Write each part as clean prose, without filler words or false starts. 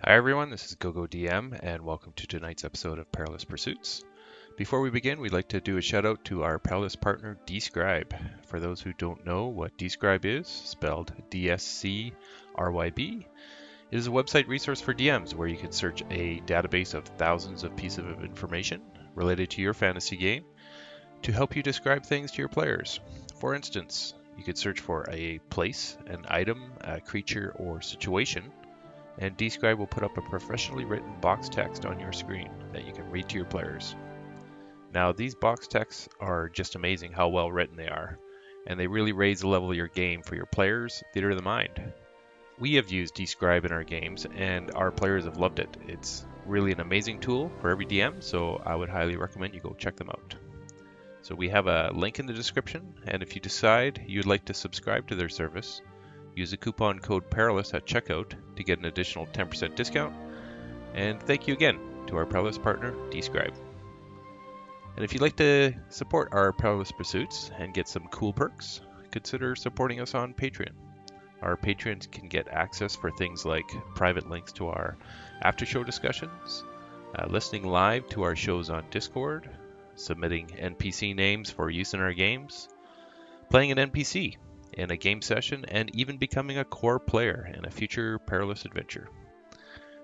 Hi everyone, this is GoGoDM and welcome to tonight's episode of Perilous Pursuits. Before we begin, we'd like to do a shout out to our Perilous partner Describe. For those who don't know what Describe is, spelled DSCRYB, it is a website resource for DMs where you can search a database of thousands of pieces of information related to your fantasy game to help you describe things to your players. For instance, you could search for a place, an item, a creature, or situation, and Describe will put up a professionally written box text on your screen that you can read to your players. Now, these box texts are just amazing how well written they are, and they really raise the level of your game for your players' theater of the mind. We have used Describe in our games, and our players have loved it. It's really an amazing tool for every DM, so I would highly recommend you go check them out. So we have a link in the description, and if you decide you'd like to subscribe to their service, use the coupon code PERILOUS at checkout to get an additional 10% discount. And thank you again to our Perilous partner, Describe. And if you'd like to support our Perilous Pursuits and get some cool perks, consider supporting us on Patreon. Our patrons can get access for things like private links to our after show discussions, listening live to our shows on Discord, submitting NPC names for use in our games, playing an NPC in a game session, and even becoming a core player in a future Perilous adventure.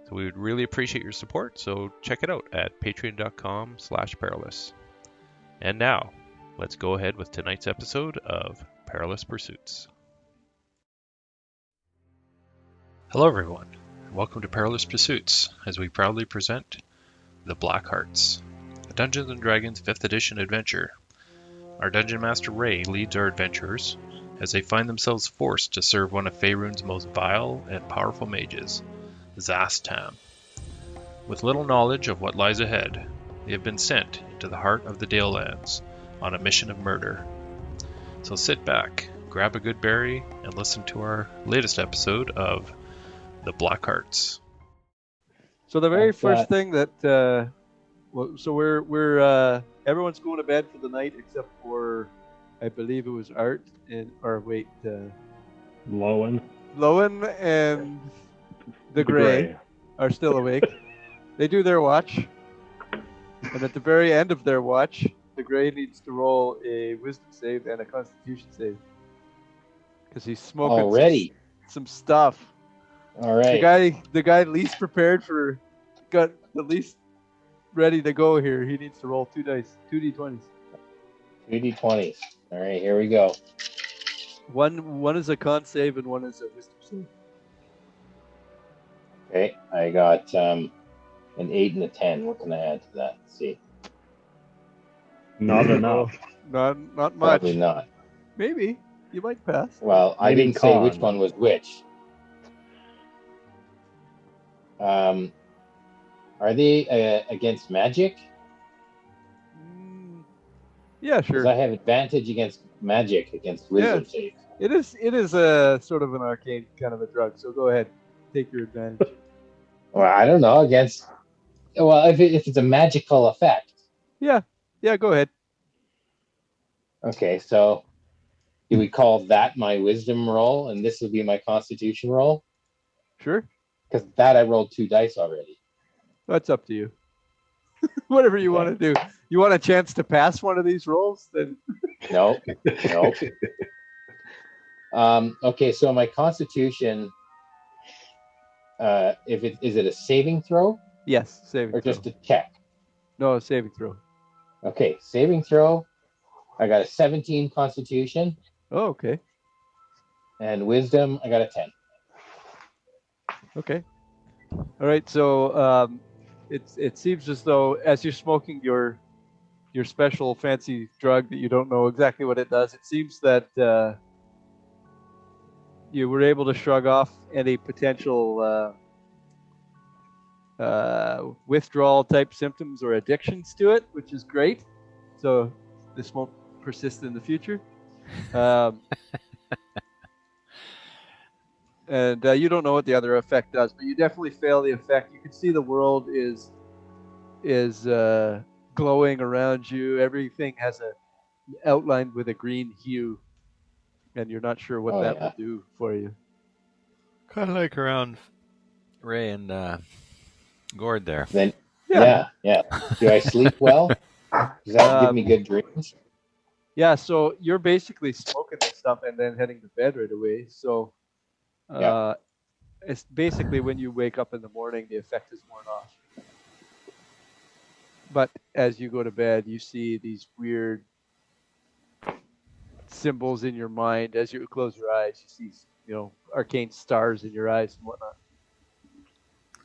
So we would really appreciate your support, so check it out at patreon.com/perilous. And now, let's go ahead with tonight's episode of Perilous Pursuits. Hello everyone, and welcome to Perilous Pursuits, as we proudly present The Black Hearts, a Dungeons & Dragons 5th edition adventure. Our Dungeon Master Ray leads our adventurers as they find themselves forced to serve one of Faerun's most vile and powerful mages, Zastam. With little knowledge of what lies ahead, they have been sent into the heart of the Dale Lands on a mission of murder. So sit back, grab a good berry, and listen to our latest episode of The Black Hearts. So the very first thing that, so we're everyone's going to bed for the night except for, I believe it was Art Lowen and the Gray are still awake. They do their watch, and at the very end of their watch, the Gray needs to roll a Wisdom save and a Constitution save because he's smoking already some stuff. All right. The guy least prepared got the least ready to go here. He needs to roll 2 dice, 2d20s. 2d20s. All right, here we go. One is a con save and one is a wisdom save. Okay, I got an 8 and a 10. What can I add to that? Let's see. Not enough. Not much. Probably not. Maybe. You might pass. Well, I Maybe didn't say con. which one was which. Are they against magic? Yeah, Because sure. I have advantage against magic against wisdom saves. It is a sort of an arcane kind of a drug, so go ahead. Take your advantage. Well, I don't know. If it's a magical effect. Yeah, go ahead. Okay, so do we call that my wisdom roll and this would be my constitution roll? Sure. Because that I rolled 2 dice already. That's up to you. Whatever you want to do. You want a chance to pass one of these rolls? Then Nope. Okay, so my constitution, is it a saving throw yes, saving or throw. just a check? No, saving throw. Okay, saving throw. I got a 17 constitution, Oh, okay. and wisdom, I got a 10. Okay. All right. So it seems as though as you're smoking your special fancy drug that you don't know exactly what it does, it seems that you were able to shrug off any potential withdrawal type symptoms or addictions to it, which is great. So this won't persist in the future. And you don't know what the other effect does, but you definitely fail the effect. You can see the world is glowing around you. Everything has a outlined with a green hue, and you're not sure what will do for you. Kind of like around Ray and Gord there. Then yeah. Do I sleep well? Does that give me good dreams? Yeah, so you're basically smoking this stuff and then heading to bed right away. So it's basically when you wake up in the morning, the effect is worn off. But as you go to bed, you see these weird symbols in your mind. As you close your eyes, you see, arcane stars in your eyes and whatnot.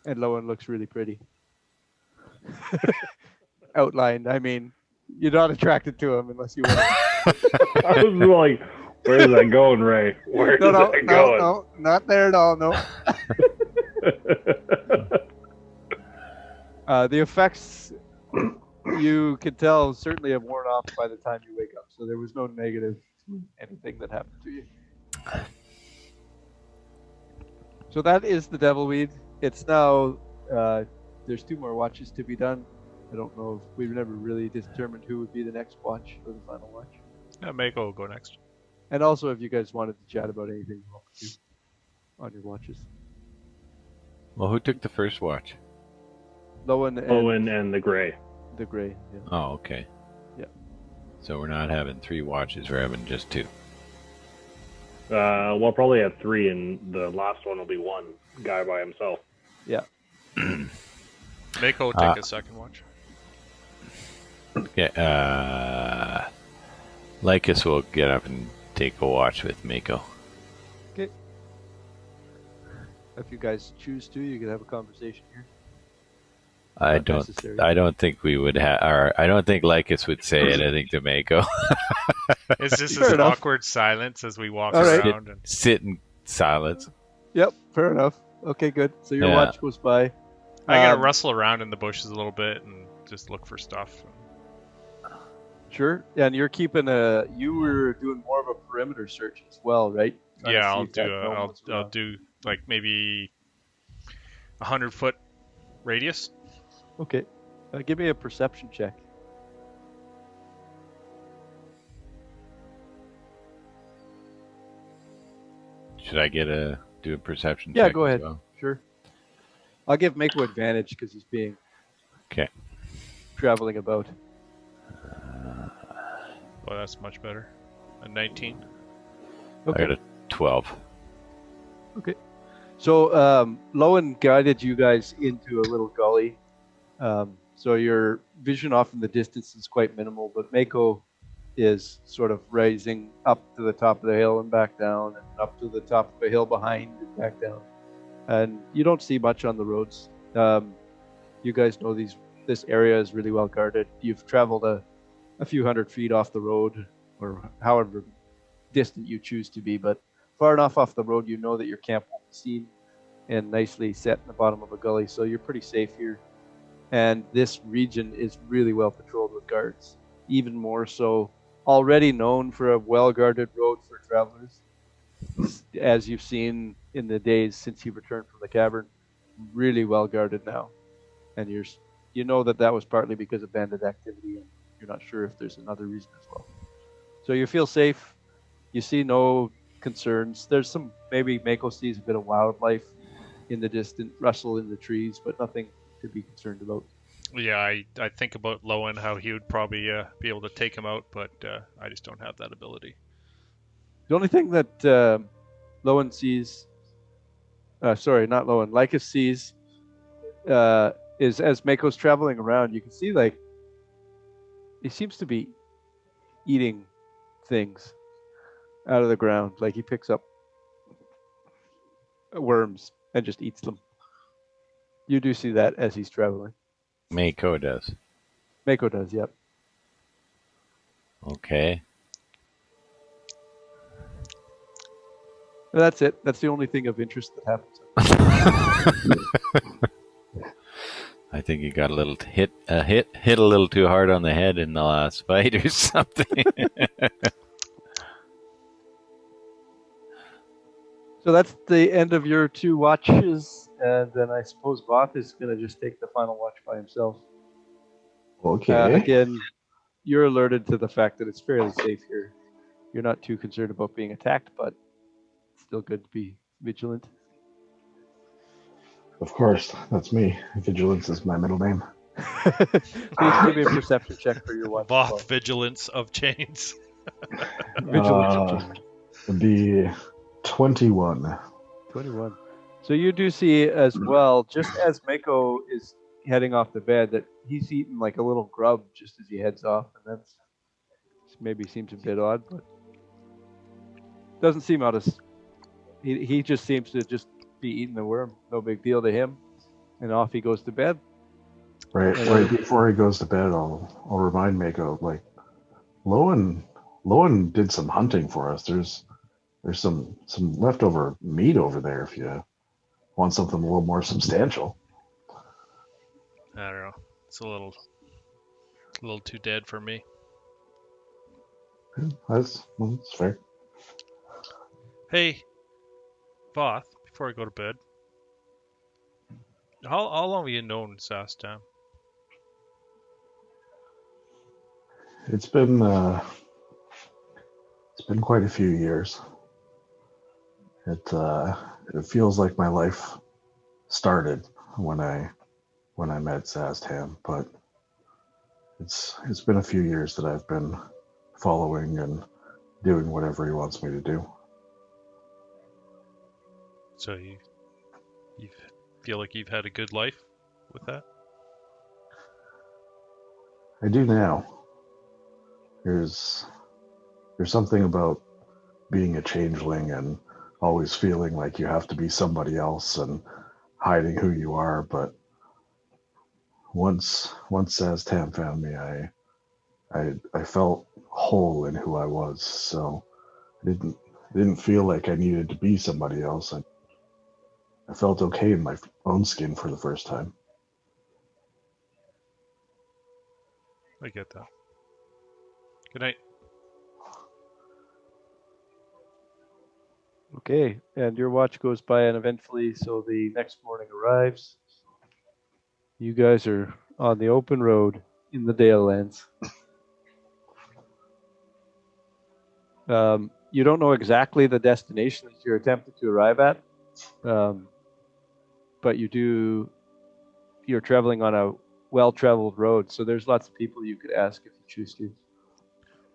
And Lowen looks really pretty. Outlined. I mean, you're not attracted to him unless you want. I was like, where's that going, Ray? Where's that going? No, not there at all. No. The effects, you could tell, certainly have worn off by the time you wake up. So there was no negative anything that happened to you. So that is the Devilweed. It's now, there's 2 more watches to be done. I don't know if we've never really determined who would be the next watch or the final watch. Mako will go next. And also, if you guys wanted to chat about anything you want to on your watches. Well, who took the first watch? Lowen and the Gray. The Gray, yeah. Oh, okay. Yeah. So we're not having 3 watches, we're having just 2. We'll probably have 3, and the last one will be 1 guy by himself. Yeah. Mako will take a second watch. Yeah, Lycus will get up and take a watch with Mako. Okay. If you guys choose to, you can have a conversation here. I don't think we would have. I don't think Lycus would say anything to Mako. It's just Fair this enough. awkward silence as we walk All right. around. And Sit in silence. Yep, fair enough. Okay, good. So your watch goes by. I gotta rustle around in the bushes a little bit and just look for stuff. Sure. And you're keeping you were doing more of a perimeter search as well, right? Yeah, I'll do like maybe 100-foot radius. Okay. Give me a perception check. Should I do a perception check? Yeah, go ahead. As well? Sure. I'll give Mako advantage because he's being traveling about. Well, that's much better. A 19. Okay. I got a 12. Okay. So Lowen guided you guys into a little gully. So your vision off in the distance is quite minimal, but Mako is sort of rising up to the top of the hill and back down, and up to the top of a hill behind and back down. And you don't see much on the roads. You guys know this area is really well guarded. You've traveled a few hundred feet off the road, or however distant you choose to be, but far enough off the road, you know that your camp will be seen and nicely set in the bottom of a gully, so you're pretty safe here. And this region is really well patrolled with guards, even more so. Already known for a well-guarded road for travelers, as you've seen in the days since you returned from the cavern. Really well guarded now, and you know that was partly because of bandit activity, and you're not sure if there's another reason as well. So you feel safe. You see no concerns. There's some, maybe Mako sees a bit of wildlife in the distant rustle in the trees, but nothing to be concerned about. Yeah, I think about Lowen, how he would probably be able to take him out, but I just don't have that ability. The only thing that Lowen sees, sorry, not Lowen, Lycus sees, is as Mako's traveling around, you can see like he seems to be eating things out of the ground. Like he picks up worms and just eats them. You do see that as he's traveling. Mako does. Mako does, yep. Okay. And that's it. That's the only thing of interest that happens. I think you got a little hit a little too hard on the head in the last fight or something. So that's the end of your 2 watches, and then I suppose Voth is going to just take the final watch by himself. Okay. Again, you're alerted to the fact that it's fairly safe here. You're not too concerned about being attacked, but it's still good to be vigilant. Of course, that's me. Vigilance is my middle name. Please give me a perception check for your watch. Voth Vigilance of Chains. Vigilance. Would be 21. 21. So you do see as well, just as Mako is heading off to bed, that he's eating like a little grub just as he heads off, and that's maybe seems a bit odd, but doesn't seem out of. He just seems to just be eating the worm. No big deal to him, and off he goes to bed. Right before he goes to bed, I'll remind Mako, like, Lowen did some hunting for us. There's some leftover meat over there if you want something a little more substantial. I don't know. It's a little too dead for me. That's fair. Hey, Voth, before I go to bed, how long have you known Sastam? It's been quite a few years. It feels like my life started when I met Sastam, but it's been a few years that I've been following and doing whatever he wants me to do. So you feel like you've had a good life with that? I do now. There's something about being a changeling and always feeling like you have to be somebody else and hiding who you are, but once Sastam found me, I felt whole in who I was, so I didn't feel like I needed to be somebody else. I felt okay in my own skin for the first time. I get that. Good night. Okay, and your watch goes by uneventfully, so the next morning arrives. You guys are on the open road in the Dale Lands. You don't know exactly the destination that you're attempting to arrive at, but you're traveling on a well-traveled road, so there's lots of people you could ask if you choose to.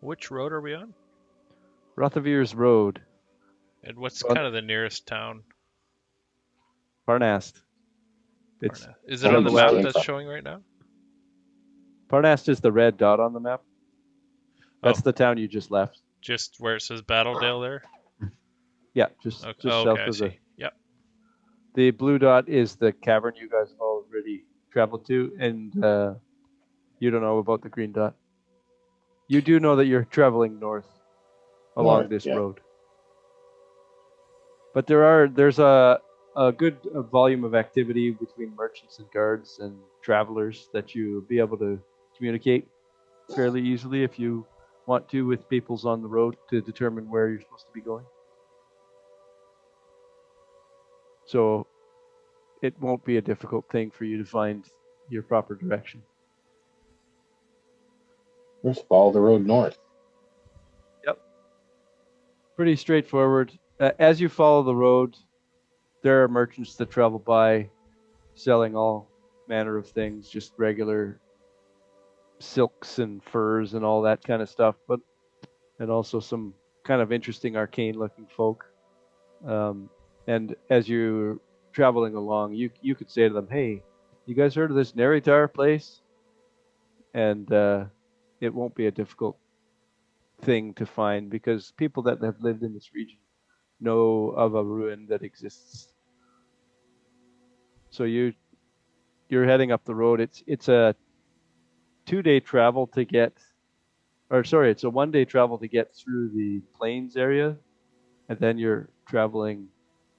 Which road are we on? Rothavir's Road. And what's kind of the nearest town? Parnest. Is it on the map that's showing right now? Parnest is the red dot on the map. That's the town you just left. Just where it says Battledale there? Yeah, just south of the. Yep. The blue dot is the cavern you guys have already traveled to, and you don't know about the green dot. You do know that you're traveling north along this road. But there's a good volume of activity between merchants and guards and travelers that you'll be able to communicate fairly easily if you want to with peoples on the road to determine where you're supposed to be going. So it won't be a difficult thing for you to find your proper direction. Just follow the road north. Yep. Pretty straightforward. As you follow the road, there are merchants that travel by selling all manner of things, just regular silks and furs and all that kind of stuff, and also some kind of interesting arcane looking folk. And as you're traveling along, you could say to them, "Hey, you guys heard of this Neritar place?" And it won't be a difficult thing to find because people that have lived in this region know of a ruin that exists. So you're heading up the road. It's a 2-day travel to get, it's a 1-day travel to get through the plains area, and then you're traveling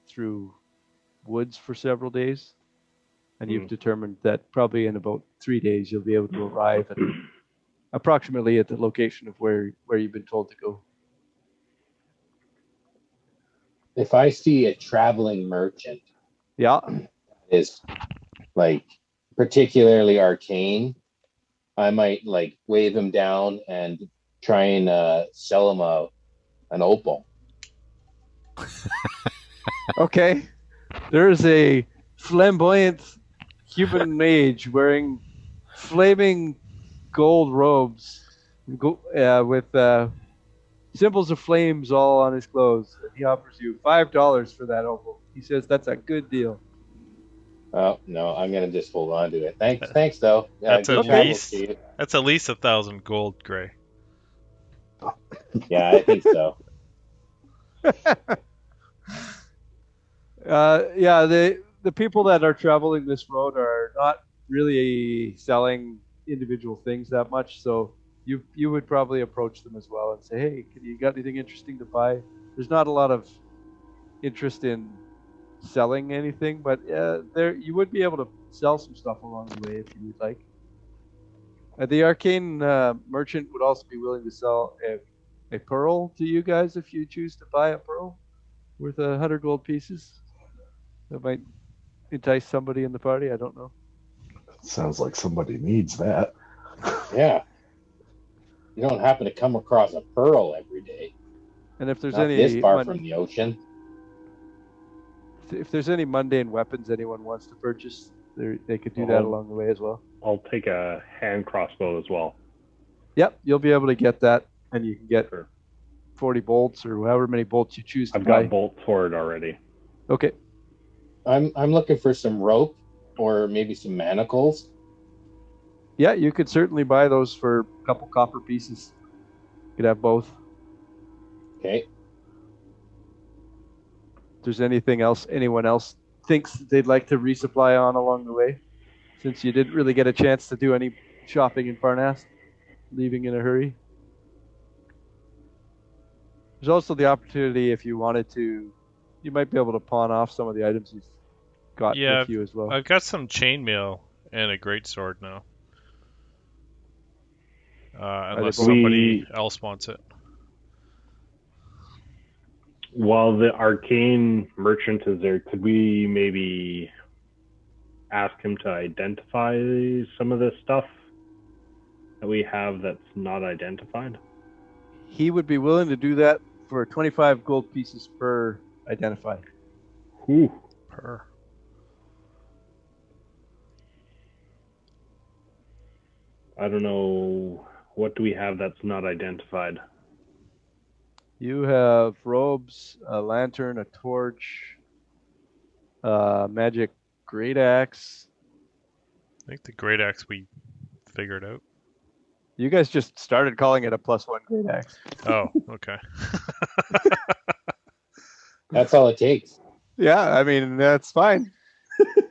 through woods for several days. And you've determined that probably in about 3 days you'll be able to arrive at approximately at the location of where you've been told to go. If I see a traveling merchant, is like particularly arcane, I might like wave him down and try and sell him an opal. Okay. There is a flamboyant human mage wearing flaming gold robes with symbols of flames all on his clothes. And he offers you $5 for that opal. He says that's a good deal. Oh no, I'm gonna just hold on to it. Thanks though. That's Good at okay. travels least to you. that's at least 1,000 gold, Gray. Yeah, I think so. Yeah, the people that are traveling this road are not really selling individual things that much, so you would probably approach them as well and say, hey, you got anything interesting to buy? There's not a lot of interest in selling anything, but there you would be able to sell some stuff along the way if you would like. The arcane merchant would also be willing to sell a pearl to you guys if you choose to buy a pearl worth 100 gold pieces. That might entice somebody in the party. I don't know. Sounds like somebody needs that. Yeah. You don't happen to come across a pearl every day. And if there's Not any this far from the ocean. if there's any mundane weapons anyone wants to purchase, they could do that along the way as well. I'll take a hand crossbow as well. Yep, you'll be able to get that, and you can get 40 bolts or however many bolts you choose to buy. I've got bolts for it already. Okay. I'm looking for some rope or maybe some manacles. Yeah, you could certainly buy those for a couple copper pieces. You could have both. Okay. If there's anything else anyone else thinks they'd like to resupply on along the way, since you didn't really get a chance to do any shopping in Parnest, leaving in a hurry. There's also the opportunity, if you wanted to, you might be able to pawn off some of the items you've got with you as well. I've got some chainmail and a greatsword now. Unless somebody else wants it. While the arcane merchant is there, could we maybe ask him to identify some of this stuff that we have that's not identified? He would be willing to do that for 25 gold pieces per identified. Ooh. Per. I don't know. What do we have that's not identified? You have robes, a lantern, a torch, magic great axe. I think the great axe we figured out. You guys just started calling it a +1 great axe. Oh, okay. That's all it takes. Yeah, I mean, that's fine.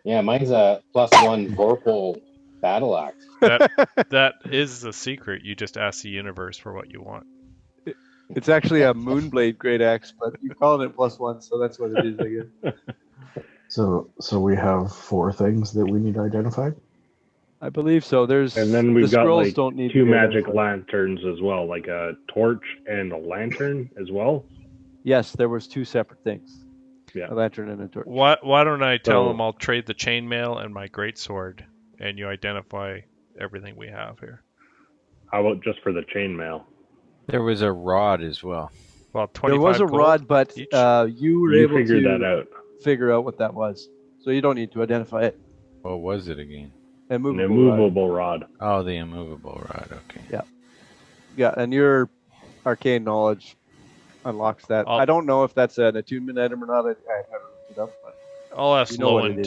Yeah, mine's a +1 Vorpal battle axe. That is the secret. You just ask the universe for what you want. It's actually a Moonblade great axe, but you called it +1, so that's what it is, I guess. So we have 4 things that we need identified? I believe so. And then we've got like don't need 2 magic lanterns as well, like a torch and a lantern as well. Yes, there was 2 separate things. Yeah. A lantern and a torch. Why don't I tell them I'll trade the chainmail and my greatsword, and you identify everything we have here. How about just for the chainmail? There was a rod as well. Well, 25 there was a rod, but you were able figured to that out. figure out what that was. So you don't need to identify it. What was it again? An An immovable rod. Oh, the immovable rod. Okay. Yeah. Yeah, and your arcane knowledge unlocks that. I don't know if that's an attunement item or not. I haven't looked it up. But I'll ask Lowen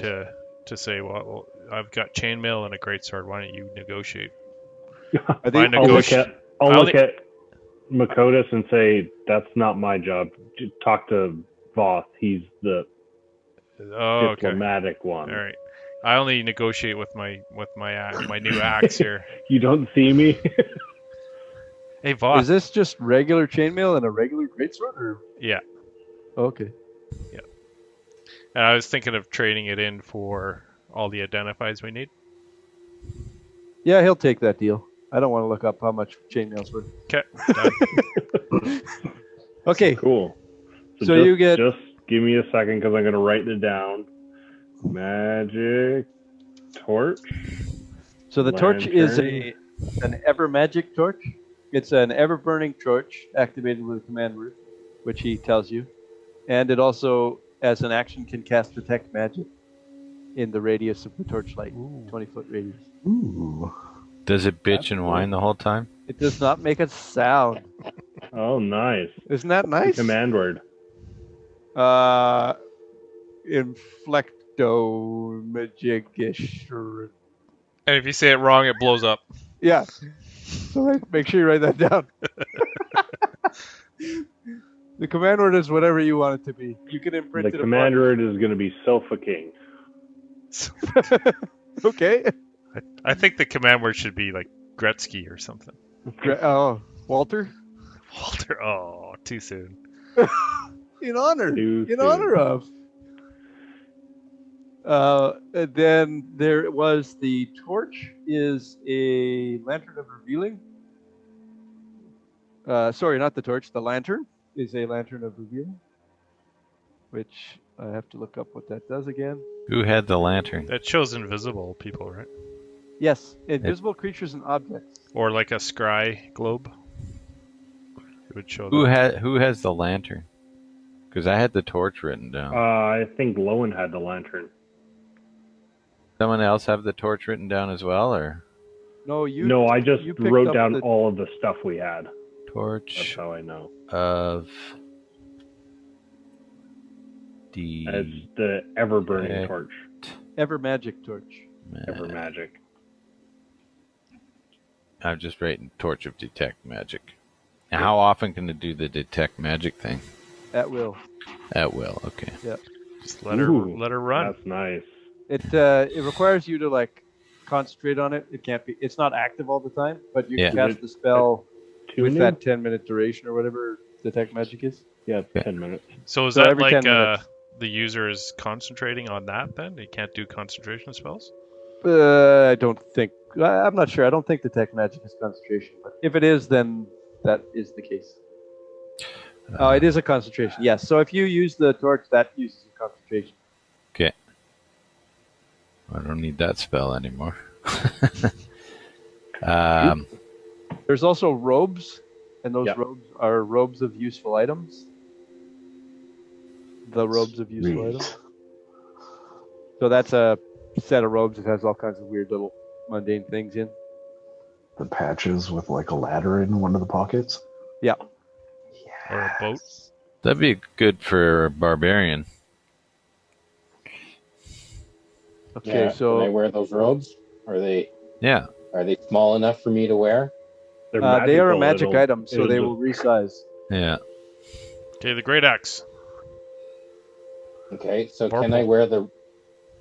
to say, well, I've got chainmail and a greatsword. Why don't you negotiate? I'll look at Mako'tas and say, that's not my job. Talk to Voth. He's the diplomatic one. All right. I only negotiate with my new axe here. You don't see me? Hey, Voth. Is this just regular chainmail and a regular greatsword? Or? Yeah. Okay. Yeah. And I was thinking of trading it in for all the identifies we need. Yeah, he'll take that deal. I don't want to look up how much chainmail's worth. Okay. Done. Okay. Cool. So you get... Just give me a second because I'm going to write it down. Magic torch. So the torch is an ever magic torch. It's an ever burning torch activated with a command word, which he tells you, and it also, as an action, can cast detect magic. in the radius of the torchlight, 20-foot radius. Ooh. Does it bitch and whine the whole time? It does not make a sound. Oh, nice. Isn't that The nice? command word. Inflecto magigish. And if you say it wrong, it blows up. Yeah. So make sure you write that down. The command word is whatever you want it to be. You can imprint The it. command word is going to be suffocating. Okay. I think the command word should be like Gretzky or something. Walter? Walter. Oh, too soon. In honor. Too In soon. honor of. And then there was the torch is a lantern of revealing. Sorry, not the torch. The lantern is a lantern of revealing. Which I have to look up what that does again. Who had the lantern? That shows invisible people, right? Yes, invisible creatures and objects. Or like a scry globe. It would show Who that. has the lantern? Because I had the torch written down. I think Lowen had the lantern. Someone else have the torch written down as well, or No, No, I just you picked wrote up down all of the stuff we had. That's torch how I know. of the It's the ever-burning torch. Ever magic torch. Ever magic. I'm just writing torch of detect magic. Now, how often can it do the detect magic thing? At will. At will. Okay. Yeah. Just let her run. That's nice. It requires you to like concentrate on it. It can't be. It's not active all the time, but you can cast the spell with that 10-minute duration or whatever detect magic is. Yeah, it's 10 minutes. So is that like the user is concentrating on that then? They can't do concentration spells? I don't think. I'm not sure. I don't think detect magic is concentration, but if it is, then that is the case. It is a concentration. Yes. So if you use the torch, that uses a concentration. Okay. I don't need that spell anymore. There's also robes, and those robes are robes of useful items. The robes of useful items. So that's a set of robes that has all kinds of weird little mundane things in. The patches with like a ladder in one of the pockets. Yeah. Or a boat. That'd be good for a barbarian. Okay, so can I wear those robes? Are they small enough for me to wear? They are a magic item, so they will resize. Yeah. Okay, the great axe. Okay, so can I wear the?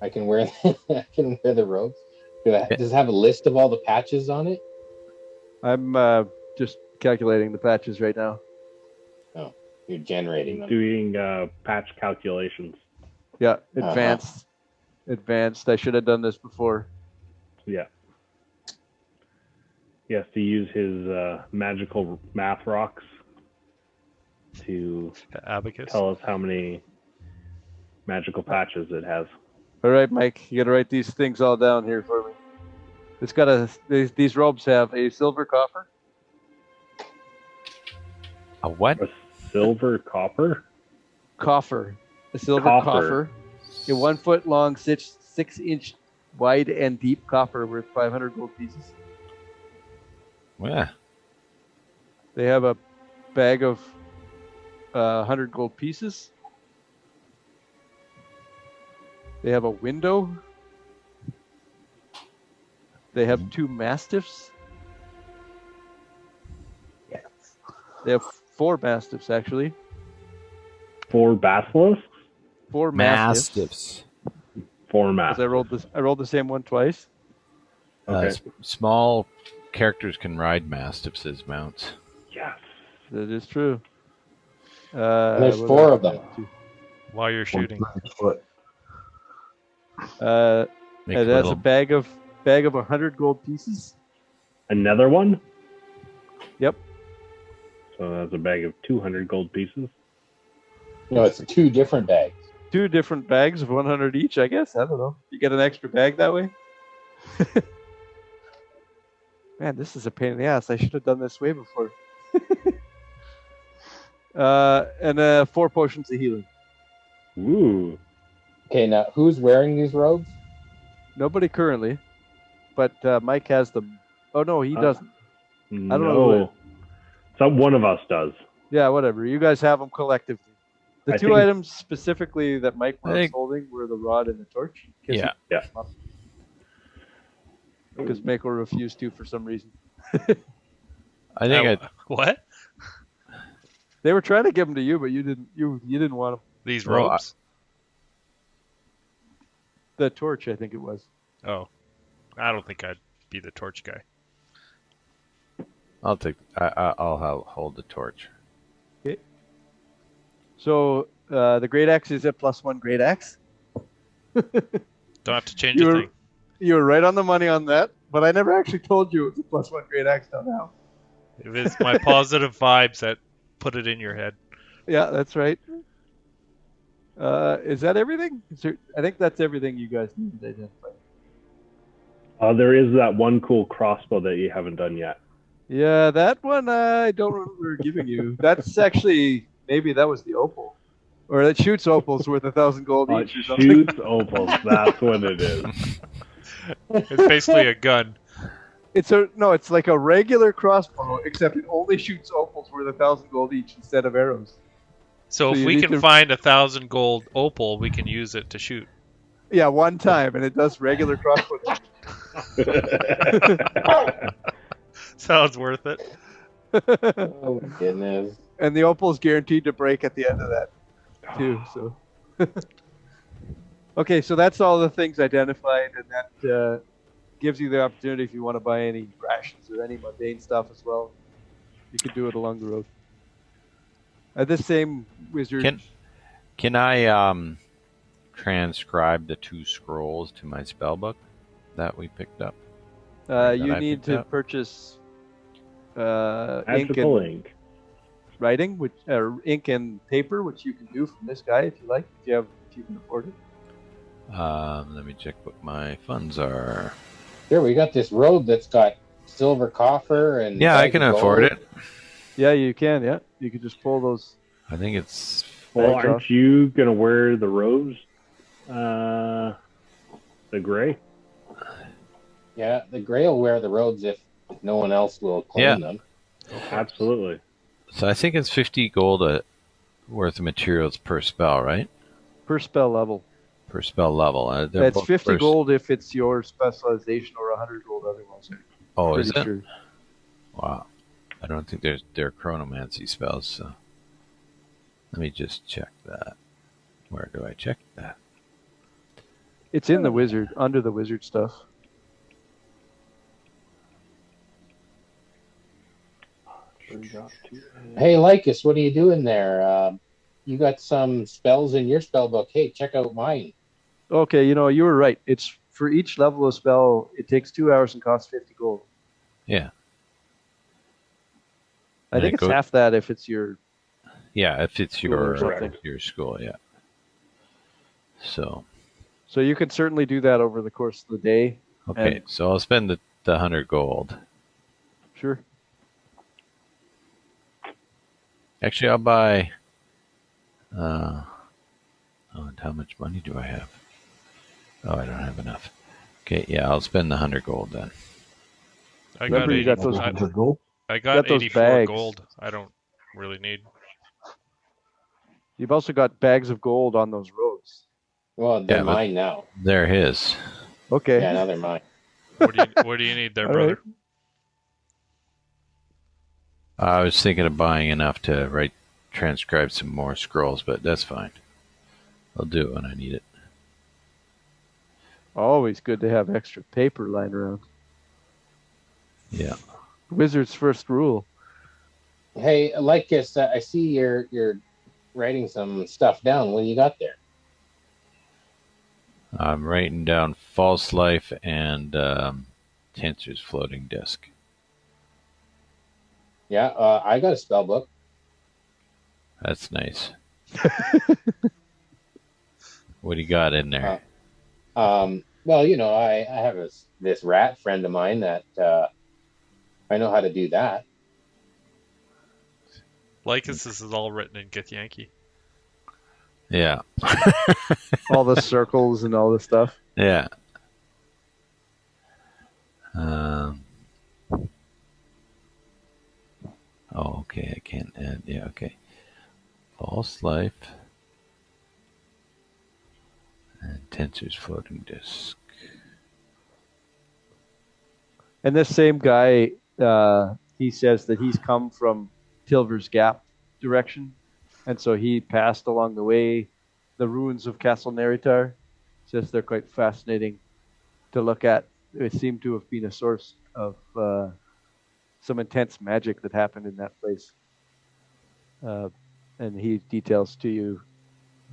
I can wear the robes. Does it have a list of all the patches on it? I'm just calculating the patches right now. Oh, you're generating them. Doing patch calculations. Yeah, advanced. Advanced. I should have done this before. Yeah. He has to use his magical math rocks to tell us how many magical patches it has. All right, Mike, you got to write these things all down here for me. It's got these robes have a silver coffer. A what? A silver copper? Coffer. A silver coffer. A 1 foot long, 6-inch wide and deep coffer worth 500 gold pieces. Yeah. They have a bag of 100 gold pieces. They have a window. They have 2 mastiffs. Yes. They have 4 mastiffs, actually. 4 basilisks? 4 mastiffs. 4 mastiffs. I rolled the same one twice. Okay. Small characters can ride mastiffs as mounts. Yes. That is true. There's 4 of them. While you're shooting. It has a bag of 100 gold pieces. Another one? Yep. So that's a bag of 200 gold pieces? No, it's 2 different bags. 2 different bags of 100 each, I guess. I don't know. You get an extra bag that way? Man, this is a pain in the ass. I should have done this way before. And 4 potions of healing. Ooh. Okay, now who's wearing these robes? Nobody currently, but Mike has them. Oh no, he doesn't. I don't know. So one of us does. Yeah, whatever. You guys have them collectively. The two items specifically that Mike was holding were the rod and the torch. Yeah. Because Mako refused to for some reason. I think what? They were trying to give them to you, but you didn't. You didn't want them. These ropes. The torch, I think it was. Oh, I don't think I'd be the torch guy. I'll hold the torch. Okay. So the great axe is a +1 great axe. Don't have to change a thing. You were right on the money on that, but I never actually told you it was a +1 great axe till now. It was my positive vibes that put it in your head. Yeah, that's right. Is that everything? I think that's everything you guys need to identify. There is that one cool crossbow that you haven't done yet. Yeah, that one I don't remember giving you. That's actually, maybe that was the opal. Or it shoots opals worth 1,000 gold each or something. It shoots opals, that's what it is. It's basically a gun. It's like a regular crossbow, except it only shoots opals worth 1,000 gold each instead of arrows. So if we can find 1,000 gold opal, we can use it to shoot. Yeah, one time, and it does regular crossbow damage. Sounds worth it. Oh my goodness. And the opal is guaranteed to break at the end of that, too. So, okay, so that's all the things identified, and that gives you the opportunity if you want to buy any rations or any mundane stuff as well. You could do it along the road. This same wizard. Can I transcribe the 2 scrolls to my spellbook that we picked up? You need to purchase ink and writing, which ink and paper, which you can do from this guy if you like, if you can afford it. Let me check what my funds are. Here we got this robe that's got silver coffer and I can afford it. Yeah, you can. Yeah, you could just pull those. I think it's. Well, aren't you gonna wear the robes? The gray. Yeah, the gray will wear the robes if no one else will claim them. Absolutely. So I think it's 50 gold worth of materials per spell, right? Per spell level. Per spell level. That's 50 gold if it's your specialization, or 100 gold otherwise. Oh, is it? Sure. Wow. I don't think they're chronomancy spells. So let me just check that. Where do I check that? It's in the wizard, under the wizard stuff. Hey, Lycus, what are you doing there? You got some spells in your spell book. Hey, check out mine. Okay, you were right. It's for each level of spell, it takes 2 hours and costs 50 gold. Yeah. I think it's half that if it's your... Yeah, if it's your school, yeah. So you can certainly do that over the course of the day. Okay, so I'll spend the 100 gold. Sure. Actually, I'll buy... and how much money do I have? Oh, I don't have enough. Okay, yeah, I'll spend the 100 gold then. I got 100 gold? I got 84 gold. I don't really need. You've also got bags of gold on those robes. Well, they're mine now. They're his. Okay. Yeah, now they're mine. What do you need there, brother? I was thinking of buying enough to transcribe some more scrolls, but that's fine. I'll do it when I need it. Always good to have extra paper lying around. Yeah. Wizard's first rule. Hey, Lycus, I see you're writing some stuff down. What do you got there? I'm writing down False Life and Tensor's Floating Disk. Yeah, I got a spell book. That's nice. What do you got in there? Well, I have this rat friend of mine that I know how to do that. Lycus, this is all written in Githyanki. Yeah. All the circles and all the stuff. Yeah. Oh, okay. I can't add. Yeah, okay. False life and tensors floating disk. And this same guy, he says that he's come from Tilver's Gap direction, and so he passed along the way the ruins of Castle Neritar. Says they're quite fascinating to look at. It seemed to have been a source of some intense magic that happened in that place. And he details to you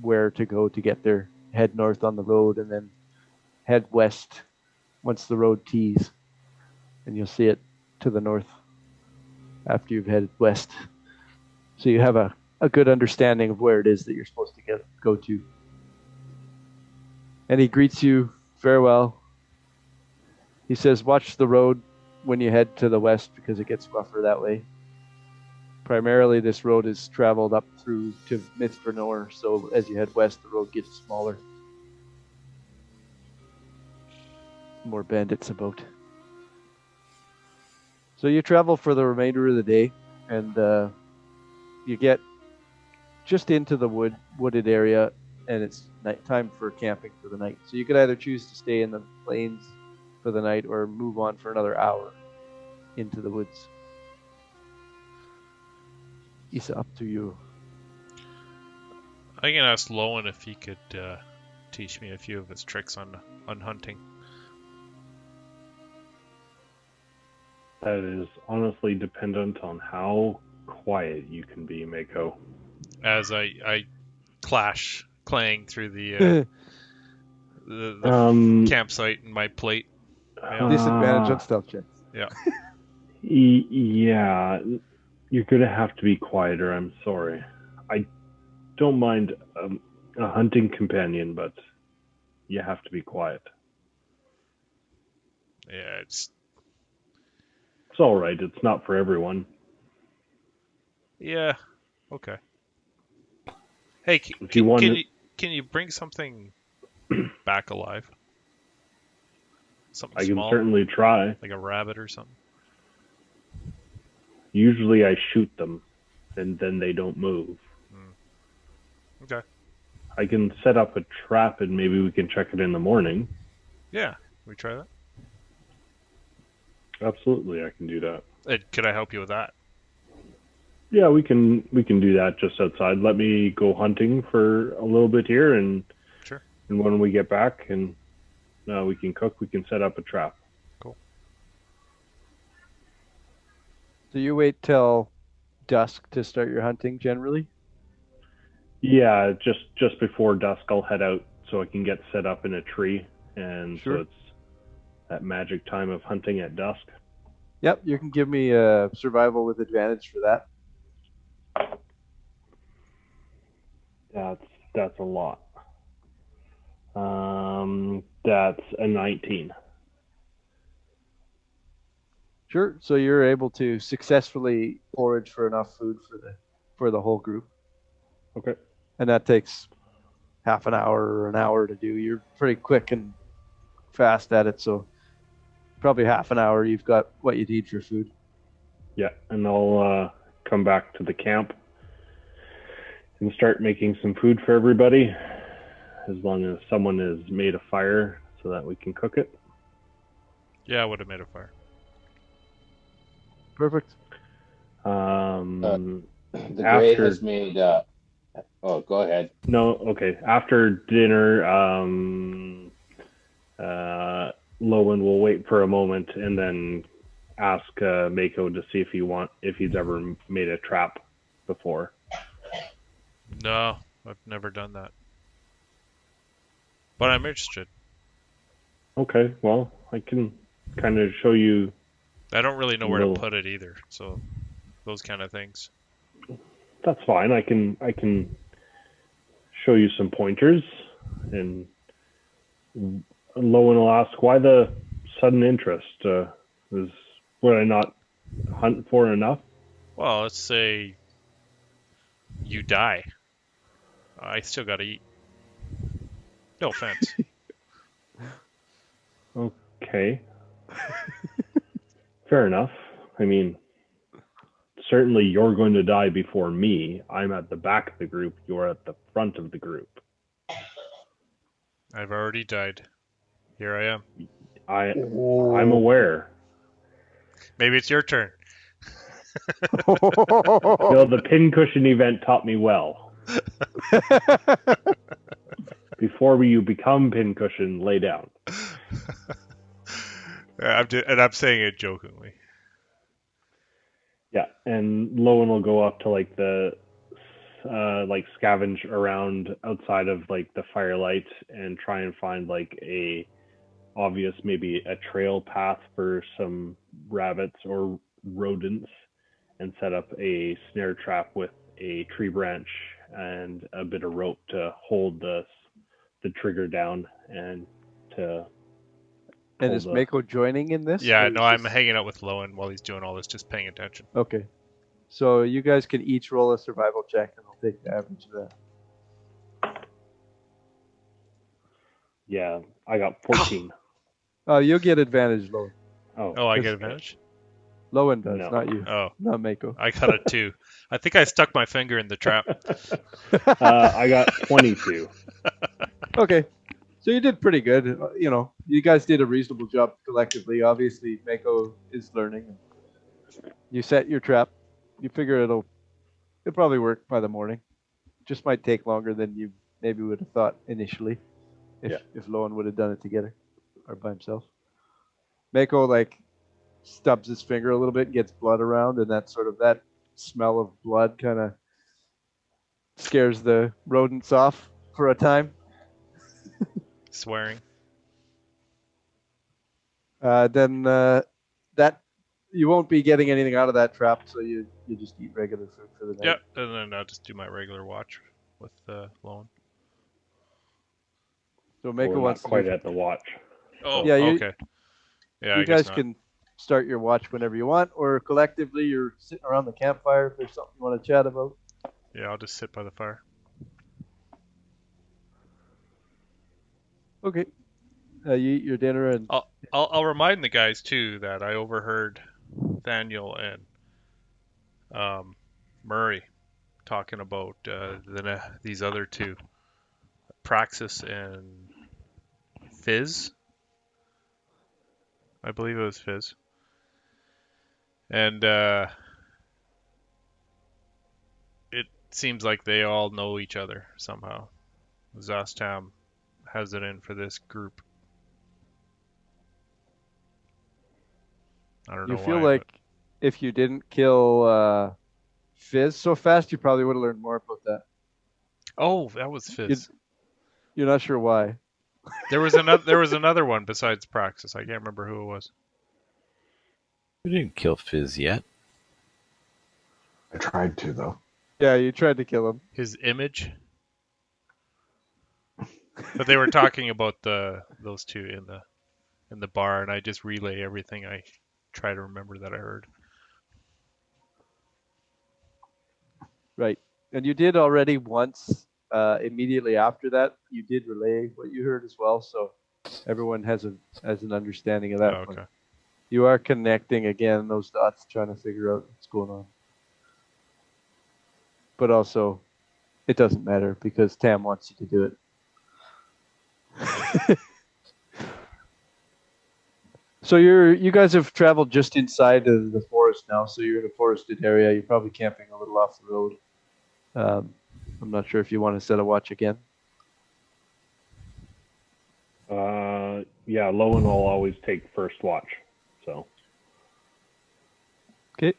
where to go to get there. Head north on the road and then head west once the road tees. And you'll see it to the north after you've headed west. So you have a good understanding of where it is that you're supposed to go to. And he greets you farewell. He says, watch the road when you head to the west because it gets rougher that way. Primarily, this road is traveled up through to Mithranor, so as you head west, the road gets smaller. More bandits about. So you travel for the remainder of the day, and you get just into the wooded area, and it's time for camping for the night. So you could either choose to stay in the plains for the night or move on for another hour into the woods. It's up to you. I can ask Lowen if he could teach me a few of his tricks on hunting. That is honestly dependent on how quiet you can be, Mako. As I clang through the campsite and my plate. Yeah. Disadvantage on stealth checks. Yeah. Yeah, you're gonna have to be quieter. I'm sorry. I don't mind a hunting companion, but you have to be quiet. Yeah, it's all right. It's not for everyone. Yeah. Okay. Hey, can you bring something back alive? Something small? I can certainly try. Like a rabbit or something? Usually I shoot them, and then they don't move. Okay. I can set up a trap, and maybe we can check it in the morning. Yeah. Can we try that? Absolutely, I can do that. Could I help you with that? Yeah, we can do that just outside. Let me go hunting for a little bit here, and sure. And when we get back, and we can cook, we can set up a trap. Cool. So you wait till dusk to start your hunting, generally? Yeah, just before dusk, I'll head out so I can get set up in a tree, and sure. So it's that magic time of hunting at dusk. Yep, you can give me a survival with advantage for that. That's a lot. That's a 19. Sure. So you're able to successfully forage for enough food for the whole group. Okay. And that takes half an hour or an hour to do. You're pretty quick and fast at it, so probably half an hour you've got what you need for food. Yeah, and I'll come back to the camp and start making some food for everybody, as long as someone has made a fire so that we can cook it. Yeah, I would have made a fire. Perfect. The Gray has made... oh, go ahead. No, okay. After dinner, Lowen will wait for a moment and then ask Mako to see if he's ever made a trap before. No, I've never done that. But I'm interested. Okay, well, I can kind of show you. I don't really know where to put it either, so those kind of things. That's fine. I can show you some pointers, and Lowen will ask, why the sudden interest? Would I not hunt for enough? Well, let's say you die. I still got to eat. No offense. Okay. Fair enough. I mean, certainly you're going to die before me. I'm at the back of the group. You're at the front of the group. I've already died. Here I am. I'm aware. Maybe it's your turn. The pincushion event taught me well. Before you become pincushion, lay down. I'm saying it jokingly. Yeah, and Lowen will go up to like the like scavenge around outside of like the firelight and try and find like a obvious maybe a trail path for some rabbits or rodents and set up a snare trap with a tree branch and a bit of rope to hold the trigger down and to. And is Mako joining in this? Yeah, no, I'm hanging out with Lowen while he's doing all this, just paying attention. Okay. So you guys can each roll a survival check, and I'll take the average of that. Yeah, I got 14. Oh, you'll get advantage, Lowen. Oh, I get advantage? Lowen does, not you. Oh. Not Mako. I got a 2. I think I stuck my finger in the trap. I got 22. Okay. So you did pretty good. You know, you guys did a reasonable job collectively. Obviously, Mako is learning. You set your trap. You figure it'll probably work by the morning. Just might take longer than you maybe would have thought initially if Lowen would have done it together or by himself. Mako like stubs his finger a little bit, gets blood around, and that smell of blood kind of scares the rodents off for a time. Swearing. Then that you won't be getting anything out of that trap, so you just eat regular food for the night. Yep, and then I'll just do my regular watch with Lowen. So Mako wants not quite at the watch. Oh, yeah, okay. Yeah, you guys can start your watch whenever you want, or collectively you're sitting around the campfire if there's something you want to chat about. Yeah, I'll just sit by the fire. Okay. You eat your dinner and I'll remind the guys too that I overheard Daniel and Murray talking about these other two, Praxis and Fizz. I believe it was Fizz. And it seems like they all know each other somehow. Zastam has it in for this group. I don't know why. You feel like if you didn't kill Fizz so fast, you probably would have learned more about that. Oh, that was Fizz. You're not sure why. There was another one besides Praxis. I can't remember who it was. We didn't kill Fizz yet. I tried to, though. Yeah, you tried to kill him. His image. But they were talking about those two in the bar, and I just relay everything I try to remember that I heard. Right, and you did already once. Immediately after that, you did relay what you heard as well, so everyone has an understanding of that. Oh, okay. You are connecting again those dots, trying to figure out what's going on. But also, it doesn't matter because Tam wants you to do it. So you guys have traveled just inside of the forest now, so you're in a forested area. You're probably camping a little off the road. I'm not sure if you want to set a watch again. Yeah, Lowen will always take first watch. So. Okay.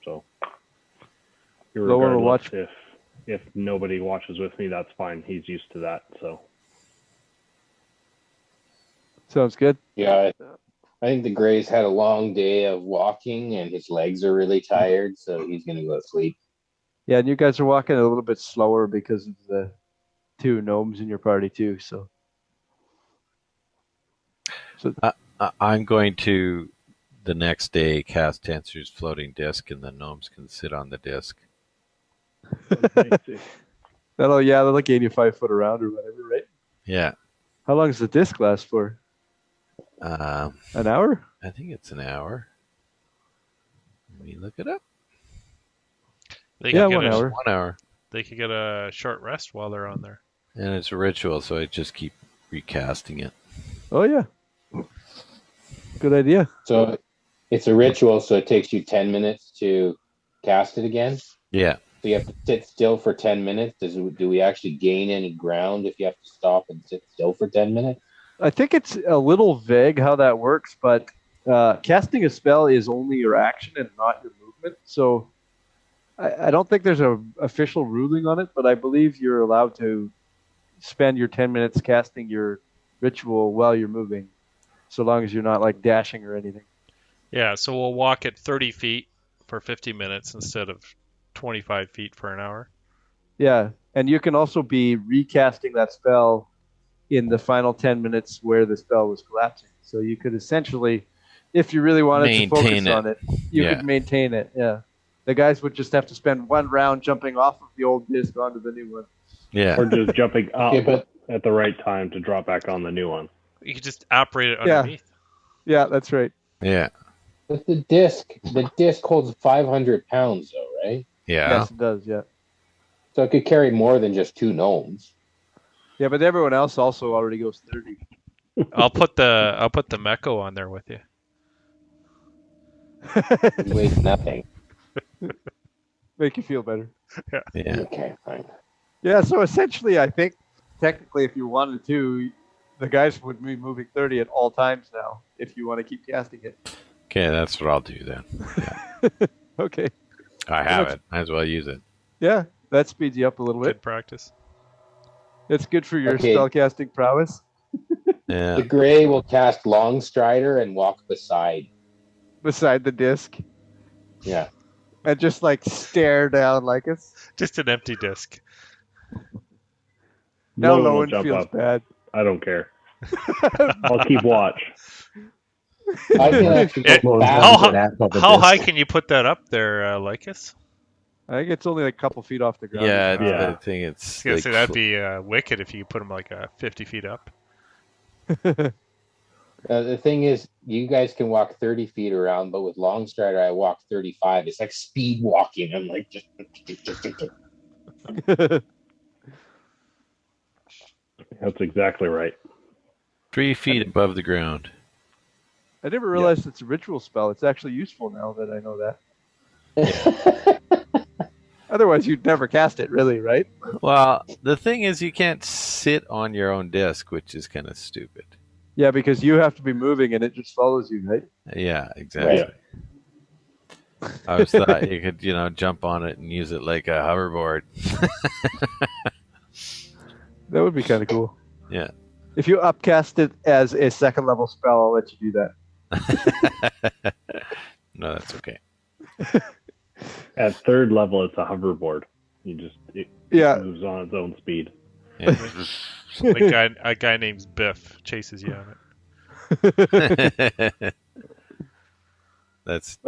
So. Lowen will watch. If nobody watches with me, that's fine. He's used to that. So. Sounds good. Yeah, I think the Gray's had a long day of walking, and his legs are really tired, so he's gonna go to sleep. Yeah, and you guys are walking a little bit slower because of the two gnomes in your party too. So I'm going to the next day cast Tensor's floating disc, and the gnomes can sit on the disc. That'll gain you 5 foot around or whatever, right? Yeah. How long does the disc last for? An hour? I think it's an hour. Let me look it up. They Yeah, could get 1 hour. 1 hour. They could get a short rest while they're on there. And it's a ritual, so I just keep recasting it. Oh, yeah. Good idea. So it's a ritual, so it takes you 10 minutes to cast it again. Yeah. So you have to sit still for 10 minutes. Do we actually gain any ground if you have to stop and sit still for 10 minutes? I think it's a little vague how that works, but casting a spell is only your action and not your movement. So I don't think there's an official ruling on it, but I believe you're allowed to spend your 10 minutes casting your ritual while you're moving, so long as you're not like dashing or anything. Yeah, so we'll walk at 30 feet for 50 minutes instead of 25 feet for an hour. Yeah, and you can also be recasting that spell in the final 10 minutes where the spell was collapsing. So you could essentially, if you really wanted to focus on it, you could maintain it. Yeah. The guys would just have to spend one round jumping off of the old disc onto the new one. Yeah. Or just jumping up at the right time to drop back on the new one. You could just operate it underneath. Yeah, that's right. Yeah. But the disc holds 500 pounds, though, right? Yeah. Yes, it does. Yeah. So it could carry more than just 2 gnomes. Yeah, but everyone else also already goes 30. I'll put the Meko on there with you. It weighs nothing. Make you feel better. Yeah. Okay, fine. Yeah, so essentially, I think technically, if you wanted to, the guys would be moving 30 at all times now. If you want to keep casting it. Okay, that's what I'll do then. Yeah. Okay. I have it. Might as well use it. Yeah, that speeds you up a little bit. Good practice. It's good for your spellcasting prowess. Yeah. The Gray will cast Long Strider and walk beside the disc. Yeah. And just like stare down like it's just an empty disc. Now Lowen feels bad. I don't care. I'll keep watch. I can actually how high can you put that up there, Lycus? I think it's only like a couple feet off the ground. Yeah, I think it's. I was gonna say that'd be wicked if you could put them like 50 feet up. The thing is, you guys can walk 30 feet around, but with Long Strider, I walk 35. It's like speed walking. I'm like just. That's exactly right. 3 feet above the ground. I never realized it's a ritual spell. It's actually useful now that I know that. Otherwise, you'd never cast it, really, right? Well, the thing is, you can't sit on your own disc, which is kind of stupid. Yeah, because you have to be moving, and it just follows you, right? Yeah, exactly. Right. I always thought you could, jump on it and use it like a hoverboard. That would be kind of cool. Yeah. If you upcast it as a second level spell, I'll let you do that. No, that's okay. At third level, it's a hoverboard. It moves on its own speed. Yeah. A guy named Biff chases you on it. That's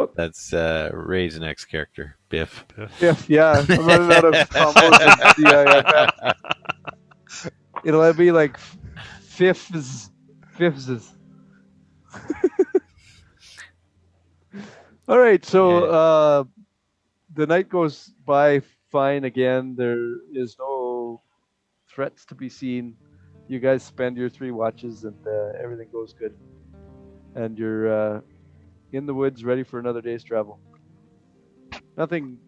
Ray's next character, Biff. Biff, yeah. I'm running out of combos and DIFF. It'll be like fifths. All right, so the night goes by fine again. There is no threats to be seen. You guys spend your 3 watches and everything goes good. And you're in the woods ready for another day's travel. Nothing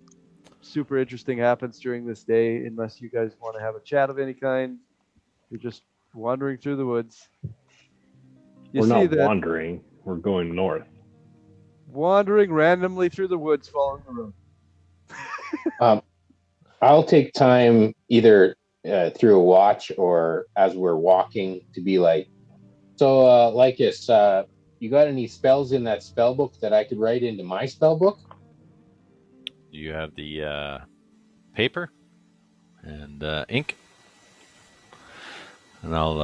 super interesting happens during this day unless you guys want to have a chat of any kind. You're just wandering through the woods. We're not wandering. We're going north. Wandering randomly through the woods following the road. I'll take time either through a watch or as we're walking to be like, so Lycus, you got any spells in that spell book that I could write into my spell book? You have the paper and ink. And I'll...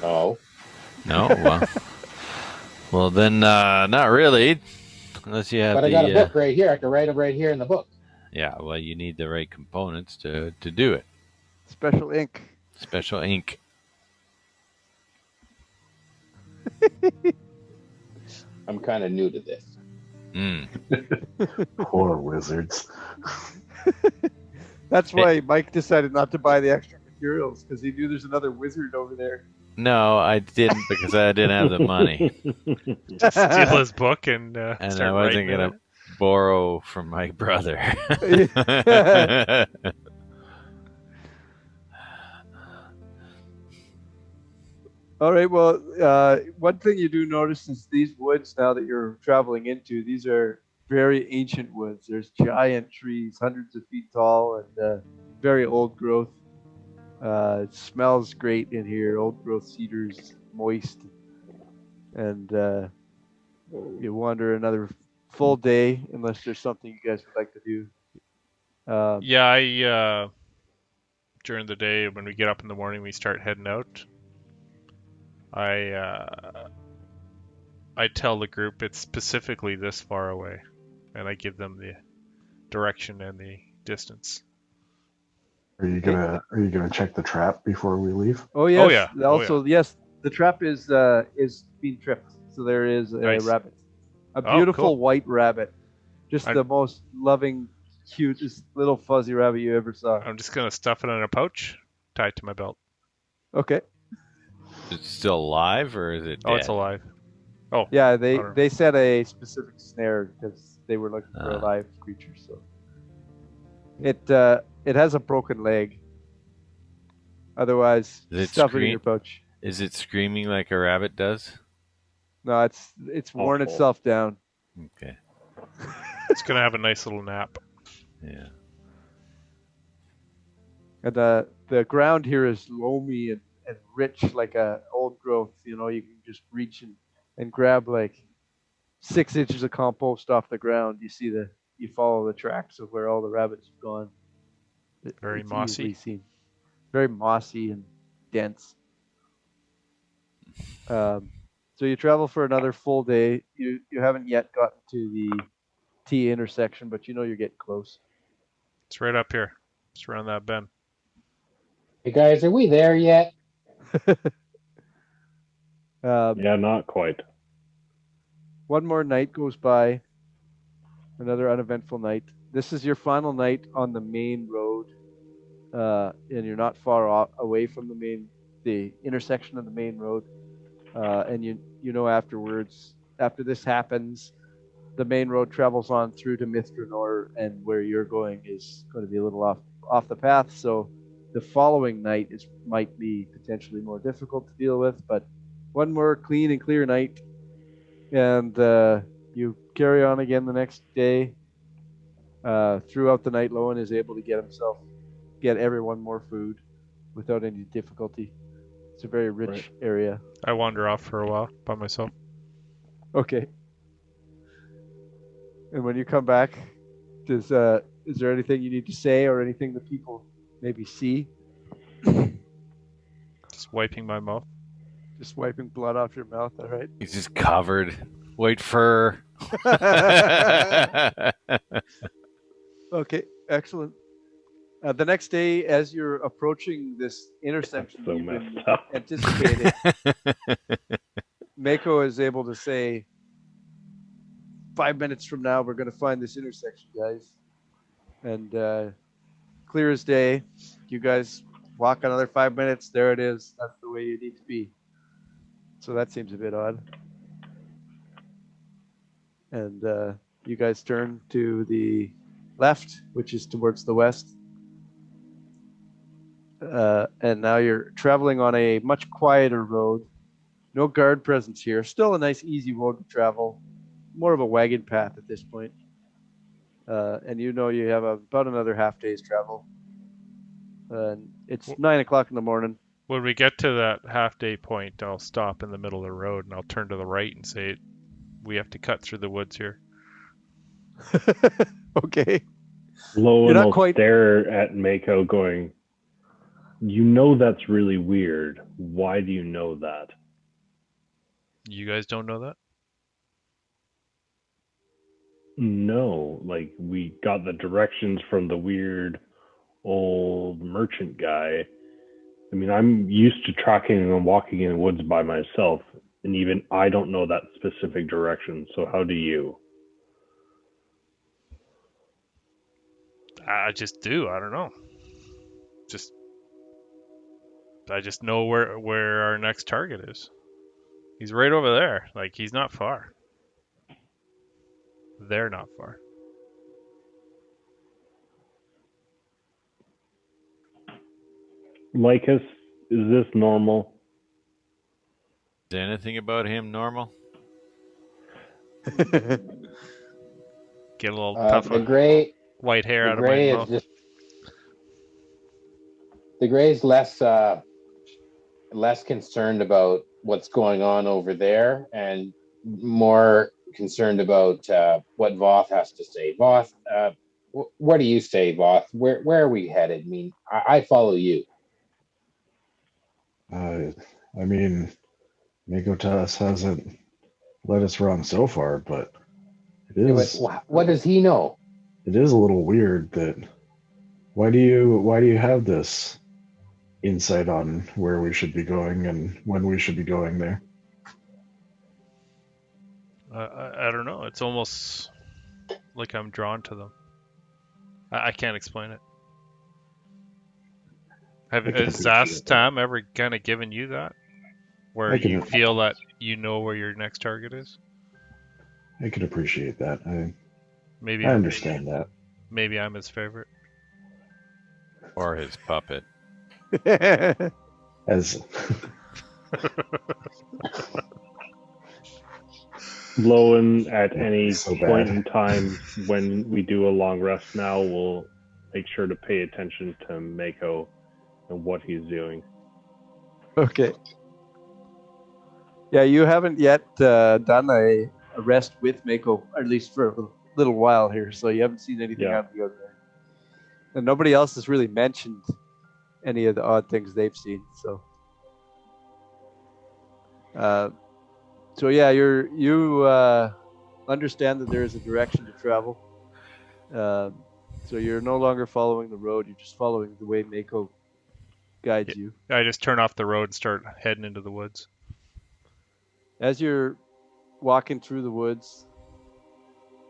No. No? Well, then, not really. Unless you have But I got a book right here. I can write it right here in the book. Yeah, well, you need the right components to do it. Special ink. Special ink. I'm kind of new to this. Poor wizards. That's why Mike decided not to buy the extra materials, because he knew there's another wizard over there. No, I didn't, because I didn't have the money. Steal his book and And start I wasn't writing going in to borrow from my brother. All right, well, one thing you do notice is these woods, now that you're traveling into, these are very ancient woods. There's giant trees, hundreds of feet tall, and very old growth. It smells great in here. Old growth cedars, moist, and you wander another full day, unless there's something you guys would like to do. Yeah, I during the day when we get up in the morning, we start heading out. I tell the group it's specifically this far away, and I give them the direction and the distance. Are you gonna check the trap before we leave? Oh yes. Oh, yeah. Also, yes, the trap is being tripped. So there is a Nice. rabbit, a beautiful cool. white rabbit, just the most loving, cutest little fuzzy rabbit you ever saw. I'm just gonna stuff it in a pouch, tie it to my belt. Okay. Is it still alive, or is it dead? Oh, it's alive. Oh, Yeah, I they don't know. they set a specific snare because they were looking for a live creature. So it has a broken leg. Otherwise, Does it stuff it in scream? your pouch. Is it screaming like a rabbit does? No, it's worn Awful. itself down. Okay. It's gonna have a nice little nap. Yeah. And the ground here is loamy and rich, like a old growth. You know, you can just reach and grab like 6 inches of compost off the ground. You follow the tracks of where all the rabbits have gone. Very It's mossy. easily seen. Very mossy and dense. So you travel for another full day. You haven't yet gotten to the T intersection, but you know you're getting close. It's right up here. It's around that bend. Hey guys, are we there yet? Yeah, not quite. One more night goes by. Another uneventful night. This is your final night on the main road, and you're not far away from the intersection of the main road. And you know afterwards, after this happens, the main road travels on through to Mithranor, and where you're going is going to be a little off the path. So the following night might be potentially more difficult to deal with, but one more clean and clear night, and you carry on again the next day. Throughout the night, Lowen is able to get everyone more food without any difficulty. It's a very rich area. I wander off for a while by myself. Okay. And when you come back, is there anything you need to say or anything that people maybe see? Just wiping my mouth. Just wiping blood off your mouth, all right? He's just covered. White fur. Okay, excellent. The next day, as you're approaching this intersection So you've been messed up. anticipating, Mako is able to say, 5 minutes from now, we're going to find this intersection, guys. And clear as day, you guys walk another 5 minutes. There it is. That's the way you need to be. So that seems a bit odd. And you guys turn to the left, which is towards the west. And now you're traveling on a much quieter road. No guard presence here. Still a nice, easy road to travel. More of a wagon path at this point. And you know you have about another half day's travel. And it's 9 o'clock in the morning. When we get to that half-day point, I'll stop in the middle of the road and I'll turn to the right and say, we have to cut through the woods here. Okay. Lowen not will quite- stare at Mako going, you know that's really weird. Why do you know that? You guys don't know that? No, like we got the directions from the weird old merchant guy. I mean, I'm used to tracking and walking in the woods by myself, and even I don't know that specific direction. So how do you? I just do. I don't know. I just know where our next target is. He's right over there. Like, he's not far. They're not far. Lycus, is this normal? Is anything about him normal? Get a little puff The of gray, white hair the out of my gray is mouth. just the gray's less concerned about what's going on over there and more concerned about what Voth has to say. Voth, what do you say, Voth? Where are we headed? I mean, I follow you. I mean, Mako'tas hasn't led us wrong so far, but it is. What does he know? It is a little weird that. Why do you have this insight on where we should be going and when we should be going there? I don't know. It's almost like I'm drawn to them. I can't explain it. Has Zastam ever kind of given you that? Where you feel that you know where your next target is? I can appreciate that. I I understand that. Maybe I'm his favorite. Or his puppet. As Lowen, at any point in time when we do a long rest now, will make sure to pay attention to Mako and what he's doing. Okay. Yeah, you haven't yet done a rest with Mako, or at least for a little while here, so you haven't seen anything out of the ordinary. And nobody else has really mentioned any of the odd things they've seen. So yeah, you understand that there is a direction to travel. So you're no longer following the road; you're just following the way Mako guides you. I just turn off the road and start heading into the woods. As you're walking through the woods,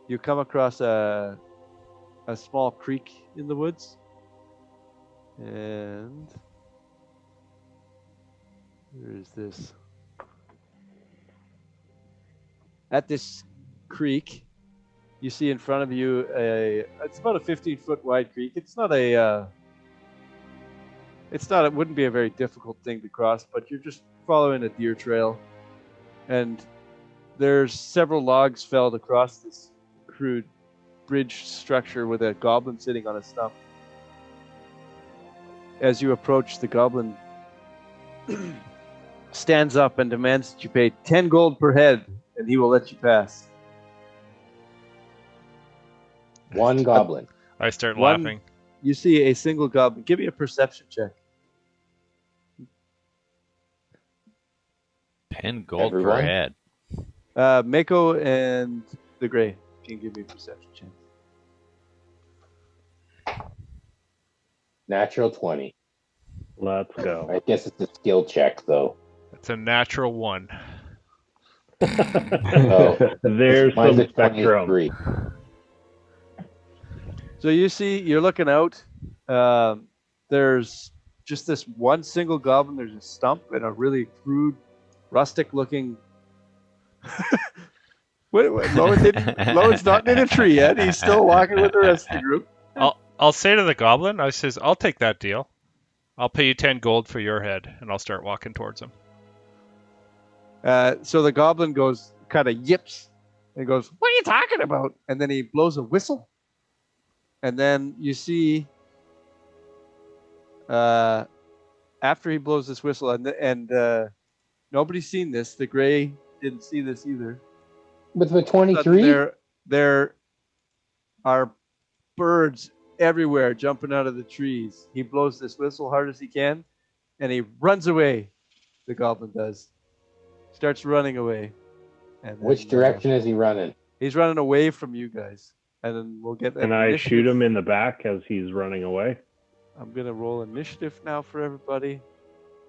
you come across a small creek in the woods, and where is this? At this creek, you see in front of you it's about a 15-foot wide creek. It wouldn't be a very difficult thing to cross, but you're just following a deer trail, and there's several logs felled across this crude bridge structure with a goblin sitting on a stump. As you approach, the goblin stands up and demands that you pay 10 gold per head, and he will let you pass. One goblin. I start laughing. You see a single goblin. Give me a perception check. 10 gold per head. Mako and the Grey can give me a perception check. Natural 20. Let's go. I guess it's a skill check, though. It's a natural 1. There's some spectrum. So you're looking out. There's just this one single goblin. There's a stump and a really crude, rustic-looking. Lowen's not in a tree yet. He's still walking with the rest of the group. I'll say to the goblin, I says, I'll take that deal. I'll pay you 10 gold for your head, and I'll start walking towards him. So the goblin kind of yips and goes, "What are you talking about?" And then he blows a whistle. And then you see, after he blows this whistle, and nobody's seen this. The Grey didn't see this either. With the 23? There are birds everywhere jumping out of the trees. He blows this whistle hard as he can, and he runs away. The goblin does. Starts running away. And then, which direction is he running? He's running away from you guys. And then we'll get. Can I shoot him in the back as he's running away? I'm gonna roll initiative now for everybody.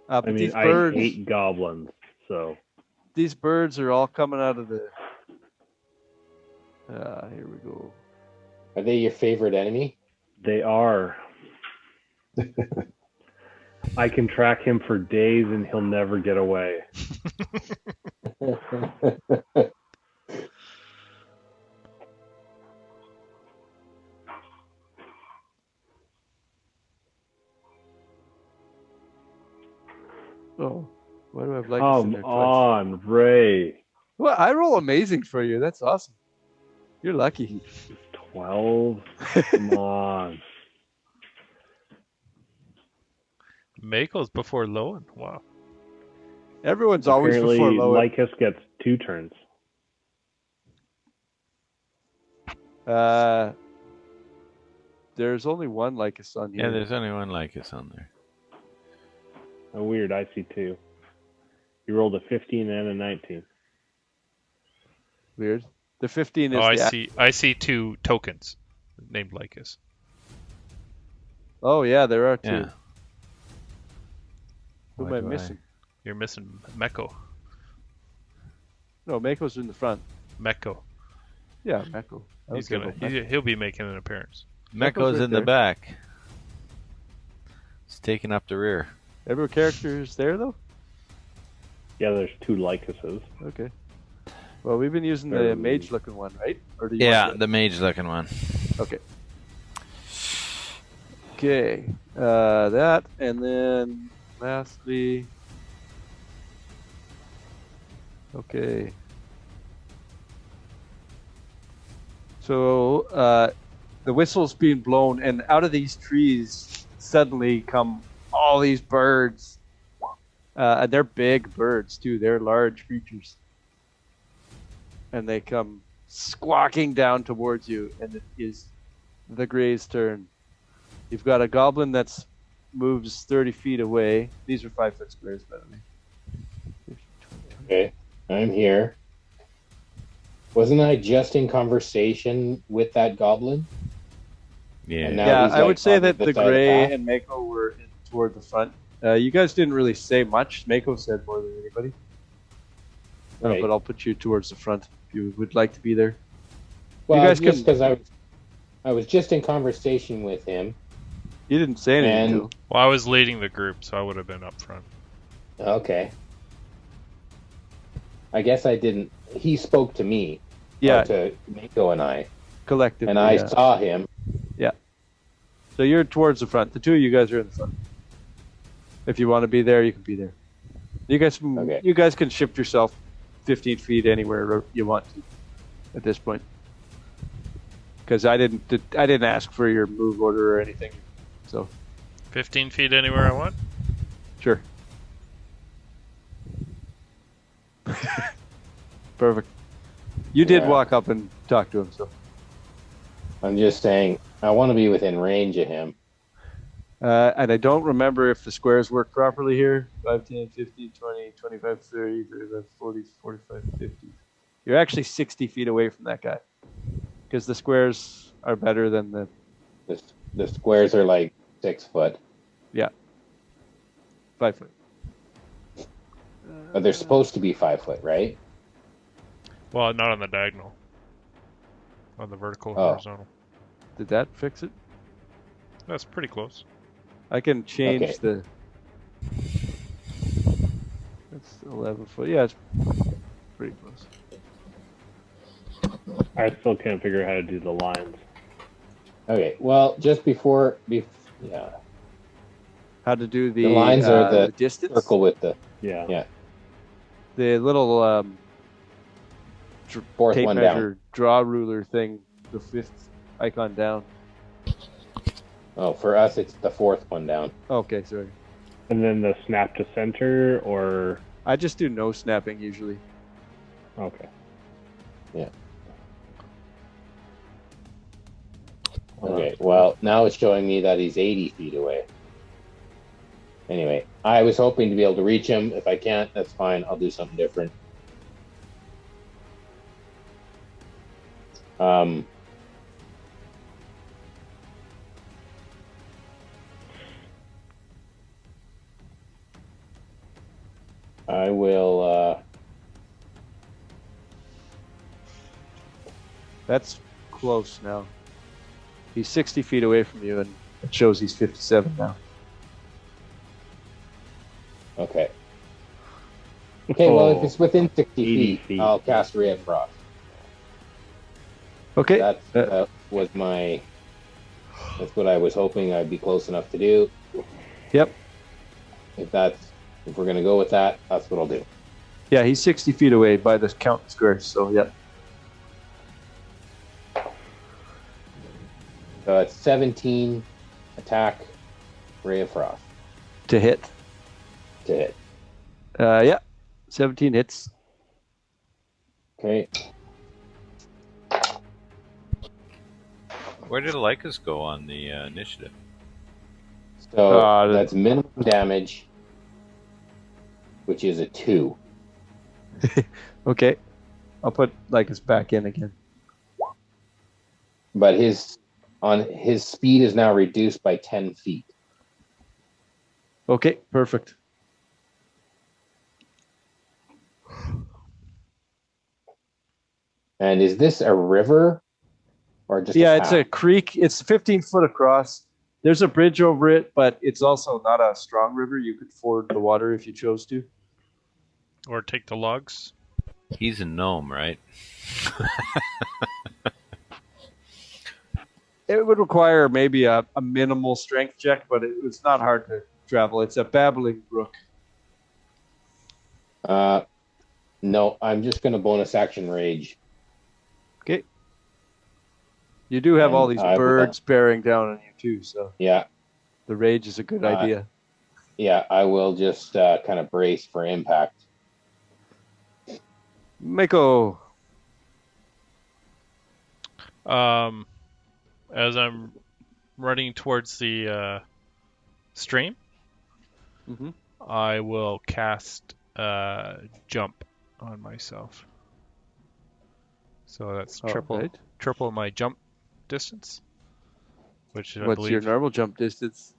I hate goblins, so these birds are all coming out of the. Here we go. Are they your favorite enemy? They are. I can track him for days and he'll never get away. Oh, why do I have like Come on, Ray. Well, I roll amazing for you. That's awesome. You're lucky. 12? Come on. Mako's before Lowen. Wow. Everyone's always before Lowen. Lycus gets 2 turns. There's only one Lycus on here. Yeah, there's only one Lycus on there. Oh, weird. I see 2. You rolled a 15 and a 19. Weird. The 15 is I see 2 tokens named Lycus. Oh, yeah, there are 2. Yeah. Who am I missing? You're missing Meko. No, Mako's in the front. Meko. Yeah, Meko. He'll be making an appearance. Meko's right in the back. It's taking up the rear. Every character is there, though? Yeah, there's 2 Lycuses. Okay. Well, we've been using the mage-looking one, right? Or do you Yeah, want the mage-looking one. Okay. Okay. That, and then lastly... Okay. So, the whistle's being blown, and out of these trees suddenly come all these birds. And they're big birds, too. They're large creatures. And they come squawking down towards you, and it is the Grey's turn. You've got a goblin that moves 30 feet away. These are 5-foot squares, by the way. Okay, I'm here. Wasn't I just in conversation with that goblin? Yeah. And now Yeah, he's, I would say that the side of Grey path? and Mako were toward the front. You guys didn't really say much. Mako said more than anybody. Right. But I'll put you towards the front if you would like to be there. Well, you guys just can. because I was just in conversation with him. You didn't say anything. And- Joe. Well, I was leading the group, so I would have been up front. Okay. I guess I didn't. He spoke to me. Yeah, Or to Mako and I. collectively. And I yeah. saw him. So you're towards the front. The two of you guys are in the front. If you want to be there, you can be there. You guys can shift yourself 15 feet anywhere you want to at this point. Because I didn't ask for your move order or anything. So 15 feet anywhere I want? sure. Perfect. You did walk up and talk to him, so. I'm just saying, I want to be within range of him. And I don't remember if the squares work properly here. 5, 10, 15, 20, 25, 30, 35, 40, 45, 50. You're actually 60 feet away from that guy. Because the squares are better than the... The squares are like 6 foot. Yeah. 5 foot. But they're supposed to be 5 foot, right? Well, not on the diagonal. On the vertical, Oh. horizontal. Did that fix it? That's pretty close. I can change Okay. the... That's 11 foot. Yeah, it's pretty close. I still can't figure out how to do the lines. Okay, well, just before yeah. How to do The lines are the distance? circle with the Yeah. The little fourth tape one measure down. draw ruler thing, the 5th icon down. Oh, for us, it's the 4th one down. Okay, sorry. And then the snap to center, or... I just do no snapping usually. Okay. Okay, well, now it's showing me that he's 80 feet away. Anyway, I was hoping to be able to reach him. If I can't, that's fine. I'll do something different. I will, That's close now. He's 60 feet away from you, and it shows he's 57 now. Okay. Okay, well, if it's within 60 feet, I'll cast Ray of Frost. Okay. That was that's what I was hoping I'd be close enough to do. Yep. If we're going to go with that, that's what I'll do. Yeah, he's 60 feet away by the count squares, so yeah. So it's 17 attack, Ray of Frost. To hit. Yeah. 17 hits. Okay. Where did Lycus go on the initiative? So that's minimum damage, which is a 2. Okay. I'll put Lycus back in again. But his speed is now reduced by 10 feet. Okay, perfect. And is this a river or just it's a creek. It's 15 foot across. There's a bridge over it, but it's also not a strong river. You could ford the water if you chose to. Or take the logs. He's a gnome, right? It would require maybe a minimal strength check, but it's not hard to travel. It's a babbling brook. No, I'm just going to bonus action rage. Okay. You do have all these birds bearing down on you too, so yeah, the rage is a good idea. Yeah, I will just kind of brace for impact. Mako. As I'm running towards the stream, I will cast jump on myself. So that's triple my jump distance. What's your normal jump distance?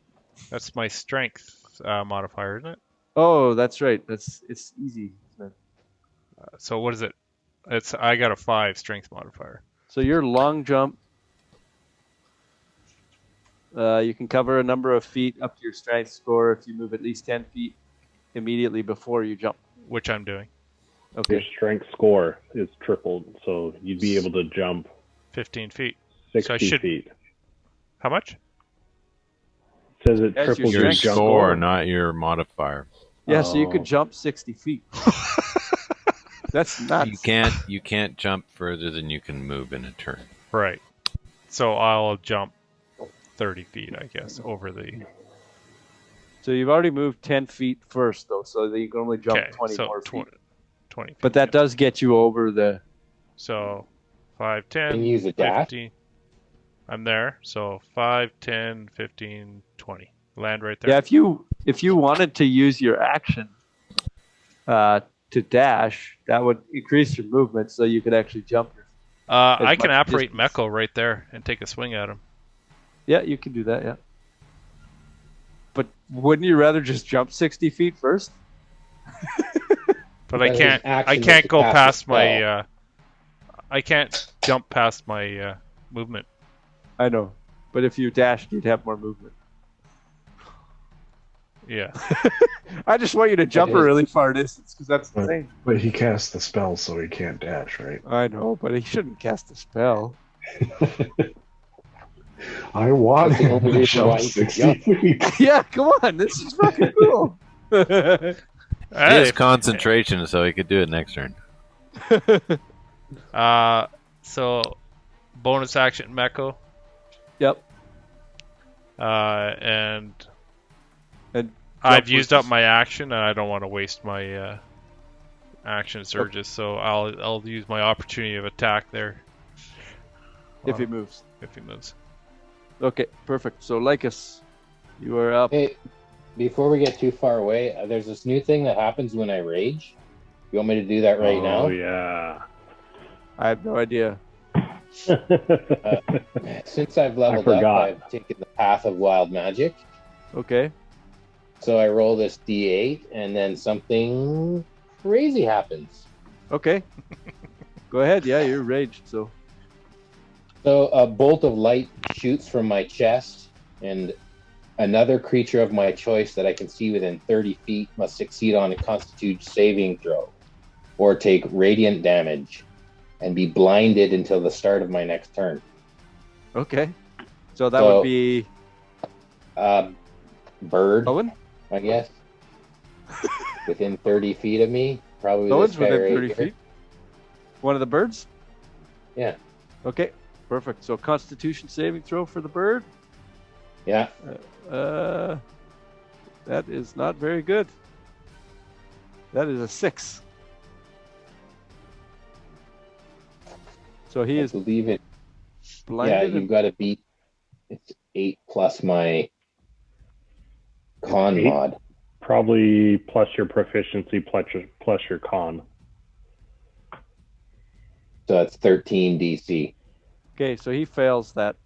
That's my strength modifier, isn't it? Oh, that's right. It's easy. So what is it? I got a 5 strength modifier. So your long jump, you can cover a number of feet up to your strength score if you move at least 10 feet immediately before you jump. Which I'm doing. Okay. Your strength score is tripled, so you'd be able to jump 15 feet. 60 feet. How much? It says it triples your jump score, not your modifier. Yeah, so you could jump 60 feet. That's nuts. You can't jump further than you can move in a turn. Right. So I'll jump 30 feet, I guess, over the... So you've already moved 10 feet first, though, so that you can only jump 20 more feet. 20 feet, but that does get you over the... So 5, 10, can you use a dash? 15. I'm there. So 5, 10, 15, 20. Land right there. Yeah, if you wanted to use your action to dash, that would increase your movement so you could actually jump. I can apparate Meko right there and take a swing at him. Yeah, you can do that, yeah. But wouldn't you rather just jump 60 feet first? But I can't go past my I can't jump past my movement. I know. But if you dashed, you'd have more movement. Yeah. I just want you to jump a really far distance because that's the thing. But he cast the spell, so he can't dash, right? I know, but he shouldn't cast a spell. I want him to jump 60 feet. Yeah, come on. This is fucking cool. He has concentration, so he could do it next turn. So bonus action Meko. Yep. And I've used up my action, and I don't want to waste my action surges, so I'll use my opportunity of attack there. If he moves. If he moves. Okay, perfect. So Lycus, you are up. Hey, before we get too far away, there's this new thing that happens when I rage. You want me to do that right now? Oh, yeah. I have no idea. Since I've leveled up, I've taken the path of wild magic. Okay. So I roll this D8, and then something crazy happens. Okay. Go ahead. Yeah, you're raged, so. So a bolt of light shoots from my chest, and another creature of my choice that I can see within 30 feet must succeed on a Constitution saving throw, or take radiant damage, and be blinded until the start of my next turn. Okay. So that would be... bird, Owen? I guess. Within 30 feet of me. Probably Owen's this guy within right 30 here. feet? One of the birds? Yeah. Okay, perfect. So Constitution saving throw for the bird? Yeah. That is not very good. That is a 6. So he is believe it. blinded. Yeah, you've got to beat. It's 8 plus my con mod. Probably plus your proficiency plus your con. So that's 13 DC. Okay, so he fails that.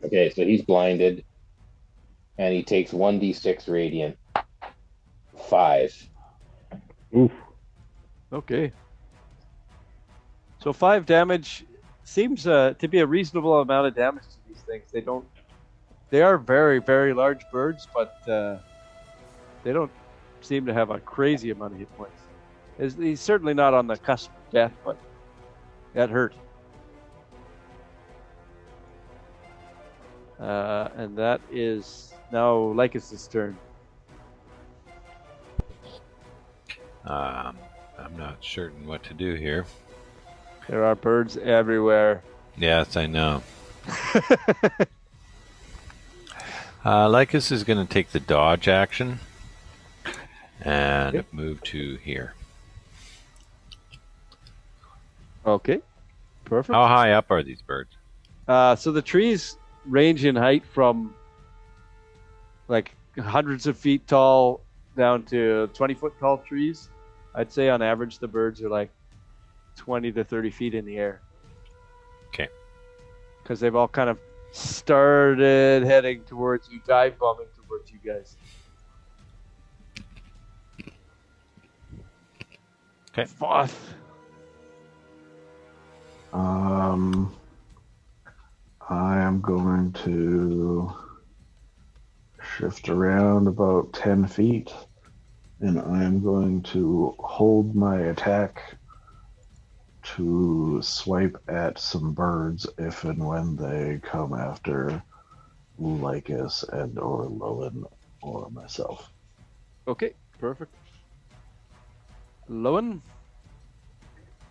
Okay, so he's blinded, and he takes 1d6 radiant. 5. Oof. Okay. So 5 damage seems to be a reasonable amount of damage to these things. They are very, very large birds, but they don't seem to have a crazy amount of hit points. He's certainly not on the cusp of death, but that hurt. And that is now Lycus' turn. I'm not certain what to do here. There are birds everywhere. Yes, I know. Lycus is going to take the dodge action and move to here. Okay, perfect. How high up are these birds? So the trees range in height from like hundreds of feet tall down to 20-foot tall trees. I'd say on average the birds are like 20 to 30 feet in the air. Okay. Because they've all kind of started heading towards you, dive bombing towards you guys. Okay. Fourth. I am going to shift around about 10 feet, and I am going to hold my attack to swipe at some birds if and when they come after Lycus and or Lowen or myself. Okay, perfect. Lowen?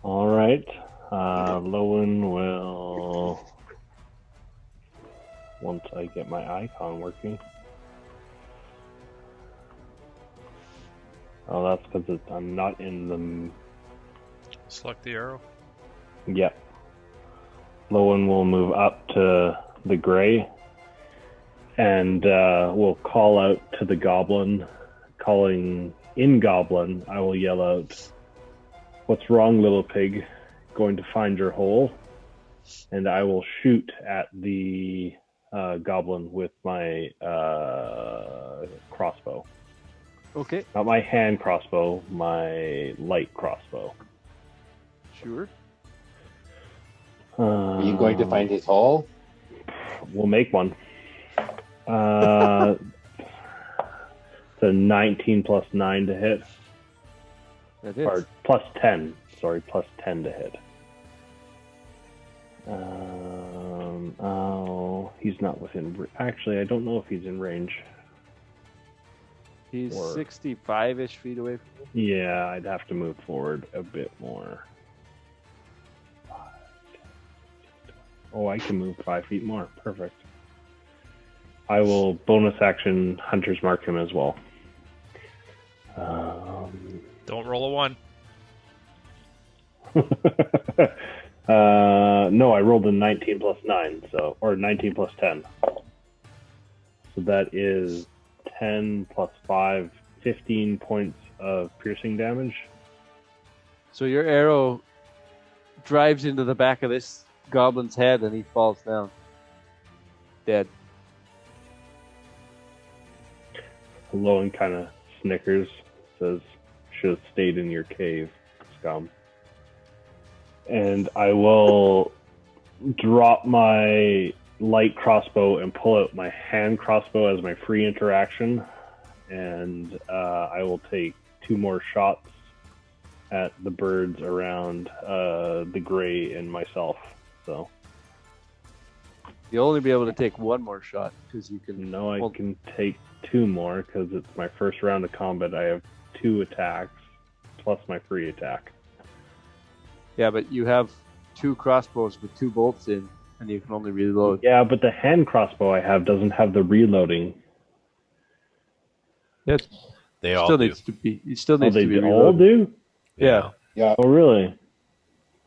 All right. Lowen will, once I get my icon working. Oh, that's because I'm not in the... Select the arrow. Yep. Lowen will move up to the gray and will call out to the goblin. Calling in goblin, I will yell out, "What's wrong, little pig? Going to find your hole." And I will shoot at the goblin with my crossbow. Okay. Not my hand crossbow, my light crossbow. Sure. Are you going to find his hole? We'll make one. It's a 19 plus 9 to hit. That is. Or plus 10. Sorry, plus 10 to hit. Oh, he's not within... Actually, I don't know if he's in range. He's 65-ish feet away from you. Yeah, I'd have to move forward a bit more. Oh, I can move 5 feet more. Perfect. I will bonus action Hunter's Mark him as well. Don't roll a 1. No, I rolled a 19 plus 9, or 19 plus 10. So that is 10 plus 5, 15 points of piercing damage. So your arrow drives into the back of this goblin's head and he falls down. Dead. Lowen kind of snickers, says, "Should have stayed in your cave, scum." And I will drop my light crossbow and pull out my hand crossbow as my free interaction, and I will take 2 more shots at the birds around the gray and myself. So you'll only be able to take 1 more shot because you can. No, I can take 2 more because it's my first round of combat. I have 2 attacks plus my free attack. Yeah, but you have 2 crossbows with 2 bolts in, and you can only reload. Yeah, but the hand crossbow I have doesn't have the reloading. It They all still do. needs to be. It still needs they to be all reloaded. do? Yeah. Yeah. Oh, really?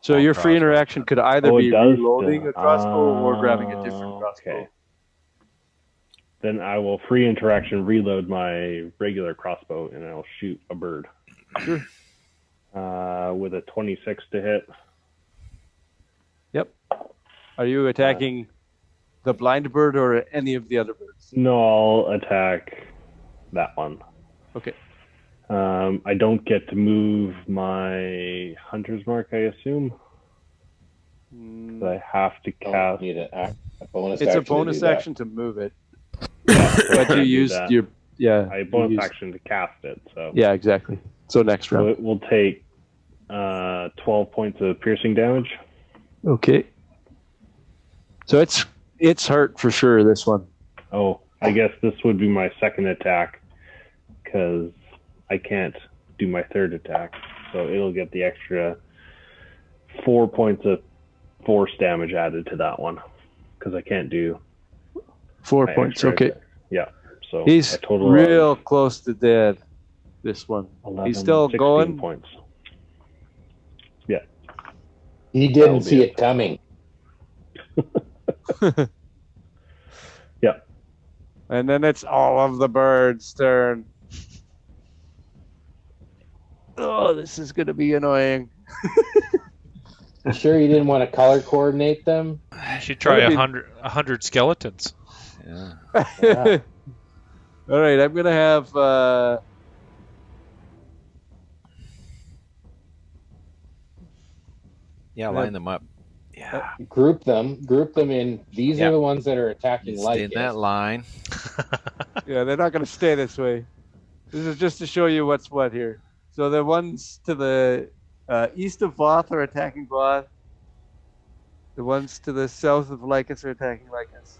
So your free interaction could either be it does reloading still. a crossbow or grabbing a different crossbow. Okay. Then I will free interaction reload my regular crossbow and I'll shoot a bird. Sure. With a 26 to hit. Yep. Are you attacking the blind bird or any of the other birds? No, I'll attack that one. Okay. I don't get to move my hunter's mark, I assume. So I have to cast. Need a bonus it's action a bonus to do action to move it. Yeah, But you used your I bonus action to cast it. So yeah, exactly. So next So round. it will take 12 points of piercing damage. Okay. So it's hurt for sure. This one. Oh, I guess this would be my second attack because I can't do my third attack. So it'll get the extra 4 points of force damage added to that one because I can't do 4 my points. extra Okay. attack. Yeah. So He's a total real close to dead. This one. 11, He's still 16 going. points. He didn't see it coming. Yeah. And then it's all of the birds' turn. Oh, this is going to be annoying. You sure you didn't want to color coordinate them? You should try 100 skeletons. Yeah. Yeah. All right, I'm going to have... Yeah, line them up. Yeah. Group them in. These are the ones that are attacking Stay in that line. Yeah, they're not going to stay this way. This is just to show you what's what here. So the ones to the east of Voth are attacking Voth. The ones to the south of Lycus are attacking Lycus.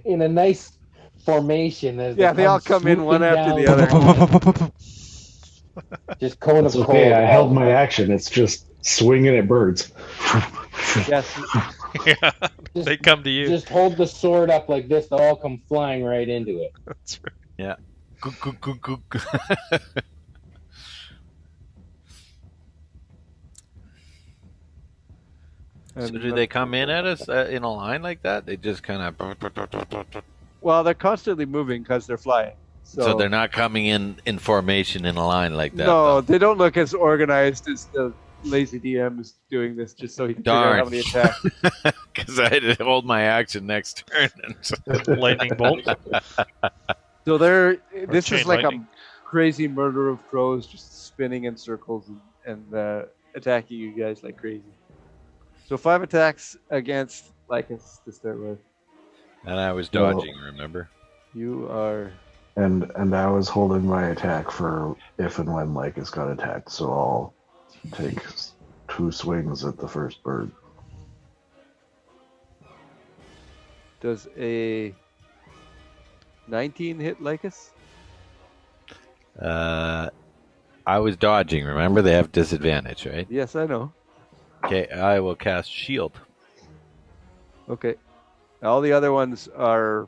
In a nice formation. As they all come in one after the other. Just cone of It's okay. cold. I held my action. It's just swinging at birds. Yes. Yeah, they come to you. Just hold the sword up like this. They'll all come flying right into it. That's right. Yeah. So do they come in at us in a line like that? They just kind of... Well, they're constantly moving because they're flying. So they're not coming in formation in a line like that. No, they don't look as organized as the lazy DM is doing this just so he can figure out how many attacks. Because I had to hold my action next turn. Lightning bolt. So this is like lightning. a crazy murder of crows just spinning in circles and attacking you guys like crazy. So 5 attacks against Lycus to start with. And I was dodging, remember? You are... And I was holding my attack for if and when Lycus got attacked, so I'll take 2 swings at the first bird. Does a 19 hit Lycus? I was dodging, remember? They have disadvantage, right? Yes, I know. Okay, I will cast Shield. Okay. All the other ones are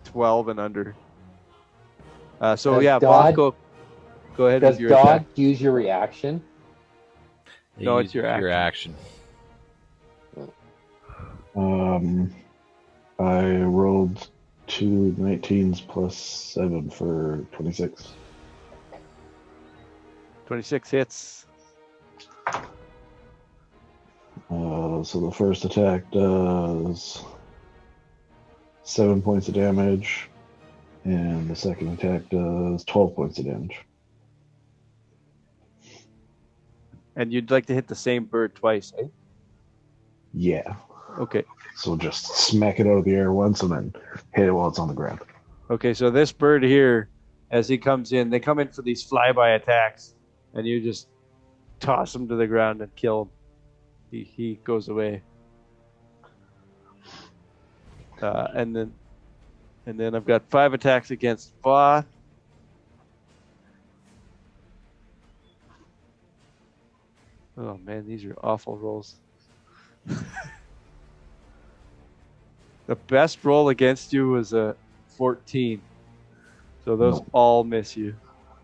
12 and under. So Does yeah, dodge- Bob, go ahead Does with your dodge attack. use your reaction? No, Use it's your action. I rolled 2 19s plus 7 for 26. 26 hits. So the first attack does 7 points of damage, and the second attack does 12 points of damage. And you'd like to hit the same bird twice, eh? Yeah. Okay. So just smack it out of the air once and then hit it while it's on the ground. Okay, so this bird here, as he comes in, they come in for these flyby attacks, and you just toss him to the ground and kill him. He goes away. And then I've got 5 attacks against Voth. Oh man, these are awful rolls. The best roll against you was a 14. So those all miss you.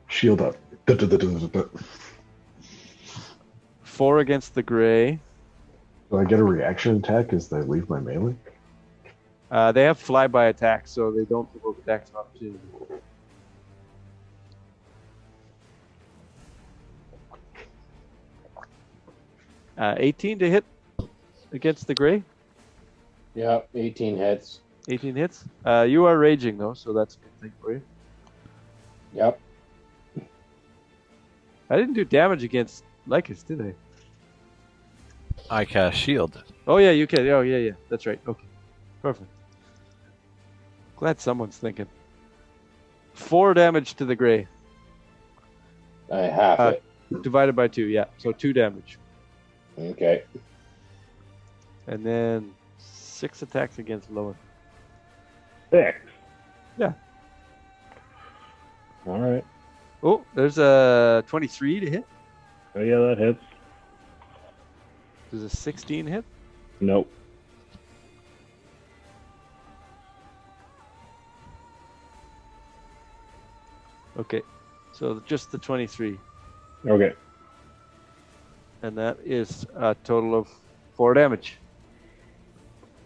Shield up. 4 against the gray. Do I get a reaction attack as they leave my melee? They have flyby attacks, so they don't provoke attacks of opportunity. 18 to hit against the gray. Yeah, 18 hits. 18 hits. You are raging though, so that's a good thing for you. Yep. I didn't do damage against Lycus, did I? I cast shield. Oh yeah, you can. Oh yeah. That's right. Okay, perfect. Glad someone's thinking. 4 damage to the gray. I half it. Divided by 2, yeah. So 2 damage. Okay. And then 6 attacks against Lowen. 6? Yeah. All right. Oh, there's a 23 to hit. Oh, yeah, that hits. There's a 16 hit. Nope. Okay, so just the 23. Okay. And that is a total of 4 damage.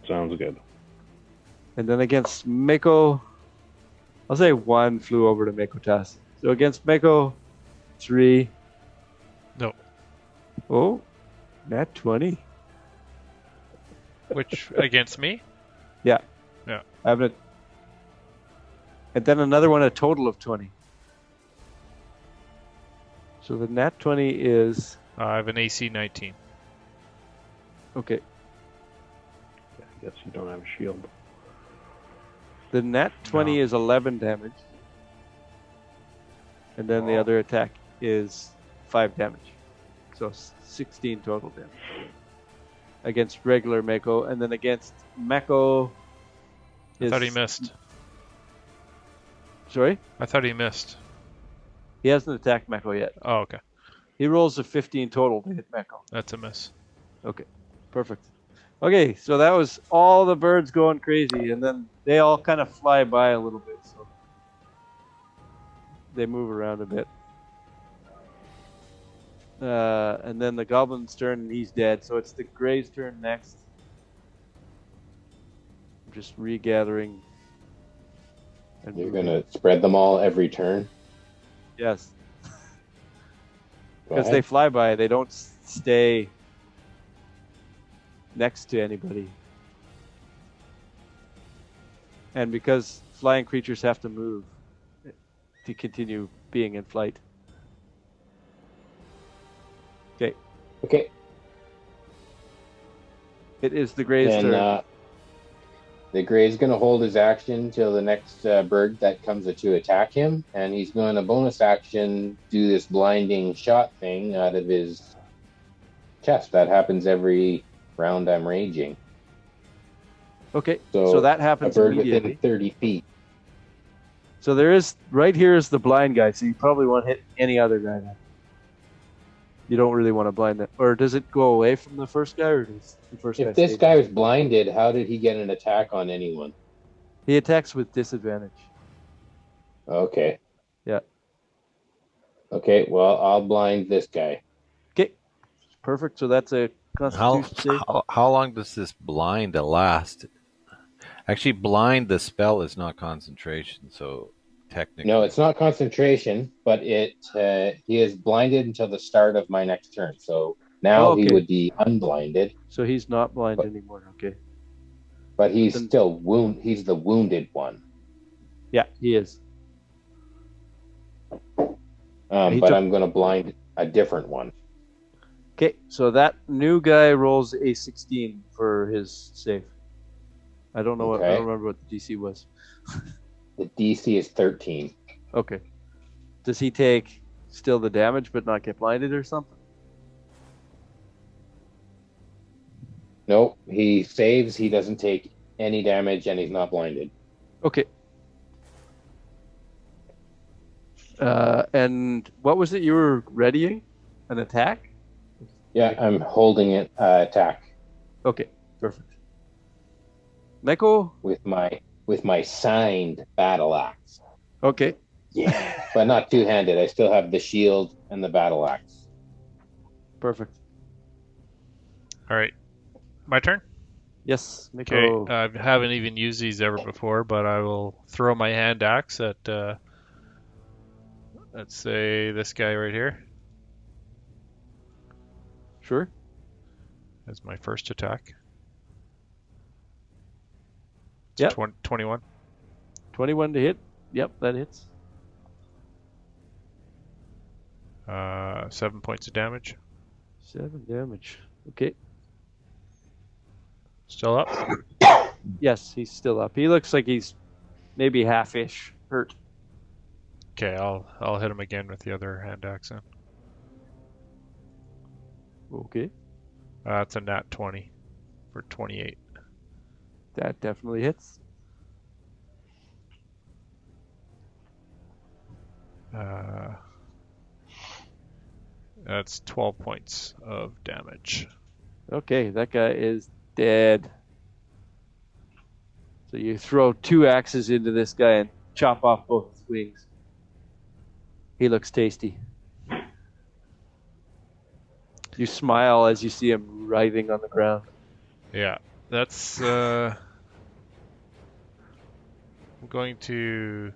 Sounds good. And then against Mako, I'll say 1 flew over to Mako'tas. So against Mako, 3. No. Oh, nat 20. Which, against me? Yeah. Yeah. I have it. And then another one, a total of 20. So the nat 20 is... I have an AC 19. Okay. Yeah, I guess you don't have a shield. The nat 20 is 11 damage. And then the other attack is 5 damage. So 16 total damage. Against regular Mako. And then against Mako... I thought he missed. Sorry? I thought he missed. He hasn't attacked Mako yet. Oh, okay. He rolls a 15 total to hit Mako. That's a miss. Okay, perfect. Okay, so that was all the birds going crazy, and then they all kind of fly by a little bit, so they move around a bit. And then the goblin's turn, and he's dead, so it's the gray's turn next. I'm just regathering. And You're going to spread them all every turn? Yes. Because they fly by, they don't stay next to anybody. And because flying creatures have to move to continue being in flight. Okay. Okay. It is the gray's turn. The gray's going to hold his action till the next bird that comes to attack him, and he's going to bonus action do this blinding shot thing out of his chest. That happens every round I'm raging. Okay, so that happens a bird immediately. within 30 feet. So there is, right here is the blind guy, so you probably won't hit any other guy then. You don't really want to blind that. Or does it go away from the first guy, or does the first guy If this stay guy there? was blinded, how did he get an attack on anyone? He attacks with disadvantage. Okay. Yeah. Okay, well, I'll blind this guy. Okay, perfect. So that's a Constitution save. How long does this blind last? Actually, blind, the spell is not concentration, so technically... No, it's not concentration, but he is blinded until the start of my next turn. So now he would be unblinded. So he's not blind anymore, okay. But he's still he's the wounded one. Yeah, he is. But I'm going to blind a different one. Okay, so that new guy rolls a 16 for his save. I don't know Okay. I don't remember what the DC was. The DC is 13. Okay. Does he take still the damage but not get blinded or something? Nope. He saves. He doesn't take any damage, and he's not blinded. Okay. And what was it you were readying? An attack? Yeah, I'm holding it attack. Okay, perfect. Mako? With my signed battle axe. Okay. Yeah. But not two-handed. I still have the shield and the battle axe. Perfect. All right. My turn? Yes, Mako. Okay, I haven't even used these ever before, but I will throw my hand axe at, let's say, this guy right here. Sure. As my first attack. Yep. 21. 21 to hit. Yep, that hits. 7 points of damage. 7 damage. Okay. Still up? Yes, he's still up. He looks like he's maybe half-ish hurt. Okay, I'll hit him again with the other hand axe then. Okay. That's a nat 20 for 28. That definitely hits. That's 12 points of damage. Okay, that guy is dead. So you throw 2 axes into this guy and chop off both his wings. He looks tasty. You smile as you see him writhing on the ground. Yeah, that's... I'm going to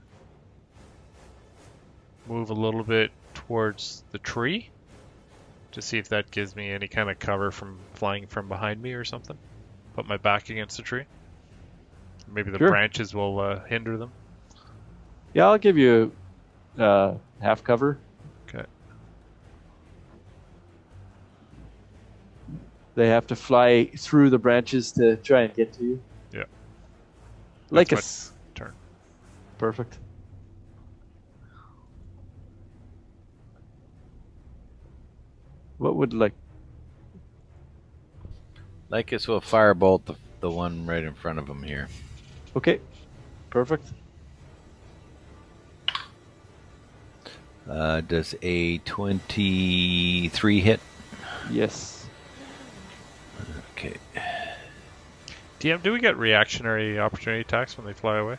move a little bit towards the tree to see if that gives me any kind of cover from flying from behind me or something. Put my back against the tree. Maybe the branches will hinder them. Yeah, I'll give you half cover. Okay. They have to fly through the branches to try and get to you. Yeah. Like That's my turn. Perfect. What would Lycus will firebolt the one right in front of him here. Okay. Perfect. Does a 23 hit? Yes. Okay. DM, do we get reactionary opportunity attacks when they fly away?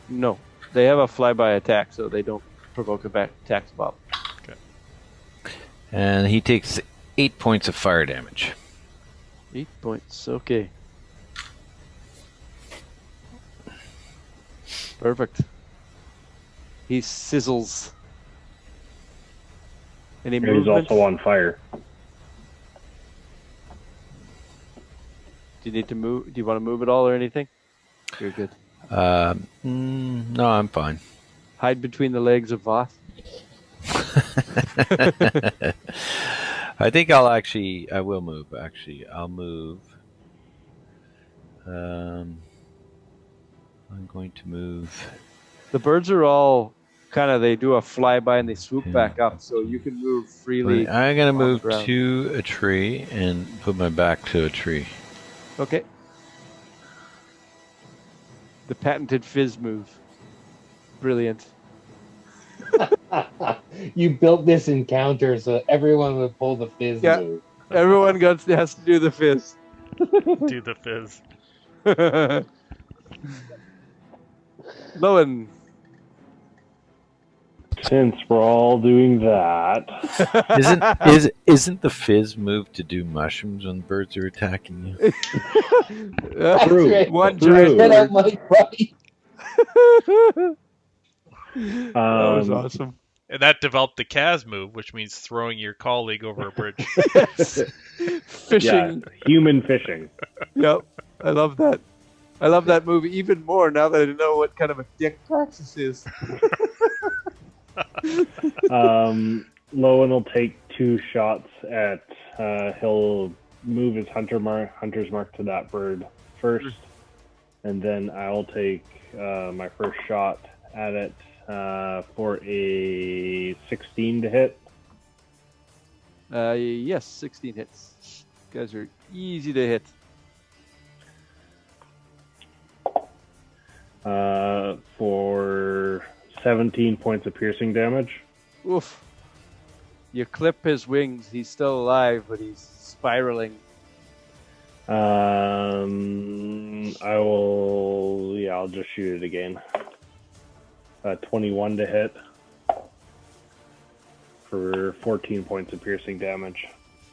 No. They have a flyby attack, so they don't provoke a back attack swap. Okay. And he takes 8 points of fire damage. 8 points. Okay. Perfect. He sizzles. Any And movement? he's also on fire. Do you need to move? Do you want to move at all or anything? You're good. No, I'm fine. Hide between the legs of Voth. I think I will move, actually. I'll move. I'm going to move. The birds are all they do a flyby and they swoop back up, so you can move freely. I'm going to move to a tree and put my back to a tree. Okay. The patented fizz move. Brilliant. You built this encounter so everyone would pull the fizz move. Everyone has to do the fizz. Do the fizz. Lowen. Since we're all doing that, isn't the fizz move to do mushrooms when birds are attacking you? True. One True. giant Get out my body. That was awesome. And that developed the Kaz move, which means throwing your colleague over a bridge. Fishing. Yeah, human fishing. Yep. I love that. I love that move even more now that I know what kind of a dick Praxis is. Lowen will take 2 shots at. He'll move his hunter's mark to that bird first, and then I'll take my first shot at it for a 16 to hit. Yes, 16 hits. You guys are easy to hit. For 17 points of piercing damage. Oof. You clip his wings. He's still alive, but he's spiraling. I'll just shoot it again. 21 to hit for 14 points of piercing damage.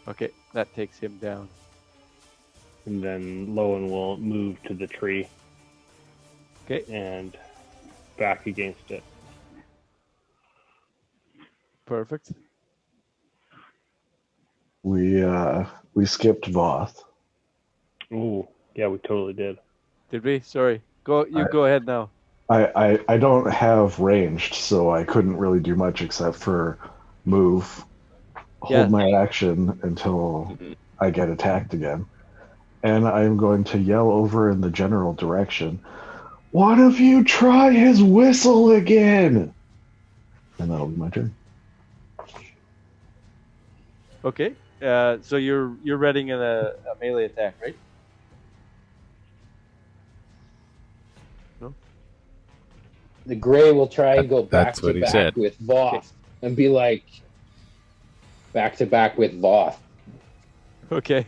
Okay, that takes him down. And then Lowen will move to the tree. Okay. And back against it. Perfect. We skipped Voth. Ooh, yeah, we totally did. Did we? Sorry. Go ahead now. I don't have ranged, so I couldn't really do much except for move, hold my action until I get attacked again. And I'm going to yell over in the general direction, "One of you try his whistle again!" And that'll be my turn. Okay. So you're readying a melee attack, right? No? The Gray will try and go back That's what to he back said. with Voth and be like, back to back with Voth. Okay.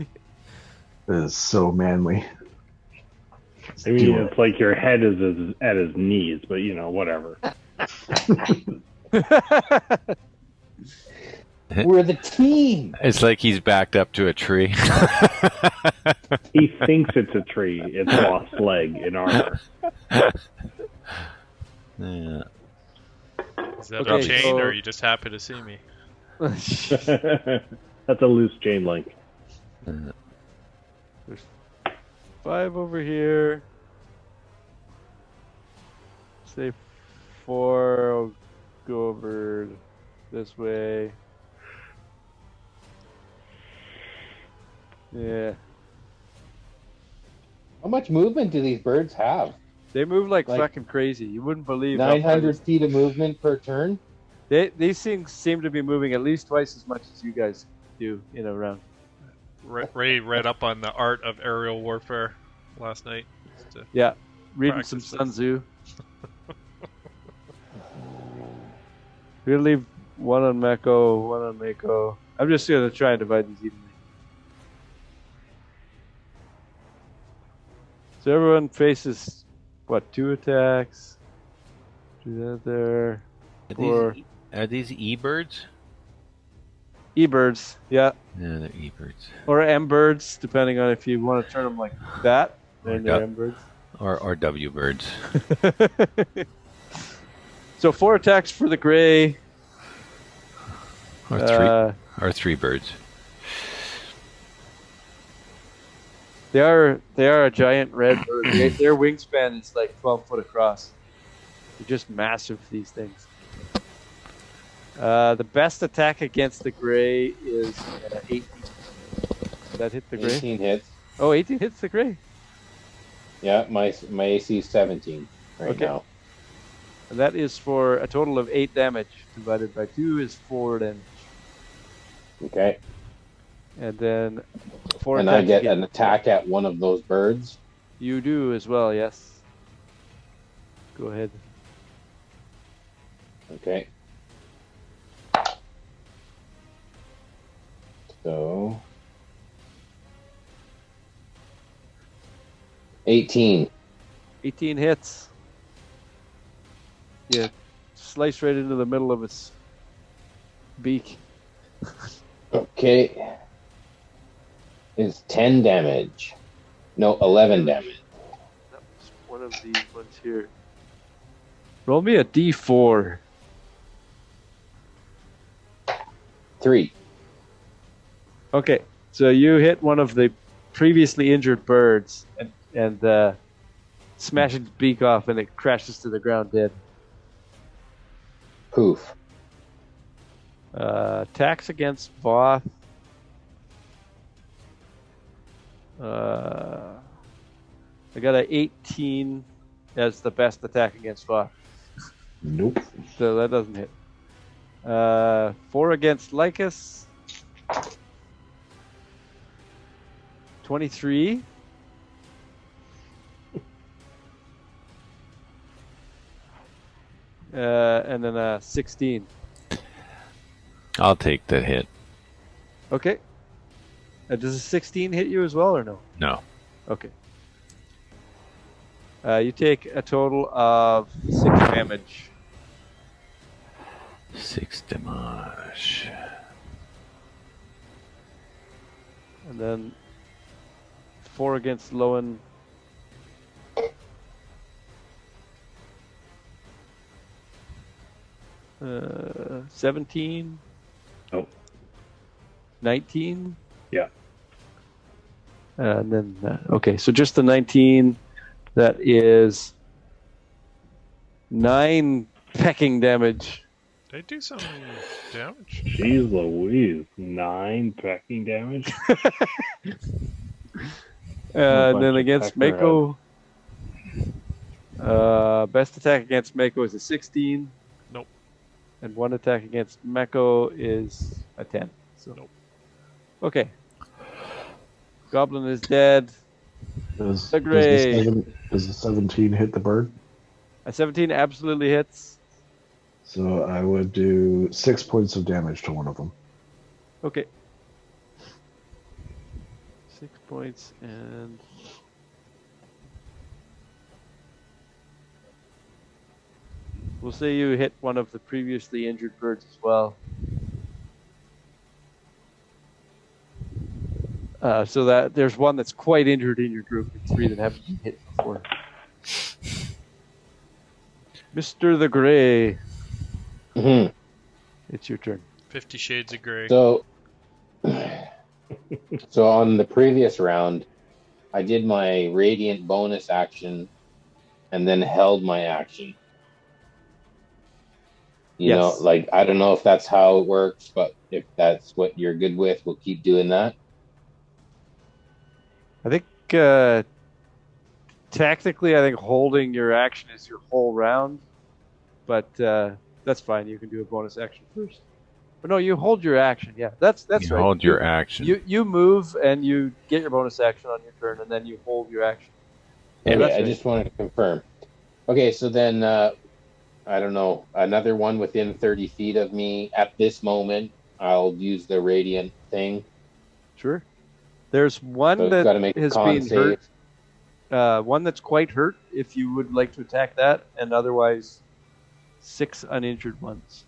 It is so manly. I mean, it's like your head is at his knees, but whatever. We're the team. It's like he's backed up to a tree. He thinks it's a tree. It's Voth's leg in armor. Yeah. Is that a chain, or are you just happy to see me? That's a loose chain link. There's 5 over here. Say 4. I'll go over this way. Yeah. How much movement do these birds have? They move like fucking crazy. You wouldn't believe. 900 feet of movement per turn? These things seem to be moving at least twice as much as you guys do in a round. Ray read up on the art of aerial warfare last night. Yeah, reading some Sun Tzu. We'll leave one on Mako, one on Mako. I'm just going to try and divide these evenly. So everyone faces, 2 attacks? Do that there. 4. Are these E-birds? E-birds, yeah. Yeah, they're E-birds. Or M-birds, depending on if you want to turn them like that. Then they're M-birds. Or W-birds. So 4 attacks for the Gray. Or 3 birds. They are a giant red bird. Their wingspan is like 12 foot across. They're just massive, these things. The best attack against the Gray is 18. Did that hit the Gray? 18 hits. Oh, 18 hits the Gray. Yeah, my AC is 17 right now. And that is for a total of 8 damage. Divided by 2 is 4 damage. Okay. And then 4 and I get an attack at one of those birds? You do as well, yes. Go ahead. Okay. So 18. 18 hits. Yeah, slice right into the middle of its beak. Okay. It's 10 damage. No, 11 damage. That was one of these ones here. Roll me a D4. 3. Okay, so you hit one of the previously injured birds and smash its beak off, and it crashes to the ground dead. Poof. Attacks against Voth. I got an 18 as the best attack against Voth. Nope. So that doesn't hit. 4 against Lycus. 23. And then a 16. I'll take the hit. Okay. Does a 16 hit you as well or no? No. Okay. You take a total of 6 damage. 6 damage. And then 4 against Lowen. 17. Oh. 19. Yeah. And then, okay, so just the 19. That is 9 pecking damage. They do some damage. Jeez Louise. 9 pecking damage? And then against Mako, best attack against Mako is a 16. Nope. And 1 attack against Mako is a 10. So. Nope. Okay. Goblin is dead. Does The Gray. Does the 17 hit the bird? A 17 absolutely hits. So I would do 6 points of damage to one of them. Okay. 6 points and... We'll say you hit one of the previously injured birds as well. So that there's one that's quite injured in your group and 3 that haven't been hit before. Mr. the Gray. Mm-hmm. It's your turn. 50 Shades of Grey. So on the previous round, I did my Radiant bonus action and then held my action. You know, like, I don't know if that's how it works, but if that's what you're good with, we'll keep doing that. I think technically, I think holding your action is your whole round, but that's fine. You can do a bonus action first. But no, you hold your action. Yeah, that's you right. Hold your action. You move and you get your bonus action on your turn, and then you hold your action. Yeah, that's I right. just wanted to confirm. Okay, so then I don't know, another one within 30 feet of me at this moment. I'll use the Radiant thing. Sure. There's one So that make has con been save. hurt. One that's quite hurt. If you would like to attack that, and otherwise, 6 uninjured ones.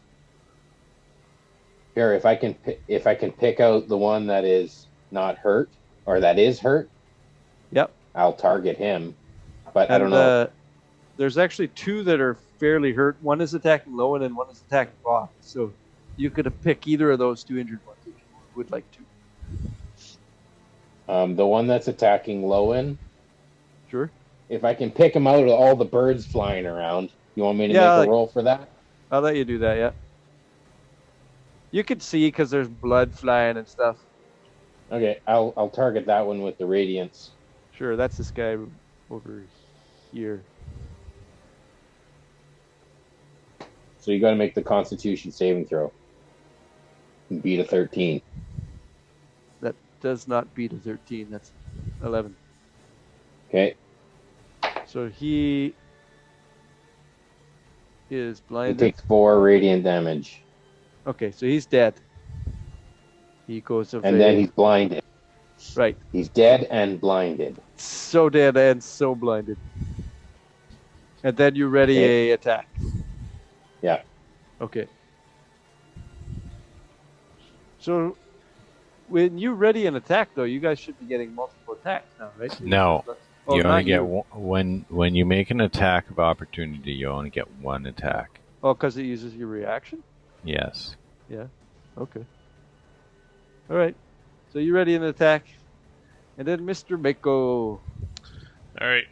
Here, if I can pick out the one that is not hurt or that is hurt, yep, I'll target him. But and, I don't know. There's actually 2 that are fairly hurt. One is attacking Lowen, and one is attacking Voth. So you could pick either of those 2 injured ones if you would like to. The one that's attacking Lowen. Sure. If I can pick him out of all the birds flying around, you want me to make a roll for that? I'll let you do that, yeah. You can see because there's blood flying and stuff. Okay, I'll target that one with the Radiance. Sure, that's this guy over here. So you got to make the Constitution saving throw. Beat a 13. That does not beat a 13. That's 11. Okay. So he is He blinded. takes 4 radiant damage. Okay, so he's dead. He goes away. And then he's blinded. Right. He's dead and blinded. So dead and so blinded. And then you ready a attack. Yeah. Okay. So when you ready an attack, though, you guys should be getting multiple attacks now, right? No. Oh, you only get you. when you make an attack of opportunity, you only get 1 attack. Oh, because it uses your reaction? Yes. Yeah. Okay. All right. So you ready an attack? And then Mr. Mako. All right.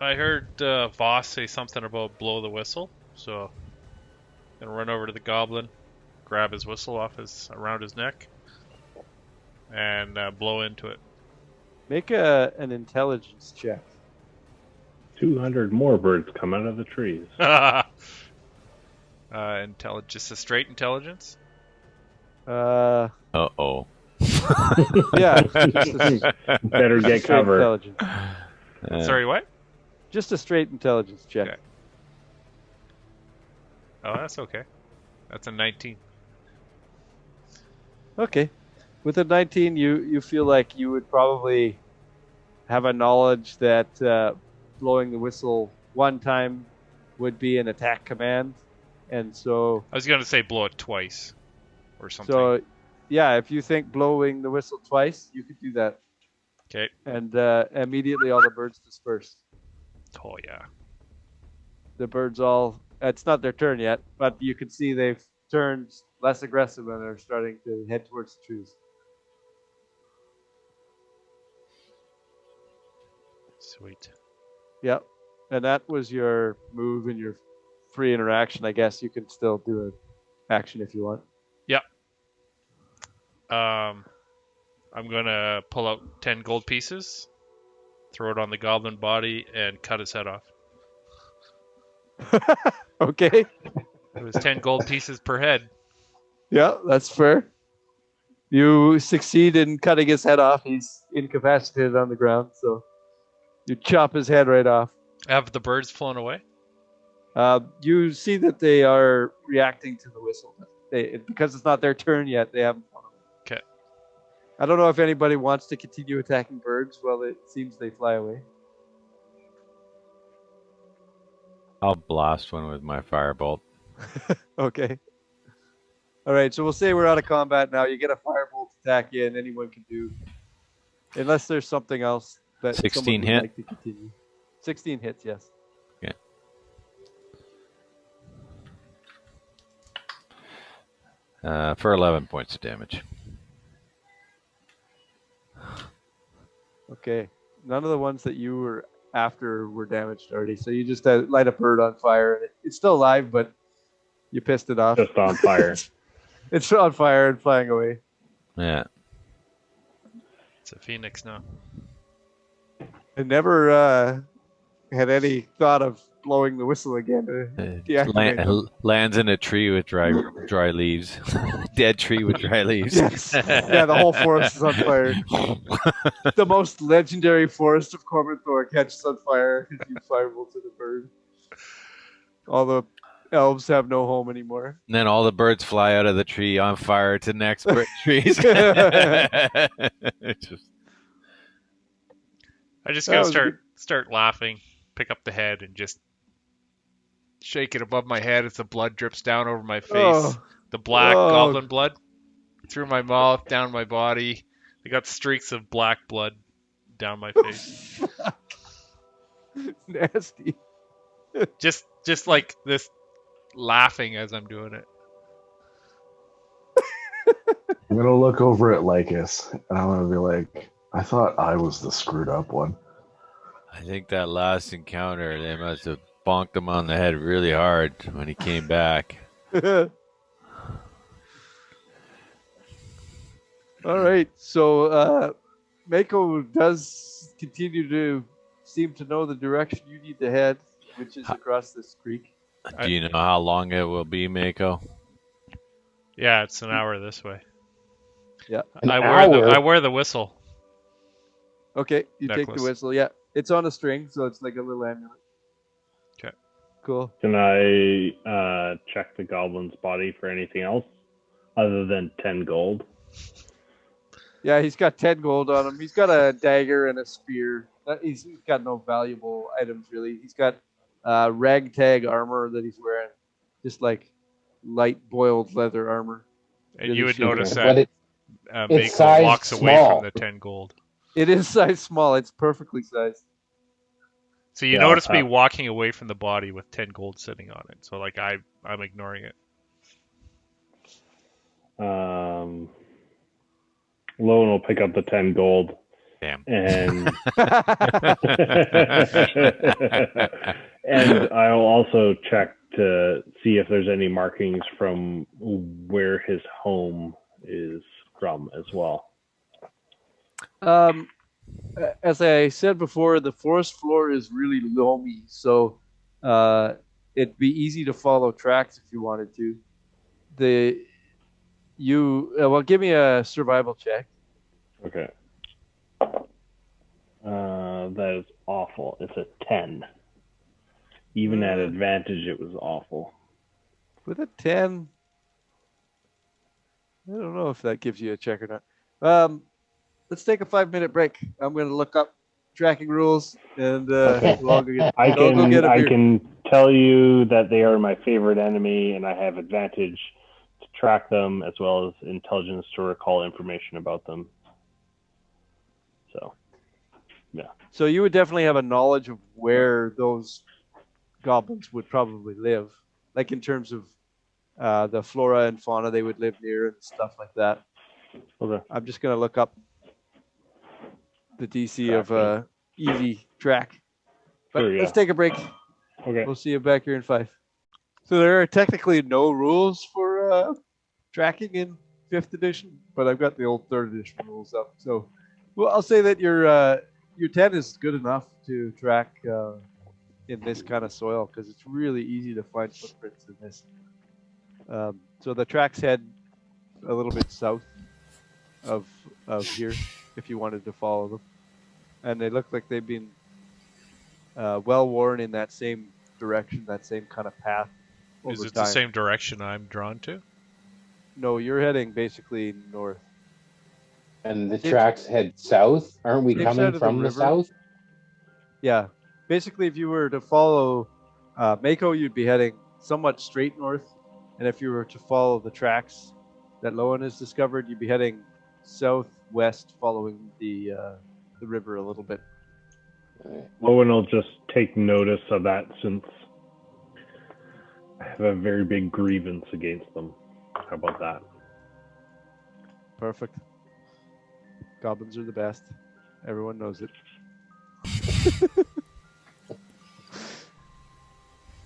I heard Voss say something about blow the whistle. So Gonna run over to the goblin, grab his whistle around his neck, and blow into it. Make an intelligence check. 200 more birds come out of the trees. Just a straight intelligence? Uh-oh. Yeah. Better get cover. Intelligence. Sorry, what? Just a straight intelligence check. Okay. Oh, that's okay. That's a 19. Okay. With a 19, you feel like you would probably have a knowledge that blowing the whistle one time would be an attack command. And so... I was going to say blow it twice or something. So, yeah, if you think blowing the whistle twice, you could do that. Okay. And immediately all the birds disperse. Oh, yeah. The birds all... It's not their turn yet, but you can see they've turned less aggressive and they're starting to head towards the trees. Sweet. Yep. And that was your move and your free interaction. I guess you can still do an action if you want. Yep. I'm going to pull out 10 gold pieces, throw it on the goblin body, and cut his head off. Okay. It was 10 gold pieces per head. Yeah, that's fair. You succeed in cutting his head off. He's incapacitated on the ground, so you chop his head right off. Have the birds flown away? You see that they are reacting to the whistle. Because it's not their turn yet, they haven't flown away. Okay. I don't know if anybody wants to continue attacking birds. Well, it seems they fly away. I'll blast one with my firebolt. Okay. All right, so we'll say we're out of combat now. You get a firebolt attack in, anyone can do. Unless there's something else that 16 would hit? like to continue. 16 hits, yes. Okay. For 11 points of damage. Okay. None of the ones that you were after were damaged already. So you just light a bird on fire. And it's still alive, but you pissed it off. Just on fire. It's on fire and flying away. Yeah. It's a phoenix now. I never had any thought of blowing the whistle again. Lands in a tree with dry leaves. Dead tree with dry leaves. Yes. Yeah, the whole forest is on fire. The most legendary forest of Cormanthor catches on fire because you firebolted a bird. All the elves have no home anymore. And then all the birds fly out of the tree on fire to next trees. I just gotta start laughing, pick up the head, and just shake it above my head as the blood drips down over my face. The black goblin blood through my mouth, down my body. I got streaks of black blood down my face. Nasty. just like this, laughing as I'm doing it. I'm gonna look over at Lycus and I'm gonna be like, I thought I was the screwed up one. I think that last encounter, they must have bonked him on the head really hard when he came back. All right, so Mako does continue to seem to know the direction you need to head, which is across this creek. Do you know how long it will be, Mako? Yeah, it's an hour this way. Yeah, I wear the whistle. Okay, you necklace. take the whistle. Yeah, it's on a string, so it's like a little amulet. Okay. Cool. Can I check the goblin's body for anything else other than 10 gold? Yeah, he's got 10 gold on him. He's got a dagger and a spear. He's got no valuable items, really. He's got ragtag armor that he's wearing. Just like light boiled leather armor. And really you would notice But that it's Mako walks sized away small. from the 10 gold. It is size small. It's perfectly sized. So you notice me walking away from the body with 10 gold sitting on it. So like I'm ignoring it. Lowen will pick up the 10 gold. Damn. And and I'll also check to see if there's any markings from where his home is from as well. As I said before, the forest floor is really loamy, so it'd be easy to follow tracks if you wanted to. Give me a survival check. Okay. That is awful. It's a 10. Even at advantage, it was awful. With a 10, I don't know if that gives you a check or not. Let's take a 5-minute break. I'm going to look up tracking rules, and Okay. we'll all go get I a beer. can tell you that they are my favorite enemy, and I have advantage to track them as well as intelligence to recall information about them. So, yeah. So you would definitely have a knowledge of where those goblins would probably live, like in terms of the flora and fauna they would live near and stuff like that. Okay. I'm just going to look up the DC of easy track. But Sure, yeah. Let's take a break. Okay. We'll see you back here in 5. So there are technically no rules for tracking in 5th edition, but I've got the old 3rd edition rules up. So, well, I'll say that your 10 is good enough to track in this kind of soil because it's really easy to find footprints in this. So the tracks head a little bit south of here if you wanted to follow them, and they look like they've been well worn in that same direction, that same kind of path. Is it time. the same direction I'm drawn to? No, you're heading basically north. And the tracks head south? Aren't we coming from the south? Yeah. Basically, if you were to follow Mako, you'd be heading somewhat straight north. And if you were to follow the tracks that Lowen has discovered, you'd be heading southwest following the river a little bit. Lowen will just take notice of that since I have a very big grievance against them. How about that? Perfect. Goblins are the best. Everyone knows it.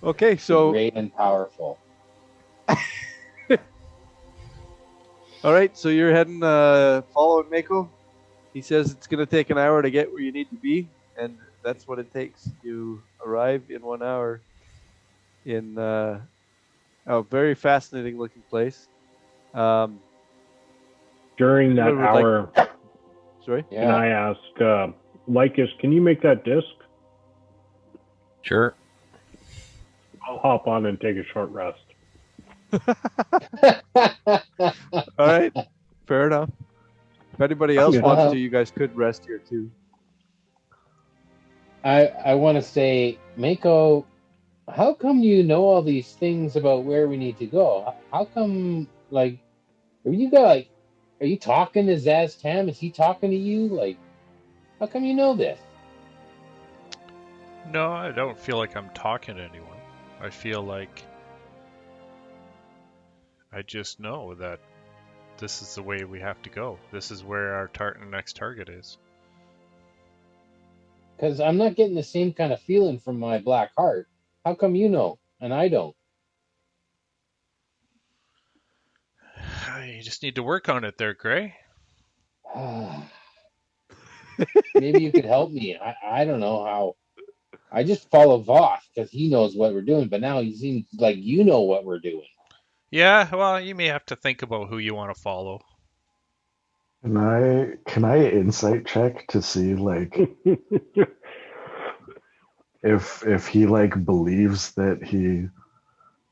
Okay, so great and powerful. All right, so you're heading following Mako. He says it's going to take an hour to get where you need to be, and that's what it takes. You arrive in 1 hour in a very fascinating looking place. During that hour, sorry? Can I ask, Lycus, can you make that disc? Sure. I'll hop on and take a short rest. All right, fair enough. If anybody else wants to, you guys could rest here too. I want to say, Mako, how come you know all these things about where we need to go? How come, like, are you talking to Zaz Tam? Is he talking to you? Like, how come you know this? No, I don't feel like I'm talking to anyone. I feel like I just know that this is the way we have to go. This is where our next target is. Because I'm not getting the same kind of feeling from my black heart. How come you know and I don't? You just need to work on it there, Gray. Maybe you could help me. I don't know how. I just follow Voth because he knows what we're doing, but now he seems like you know what we're doing. Yeah, well, you may have to think about who you want to follow. Can I insight check to see like if he like believes that he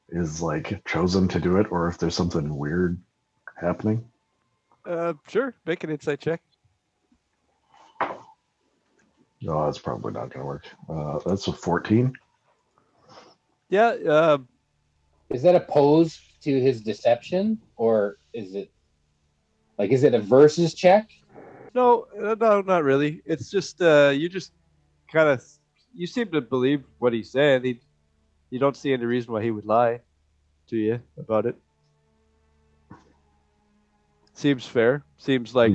is like chosen to do it, or if there's something weird happening? Sure. Make an insight check. No, that's probably not going to work. That's a 14. Yeah. Is that opposed to his deception, or is it a versus check? No, not really. It's just you just kind of you seem to believe what he's saying. You don't see any reason why he would lie to you about it. Seems fair. Seems like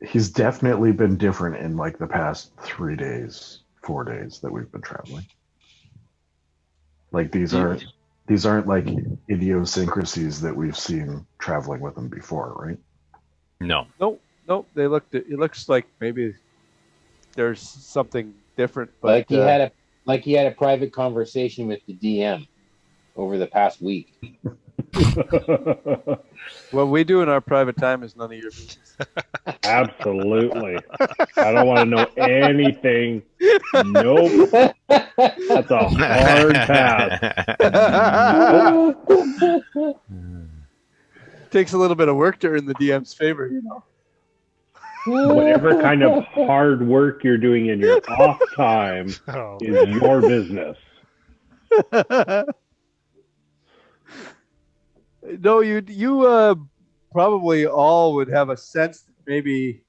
he's definitely been different in like the past 4 days that we've been traveling. Like these are these aren't like idiosyncrasies that we've seen traveling with them before, right? No. Nope. It looks like maybe there's something different, but like he had a private conversation with the DM over the past week. What we do in our private time is none of your business. Absolutely. I don't want to know anything. Nope. That's a hard pass. Nope. Takes a little bit of work to earn the DM's favor, you know. Whatever kind of hard work you're doing in your off time is your business. No, you probably all would have a sense that maybe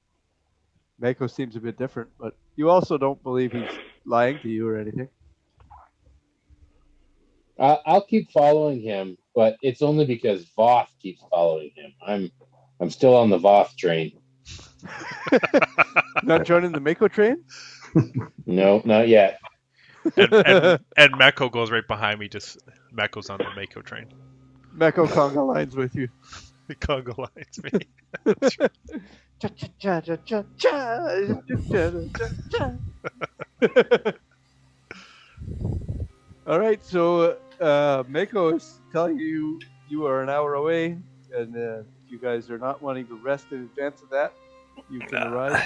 Mako seems a bit different, but you also don't believe he's lying to you or anything. I'll keep following him, but it's only because Voth keeps following him. I'm still on the Voth train. Not joining the Mako train? No, not yet. And Mako goes right behind me. Just Mako's on the Mako train. Mako conga lines with you. The conga lines me. All right, so Mako is telling you are an hour away, and if you guys are not wanting to rest in advance of that, you can arrive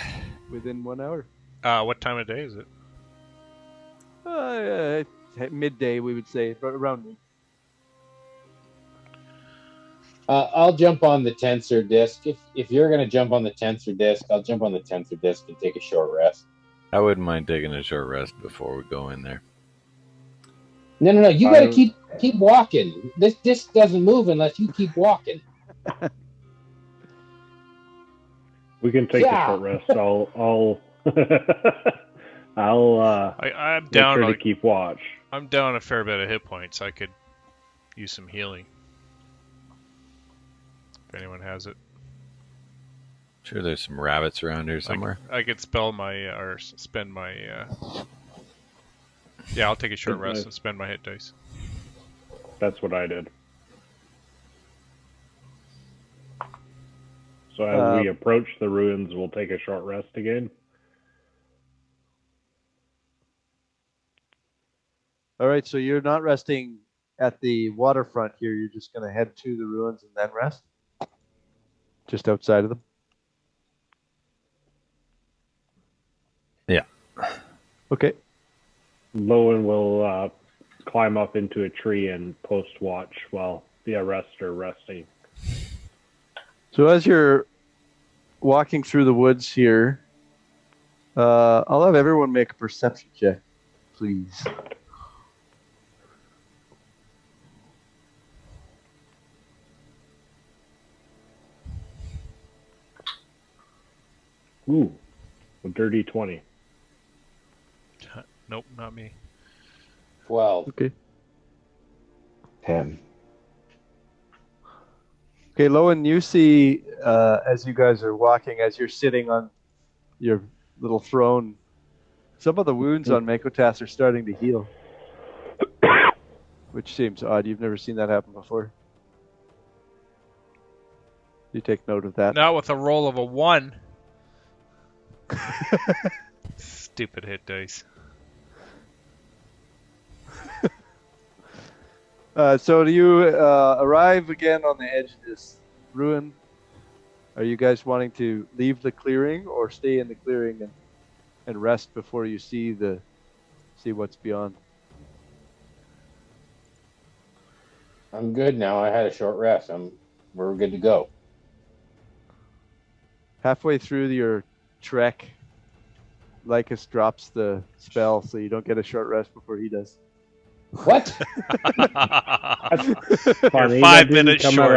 within 1 hour. What time of day is it? Midday, we would say, but around noon. I'll jump on the tensor disc. If you're going to jump on the tensor disc, I'll jump on the tensor disc and take a short rest. I wouldn't mind taking a short rest before we go in there. No. You got to keep walking. This disc doesn't move unless you keep walking. We can take a short rest. I'm down to keep watch. I'm down a fair bit of hit points. I could use some healing. If anyone has it. Sure, there's some rabbits around here somewhere. I could spend my yeah, I'll take a short rest and spend my hit dice. That's what I did. So as we approach the ruins, we'll take a short rest again. All right, so you're not resting at the waterfront here. You're just going to head to the ruins and then rest? Just outside of them? Yeah. Okay. Lowen will climb up into a tree and post watch while the rest are resting. So as you're walking through the woods here, I'll have everyone make a perception check, please. Ooh, a dirty 20. Nope, not me. 12. Okay. 10. Okay, Lowen, you see, as you guys are walking, as you're sitting on your little throne, some of the wounds on Mako'tas are starting to heal. Which seems odd. You've never seen that happen before. You take note of that. Not with a roll of a 1. Stupid hit dice. So do you arrive again on the edge of this ruin? Are you guys wanting to leave the clearing or stay in the clearing and rest before you see what's beyond? I'm good now. I had a short rest. We're good to go. Halfway through your trek, Lycus drops the spell, so you don't get a short rest before he does. What? You're 5 minutes short.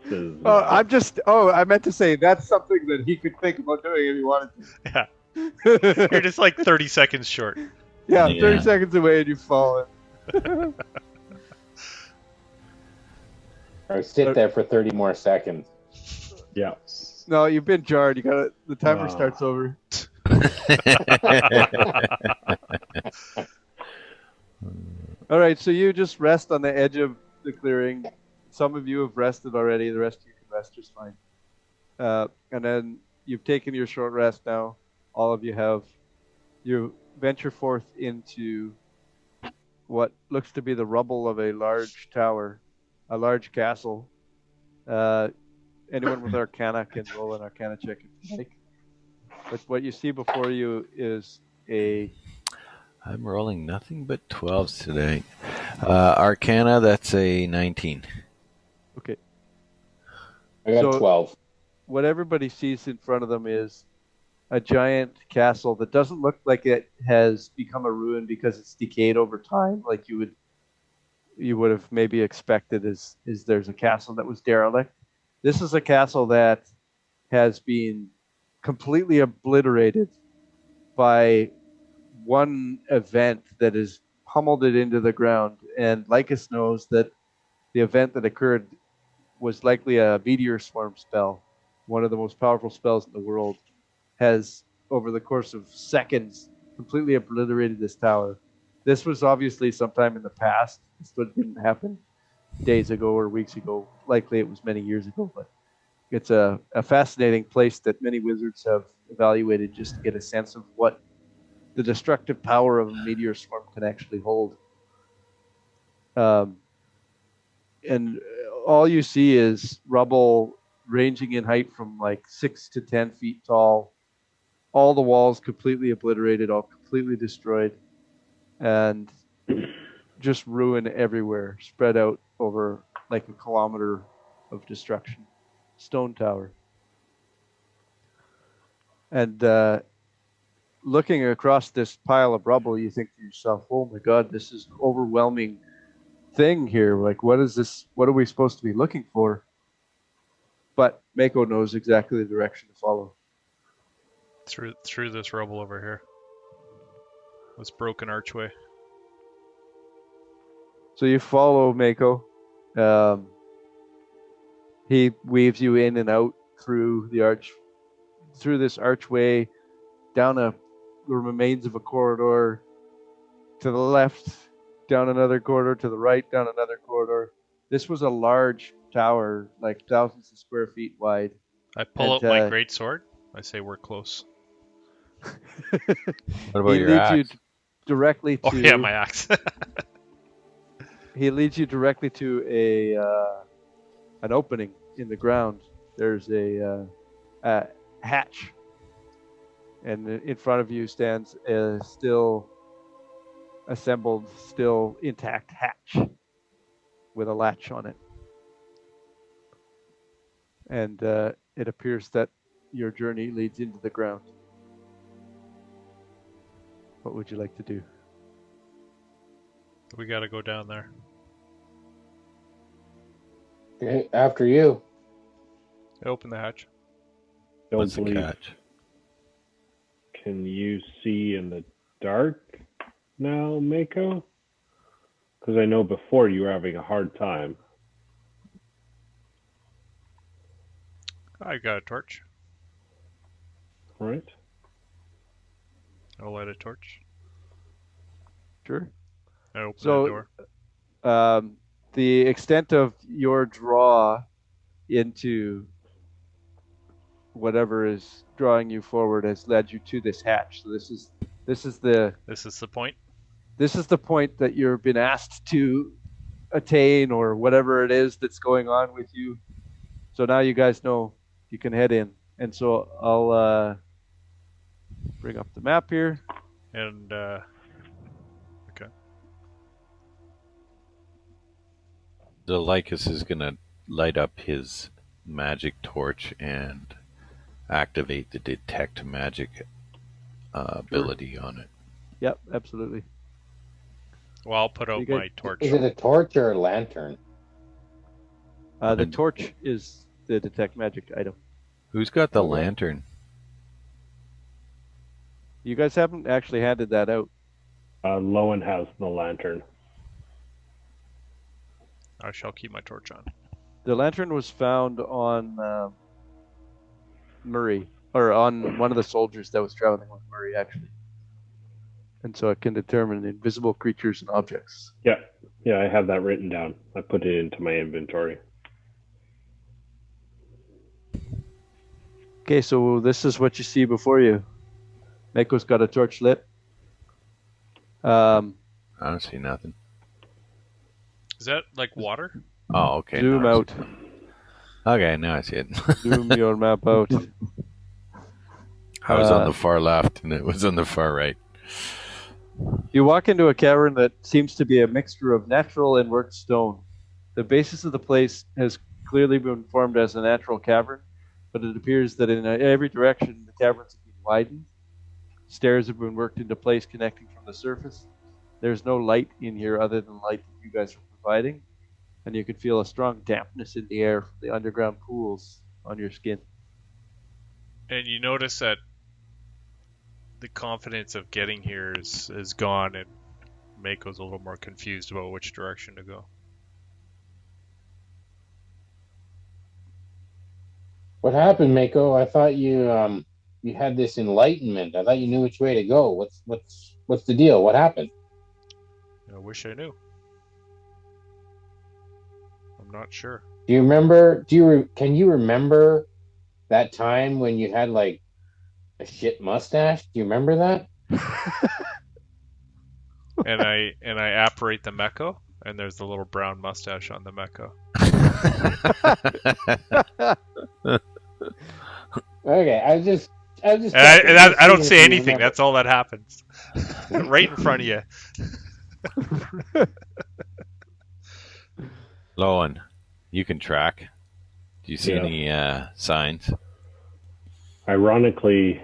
I meant to say that's something that he could think about doing if he wanted to. Yeah. You're just like 30 seconds short. Yeah, 30 seconds away and you've fallen. Or sit there for 30 more seconds. Yeah. No, you've been jarred. The timer starts over. All right, so you just rest on the edge of the clearing. Some of you have rested already. The rest of you can rest just fine. And then you've taken your short rest now. All of you have. You venture forth into what looks to be the rubble of a large tower, a large castle. Anyone with Arcana can roll an Arcana check if you like. But what you see before you is a... I'm rolling nothing but 12s today. Arcana, that's a 19. Okay. I got 12. What everybody sees in front of them is a giant castle that doesn't look like it has become a ruin because it's decayed over time, like you would have maybe expected. Is there's a castle that was derelict. This is a castle that has been completely obliterated by one event that has pummeled it into the ground. And Lycus knows that the event that occurred was likely a meteor swarm spell, one of the most powerful spells in the world, has, over the course of seconds, completely obliterated this tower. This was obviously sometime in the past. This didn't happen days ago or weeks ago. Likely it was many years ago, but it's a fascinating place that many wizards have evaluated just to get a sense of what the destructive power of a meteor swarm can actually hold. And all you see is rubble ranging in height from like 6 to 10 feet tall. All the walls completely obliterated, all completely destroyed, and just ruin everywhere, spread out over like a kilometer of destruction. Stone tower. And looking across this pile of rubble, you think to yourself, oh my God, this is an overwhelming thing here. Like, what is this? What are we supposed to be looking for? But Mako knows exactly the direction to follow. Through this rubble over here. This broken archway. So you follow Mako. He weaves you in and out through this archway, down the remains of a corridor, to the left, down another corridor, to the right, down another corridor. This was a large tower, like thousands of square feet wide. I pull out my great sword. I say we're close. What about your axe? You directly to... Oh yeah, my axe. He leads you directly to an opening in the ground. There's a hatch, and in front of you stands a still assembled, still intact hatch with a latch on it. And it appears that your journey leads into the ground. What would you like to do? We gotta go down there. Okay, after you. Open the hatch. What's the catch? Can you see in the dark now, Mako? Because I know before you were having a hard time. I got a torch. All right. I'll light a torch. Sure. I open the door. The extent of your draw into whatever is drawing you forward has led you to this hatch. So this is the point. This is the point that you've been asked to attain, or whatever it is that's going on with you. So now you guys know you can head in. And so I'll bring up the map here. And okay. The Lycus is gonna light up his magic torch and activate the detect magic ability on it. Yep, absolutely. Well, I'll put out my torch. Is it a torch or a lantern? The torch is the detect magic item. Who's got the lantern? You guys haven't actually handed that out. Lowen has the lantern. I shall keep my torch on. The lantern was found on Murray, or on one of the soldiers that was traveling with Murray, actually. and so it can determine invisible creatures and objects. Yeah, I have that written down. I put it into my inventory. Okay, so this is what you see before you. Mako's got a torch lit. I don't see nothing. Is that like water? Oh, okay. Zoom out. Okay, now I see it. Zoom your map out. I was on the far left, and it was on the far right. You walk into a cavern that seems to be a mixture of natural and worked stone. The basis of the place has clearly been formed as a natural cavern, but it appears that in every direction the caverns have been widened. Stairs have been worked into place connecting from the surface. There's no light in here other than light that you guys are providing, and you can feel a strong dampness in the air from the underground pools on your skin. And you notice that the confidence of getting here is gone, and Mako's a little more confused about which direction to go. What happened, Mako? I thought you you had this enlightenment. I thought you knew which way to go. What's the deal? What happened? I wish I knew. I'm not sure. Do you remember? Can you remember that time when you had like a shit mustache? Do you remember that? And I apparate the Mako, and there's the little brown mustache on the Mako. Okay, I just. And I don't say anything. That's all that happens, right in front of you. Lowen, you can track. Do you see any signs? Ironically,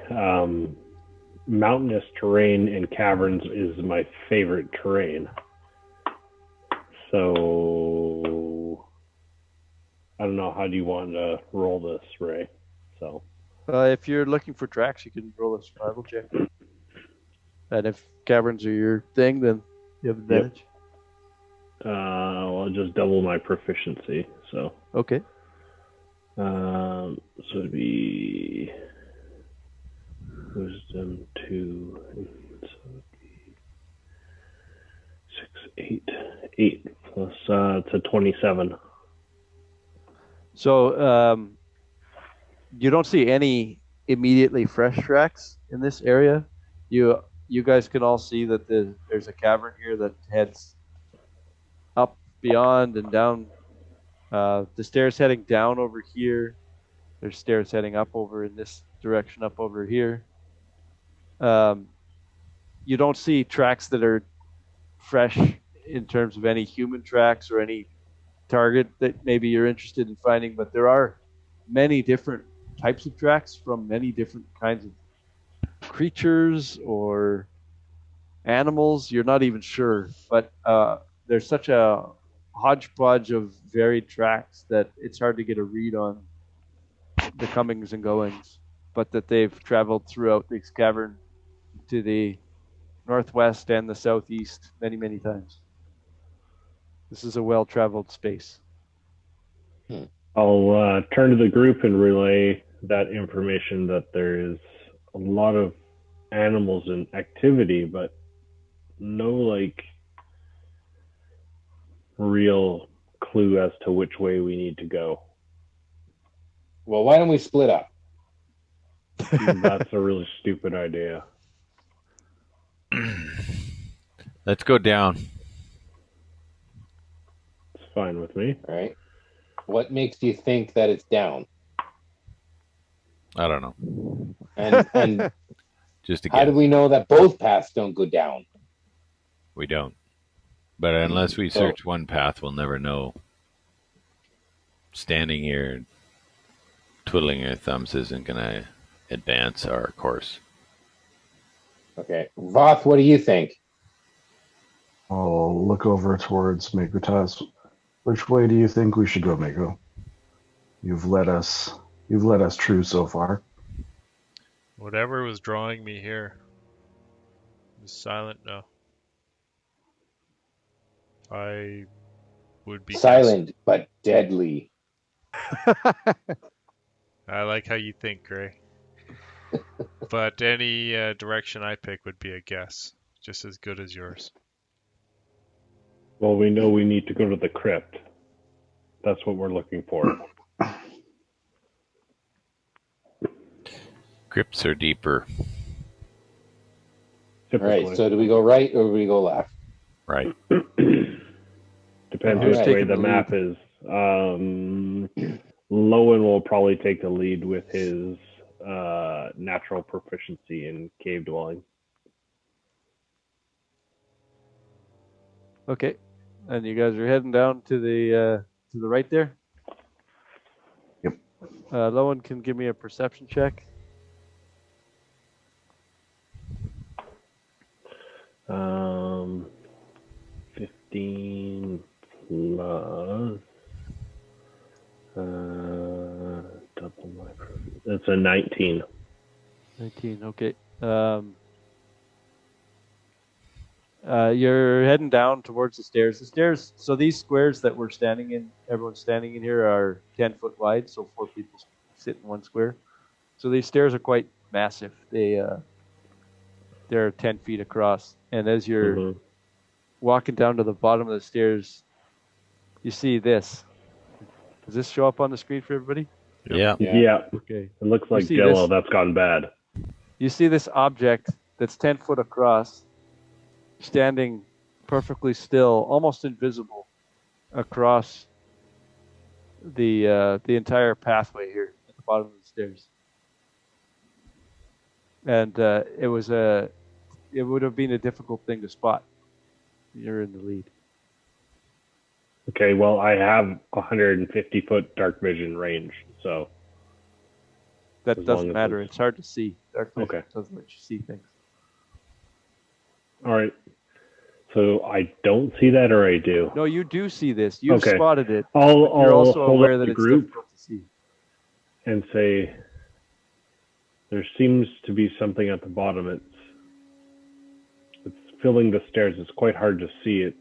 mountainous terrain in caverns is my favorite terrain. So I don't know. How do you want to roll this, Ray? So if you're looking for tracks, you can roll a survival check. And if caverns are your thing, then you have advantage. Well, I'll just double my proficiency. So okay. So it'd be wisdom 2, so it'd be 6, 8 plus it's a 27. So you don't see any immediately fresh tracks in this area. You guys can all see that there's a cavern here that heads up beyond and down. The stairs heading down over here. There's stairs heading up over in this direction up over here. You don't see tracks that are fresh in terms of any human tracks or any target that maybe you're interested in finding, but there are many different types of tracks from many different kinds of creatures or animals. You're not even sure, but there's such a hodgepodge of varied tracks that it's hard to get a read on the comings and goings, but that they've traveled throughout this cavern to the northwest and the southeast many, many times. This is a well-traveled space. I'll turn to the group and relay that information that there is a lot of animals in activity, but no like real clue as to which way we need to go. Well, why don't we split up? That's a really stupid idea. Let's go down. It's fine with me. All right. What makes you think that it's down? I don't know. And Just a how do guess. we know that both paths don't go down? We don't. But unless we search one path, we'll never know. Standing here, twiddling our thumbs isn't going to advance our course. Okay. Voth, what do you think? I'll look over towards Mako'tas. Which way do you think we should go, Mako? You've led us true so far. Whatever was drawing me here is silent now. I would be silent but deadly. I like how you think, Gray. But any direction I pick would be a guess. just as good as yours. Well, we know we need to go to the crypt. That's what we're looking for. Crypts are deeper. Typically. All right, so do we go right or do we go left? Right. Depends Who's which way taking the the map is. Lowen will probably take the lead with his natural proficiency in cave dwelling. Okay. And you guys are heading down to the right there? Yep. Lowen can give me a perception check. 15 plus double my. That's a 19. 19, okay. You're heading down towards the stairs. The stairs, so these squares that we're standing in, everyone's standing in here, are 10 foot wide, so 4 people sit in one square. So these stairs are quite massive. They're 10 feet across. And as you're walking down to the bottom of the stairs, you see this. Does this show up on the screen for everybody? Yeah. Okay. It looks like see Jello this? that's gone bad. You see this object that's 10 foot across, standing perfectly still, almost invisible, across the entire pathway here at the bottom of the stairs. And it would have been a difficult thing to spot. You're in the lead. Okay, well, I have 150-foot dark vision range, so That as doesn't long as matter. it's- It's hard to see. Dark vision Okay. doesn't let you see things. all right. So I don't see that, or I do. No, you do see this. You've Okay. spotted it. I'll You're also hold aware up that the it's group difficult to see. and say there seems to be something at the bottom. It's filling the stairs. It's quite hard to see.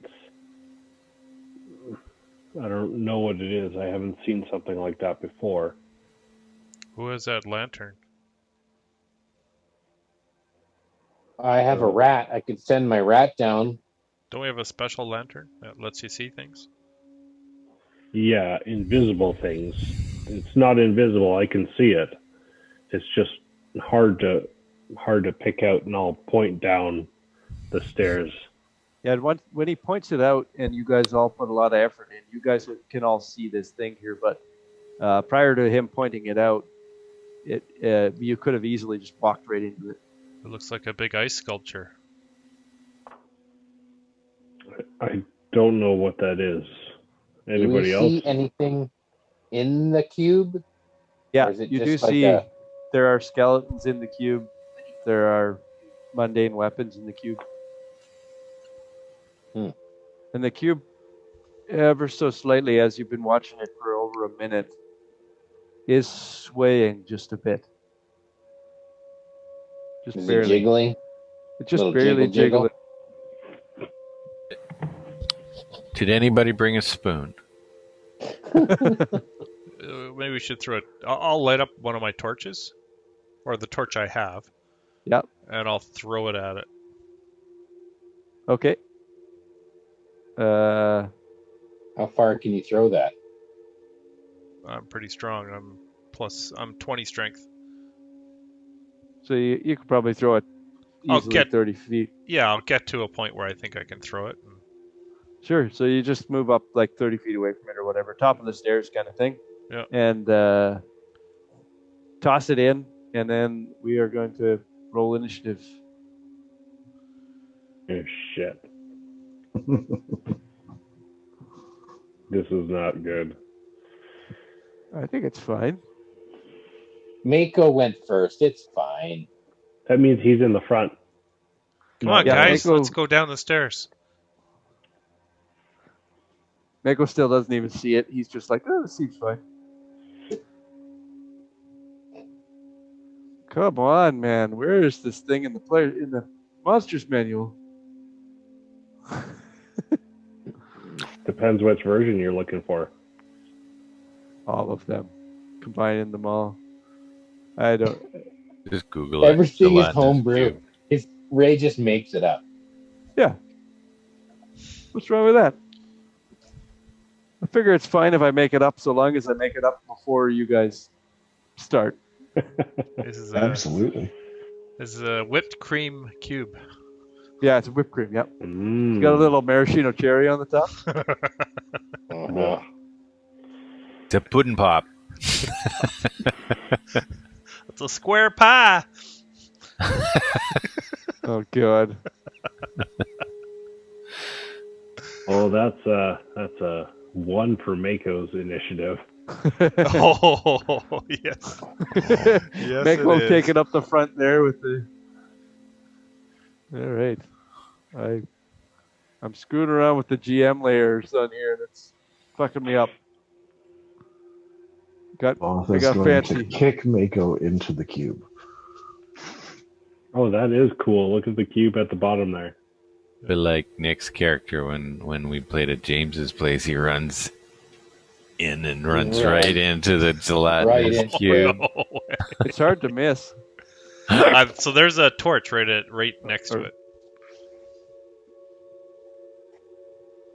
I don't know what it is. I haven't seen something like that before. Who has that lantern? I have a rat. I could send my rat down. Don't we have a special lantern that lets you see things? Yeah, invisible things. It's not invisible. I can see it. It's just hard to pick out, and I'll point down the stairs. Yeah, and when he points it out, and you guys all put a lot of effort in, you guys can all see this thing here. But prior to him pointing it out, you could have easily just walked right into it. It looks like a big ice sculpture. I don't know what that is. Anybody do else? we see anything in the cube? Yeah, Or is it you do just like see there are skeletons in the cube. There are mundane weapons in the cube. And the cube, ever so slightly, as you've been watching it for over a minute, is swaying just a bit. Just Is barely. it jiggling? It's just Little barely jiggle? jiggling. Did anybody bring a spoon? Maybe we should throw it. I'll light up one of my torches, or the torch I have. Yep. And I'll throw it at it. Okay. How far can you throw that? I'm pretty strong. I'm 20 strength. So you could probably throw it easily 30 feet. Yeah, I'll get to a point where I think I can throw it. Sure. So you just move up like 30 feet away from it or whatever, top of the stairs kind of thing. Yeah. And toss it in, and then we are going to roll initiative. Oh, shit. This is not good. I think it's fine. Mako went first. It's fine. That means he's in the front. Come on, Yeah, guys. Mako- Let's go down the stairs. Mako still doesn't even see it. He's just like, oh, this seems fine. Come on, man. Where is this thing in the monsters manual? Depends which version you're looking for. All of them. Combining them all. I don't. Just Google it. Everything is Galantis homebrew. cube. Ray just makes it up. Yeah. What's wrong with that? I figure it's fine if I make it up, so long as I make it up before you guys start. Absolutely. This is a whipped cream cube. Yeah, it's whipped cream. Yep. Mm. It's got a little maraschino cherry on the top. Uh-huh. It's a pudding pop. It's a square pie. Oh God. Oh, that's a one for Mako's initiative. Oh, yes. Yes, Mako it is. taking up the front there with the. All right. I'm screwing around with the GM layers on here, and it's fucking me up. Voth I is got going fancy. to kick Mako into the cube. Oh, that is cool. Look at the cube at the bottom there. But like Nick's character, when we played at James's place, he runs in and runs right into the gelatinous cube. No way. It's hard to miss. So there's a torch right next to it.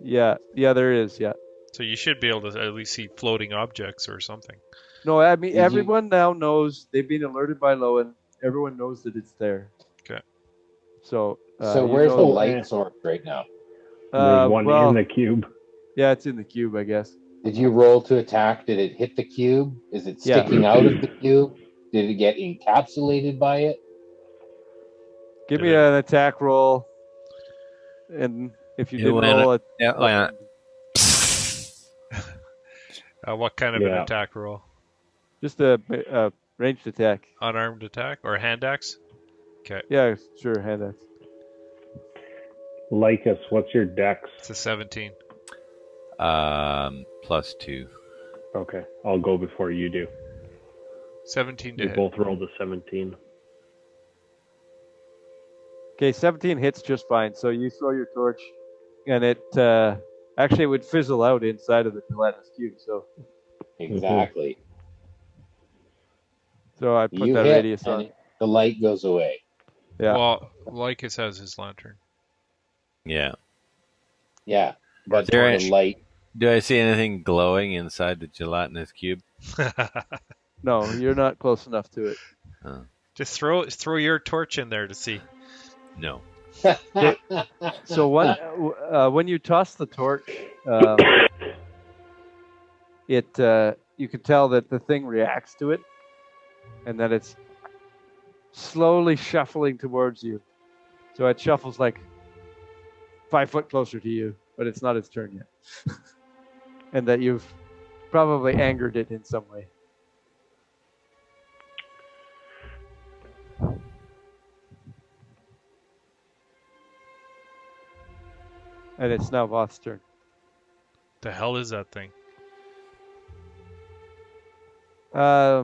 Yeah, there is. Yeah. So you should be able to at least see floating objects or something. No, I mean everyone now knows. They've been alerted by Lowen. Everyone knows that it's there. Okay. So. So where's the light source right now? There's one in the cube. Yeah, it's in the cube, I guess. Did you roll to attack? Did it hit the cube? Is it sticking out of the cube? Did it get encapsulated by it? Give me an attack roll, and if you didn't roll it, what kind of an attack roll? Just a ranged attack. Unarmed attack or hand axe? Okay. Yeah, sure, hand axe. Lycus, what's your dex? It's a 17. +2. Okay, I'll go before you do. 17 to We hit. both rolled a 17. Okay, 17 hits just fine. So you throw your torch, and it actually would fizzle out inside of the gelatinous cube. So exactly. So I put that radius on. The light goes away. Yeah. Well, Lycus has his lantern. Yeah. Yeah. But the light. Do I see anything glowing inside the gelatinous cube? No, you're not close enough to it. Just throw your torch in there to see. No. So when you toss the torch, you can tell that the thing reacts to it, and that it's slowly shuffling towards you. So it shuffles like 5 foot closer to you, but it's not its turn yet. And that you've probably angered it in some way. And it's now Voth's turn. The hell is that thing? I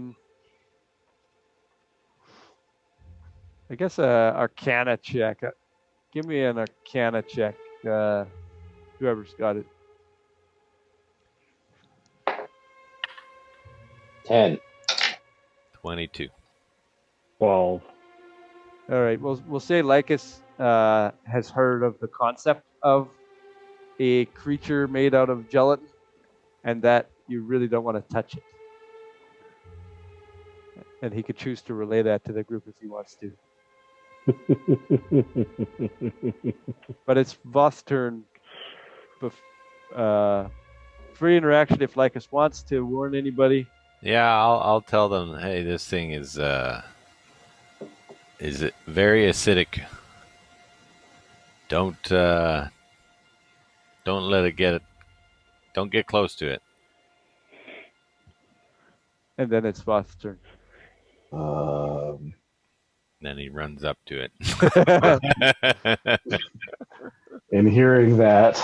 guess Arcana check. Give me an Arcana check. Whoever's got it. 10. 22. 12. All right. We'll say Lycus has heard of the concept of a creature made out of gelatin, and that you really don't want to touch it. And he could choose to relay that to the group if he wants to. But it's Voth's turn. Free interaction if Lycus wants to warn anybody. Yeah, I'll tell them. Hey, this thing is very acidic. Don't let it get it. Don't get close to it. And then it's Voth's turn. Then he runs up to it. In hearing that,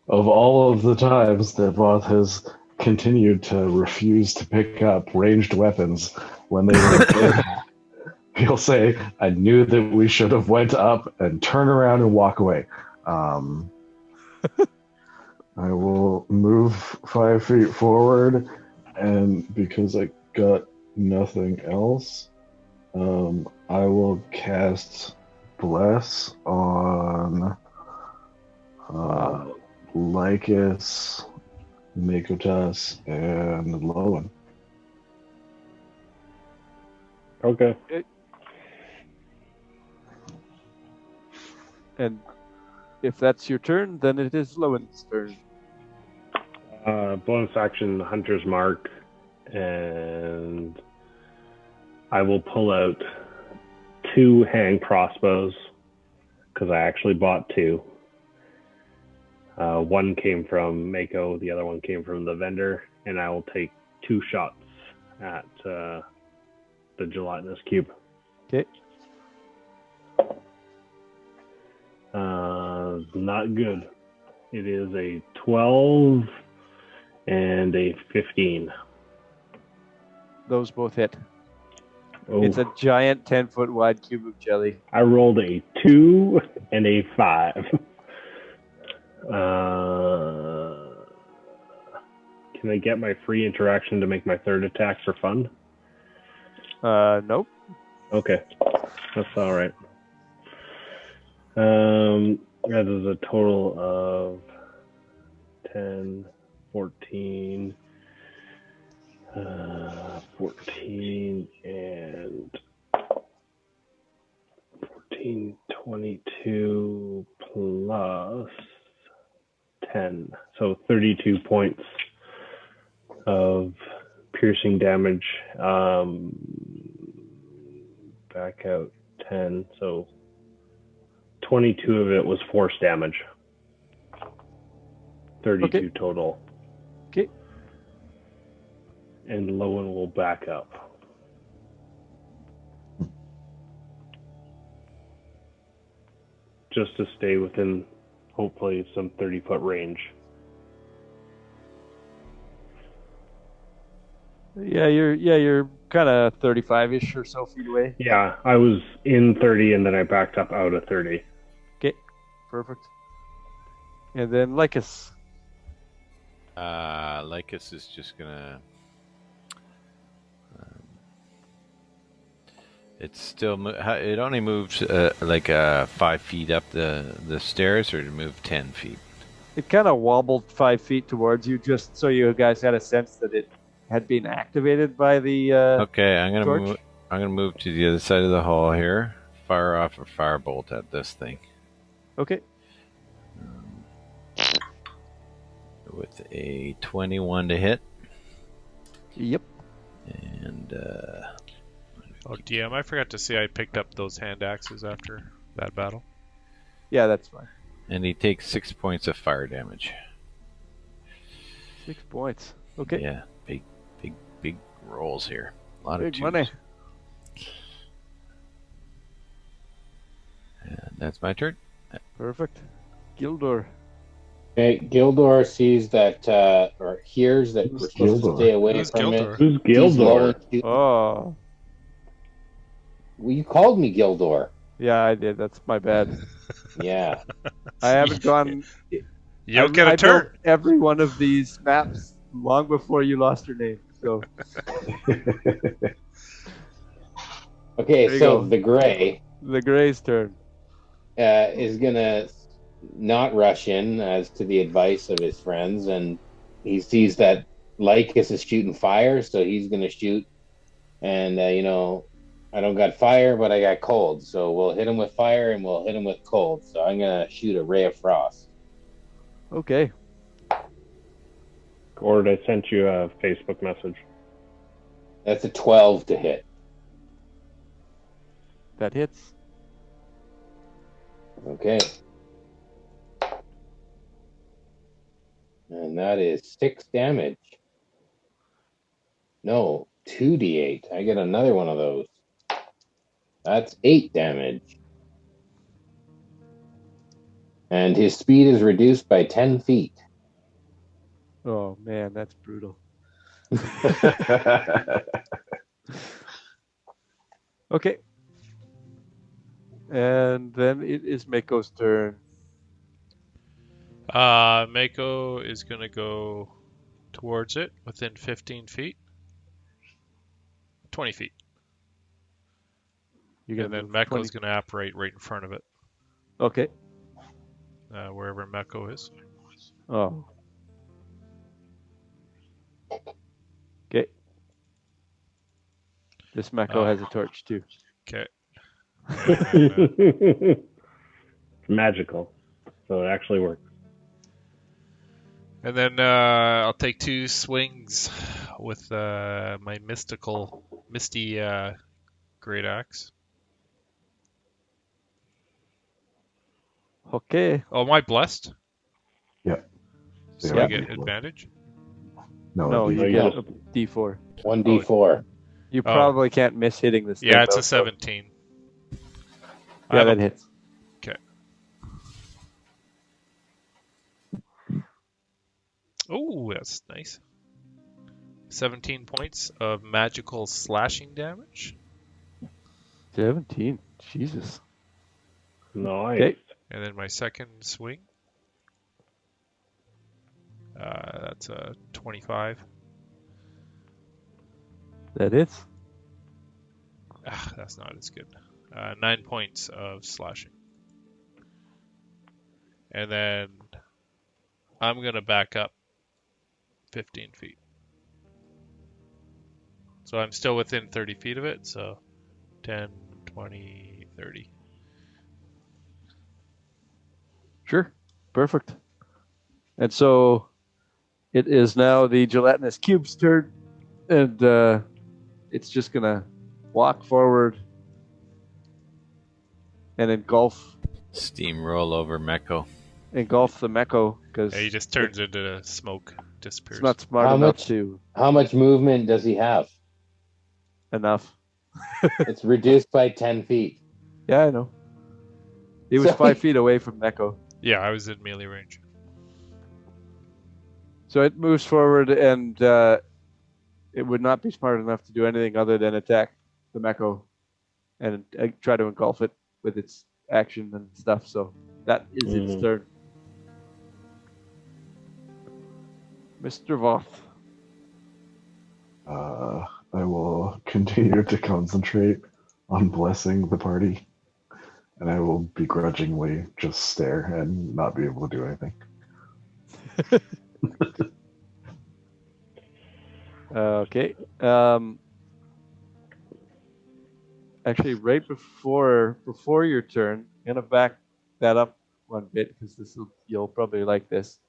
of all of the times that Voth has continued to refuse to pick up ranged weapons when they were good, he'll say, I knew that we should have went up, and turn around and walk away. I will move 5 feet forward, and because I got nothing else, I will cast Bless on Lycus, Mako'tas, and Lowen. Okay. And if that's your turn, then it is Lowen's turn. Bonus action, Hunter's Mark, and I will pull out 2 hand crossbows because I actually bought 2. One came from Mako, the other one came from the vendor, and I will take 2 shots at the gelatinous cube. Okay. Not good. It is a 12 and a 15. Those both hit. Oh. It's a giant 10-foot wide cube of jelly. I rolled a 2 and a 5. Can I get my free interaction to make my third attack for fun? Nope. Okay, that's all right. That is a total of 10, 14, 14 and 14, 22 plus 10. So 32 points of piercing damage. Back out 10. So 22 of it was force damage. 32 total. Okay. And Lowen will back up. Just to stay within, hopefully, some 30-foot range. Yeah, you're kind of 35-ish or so feet away. Yeah, I was in 30 and then I backed up out of 30. Okay, perfect. And then Lycus. Lycus is just gonna. It's still. It only moved 5 feet up the stairs, or to move 10 feet. It kind of wobbled 5 feet towards you, just so you guys had a sense that it had been activated by the. Okay, I'm gonna torch. move. I'm gonna move to the other side of the hall here. Fire off a firebolt at this thing. Okay. With a 21 to hit. Yep. And Oh, DM, I forgot to say I picked up those hand axes after that battle. Yeah, that's fine. And he takes 6 points of fire damage. 6 points. Okay. Yeah, big rolls here. A lot Big of twos. money. And that's my turn. Perfect. Gildor. Okay, Gildor sees that, or hears that we're supposed to stay away Who's from Gildor? it. Who's Gildor? Oh. Well, you called me Gildor. Yeah, I did. That's my bad. Yeah. I haven't gone. You'll get a turn. Built every one of these maps long before you lost your name. So. Okay, so the Gray. The Gray's turn. Is gonna not rush in as to the advice of his friends, and he sees that Lycus is shooting fire, so he's gonna shoot. And I don't got fire, but I got cold, so we'll hit him with fire and we'll hit him with cold. So I'm gonna shoot a ray of frost. Okay. Gord, I sent you a Facebook message. That's a 12 to hit. That hits. Okay. And that is 6 damage. No, 2d8. I get another one of those. That's 8 damage. And his speed is reduced by 10 feet. Oh, man, that's brutal. Okay. And then it is Mako's turn. Mako is going to go towards it within 15 feet. 20 feet. And then Mako's going to apparate right in front of it. Okay. wherever Mako is. Oh. Okay. This Mako has a torch too. Okay. It's magical, so it actually works. And then I'll take 2 swings with my misty great axe. Okay. Oh, am I blessed? Yeah. So Yeah. I get advantage? No, you get a D4. 1d4. You probably can't miss hitting this thing. Yeah, it's though, a 17. Yeah, that hits. Okay. Oh, that's nice. 17 points of magical slashing damage. 17. Jesus. Nice. Okay. And then my second swing. That's a 25. That hits. That's not as good. 9 points of slashing. And then I'm going to back up 15 feet. So I'm still within 30 feet of it, so 10, 20, 30. Sure. Perfect. And so it is now the gelatinous cube's turn, and it's just going to walk forward and engulf Steamroll over Meko. the Meko because He just turns into smoke, disappears. It's not smart enough to. How much movement does he have? Enough. It's reduced by 10 feet. Yeah, I know. He was 5 feet away from Meko. Yeah, I was in melee range. So it moves forward, and it would not be smart enough to do anything other than attack the Meko and try to engulf it with its action and stuff. So that is its turn. Mr. Voth. I will continue to concentrate on blessing the party, and I will begrudgingly just stare and not be able to do anything. Okay. Actually, right before your turn, I'm gonna back that up one bit because you'll probably like this.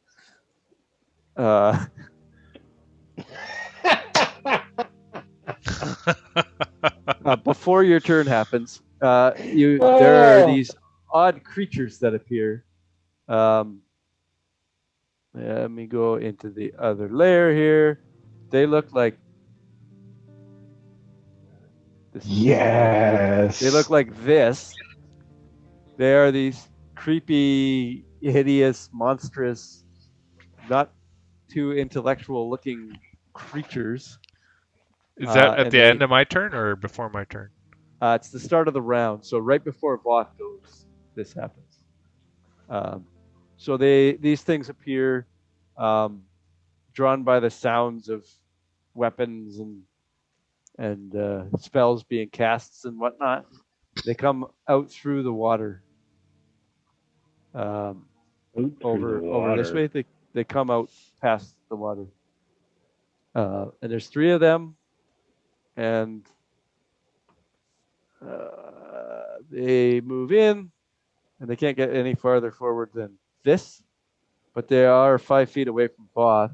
Before your turn happens, there are these odd creatures that appear. Let me go into the other layer here. They look like this. Yes. They look like this. They are these creepy, hideous, monstrous, not too intellectual-looking creatures. Is that at the end of my turn or before my turn? It's the start of the round, so right before Voth goes, this happens. So these things appear, drawn by the sounds of weapons and spells being cast and whatnot. They come out through the water. Over this way, they come out past the water. And there's 3 of them, and they move in, and they can't get any farther forward than this, but they are 5 feet away from Voth,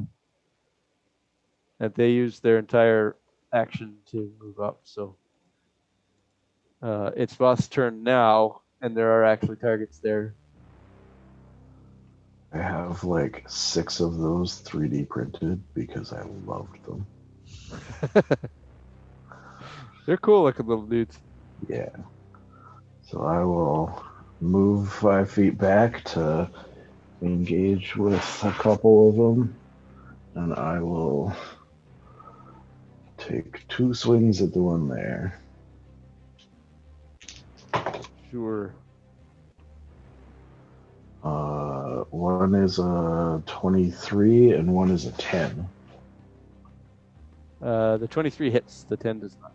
and they use their entire action to move up. So it's Voth's turn now, and there are actually targets there. I have like 6 of those 3D printed because I loved them. They're cool looking little dudes. Yeah. So I will move 5 feet back to engage with a couple of them, and I will take 2 swings at the one there. Sure. One is a 23 and one is a 10. The 23 hits, the 10 does not.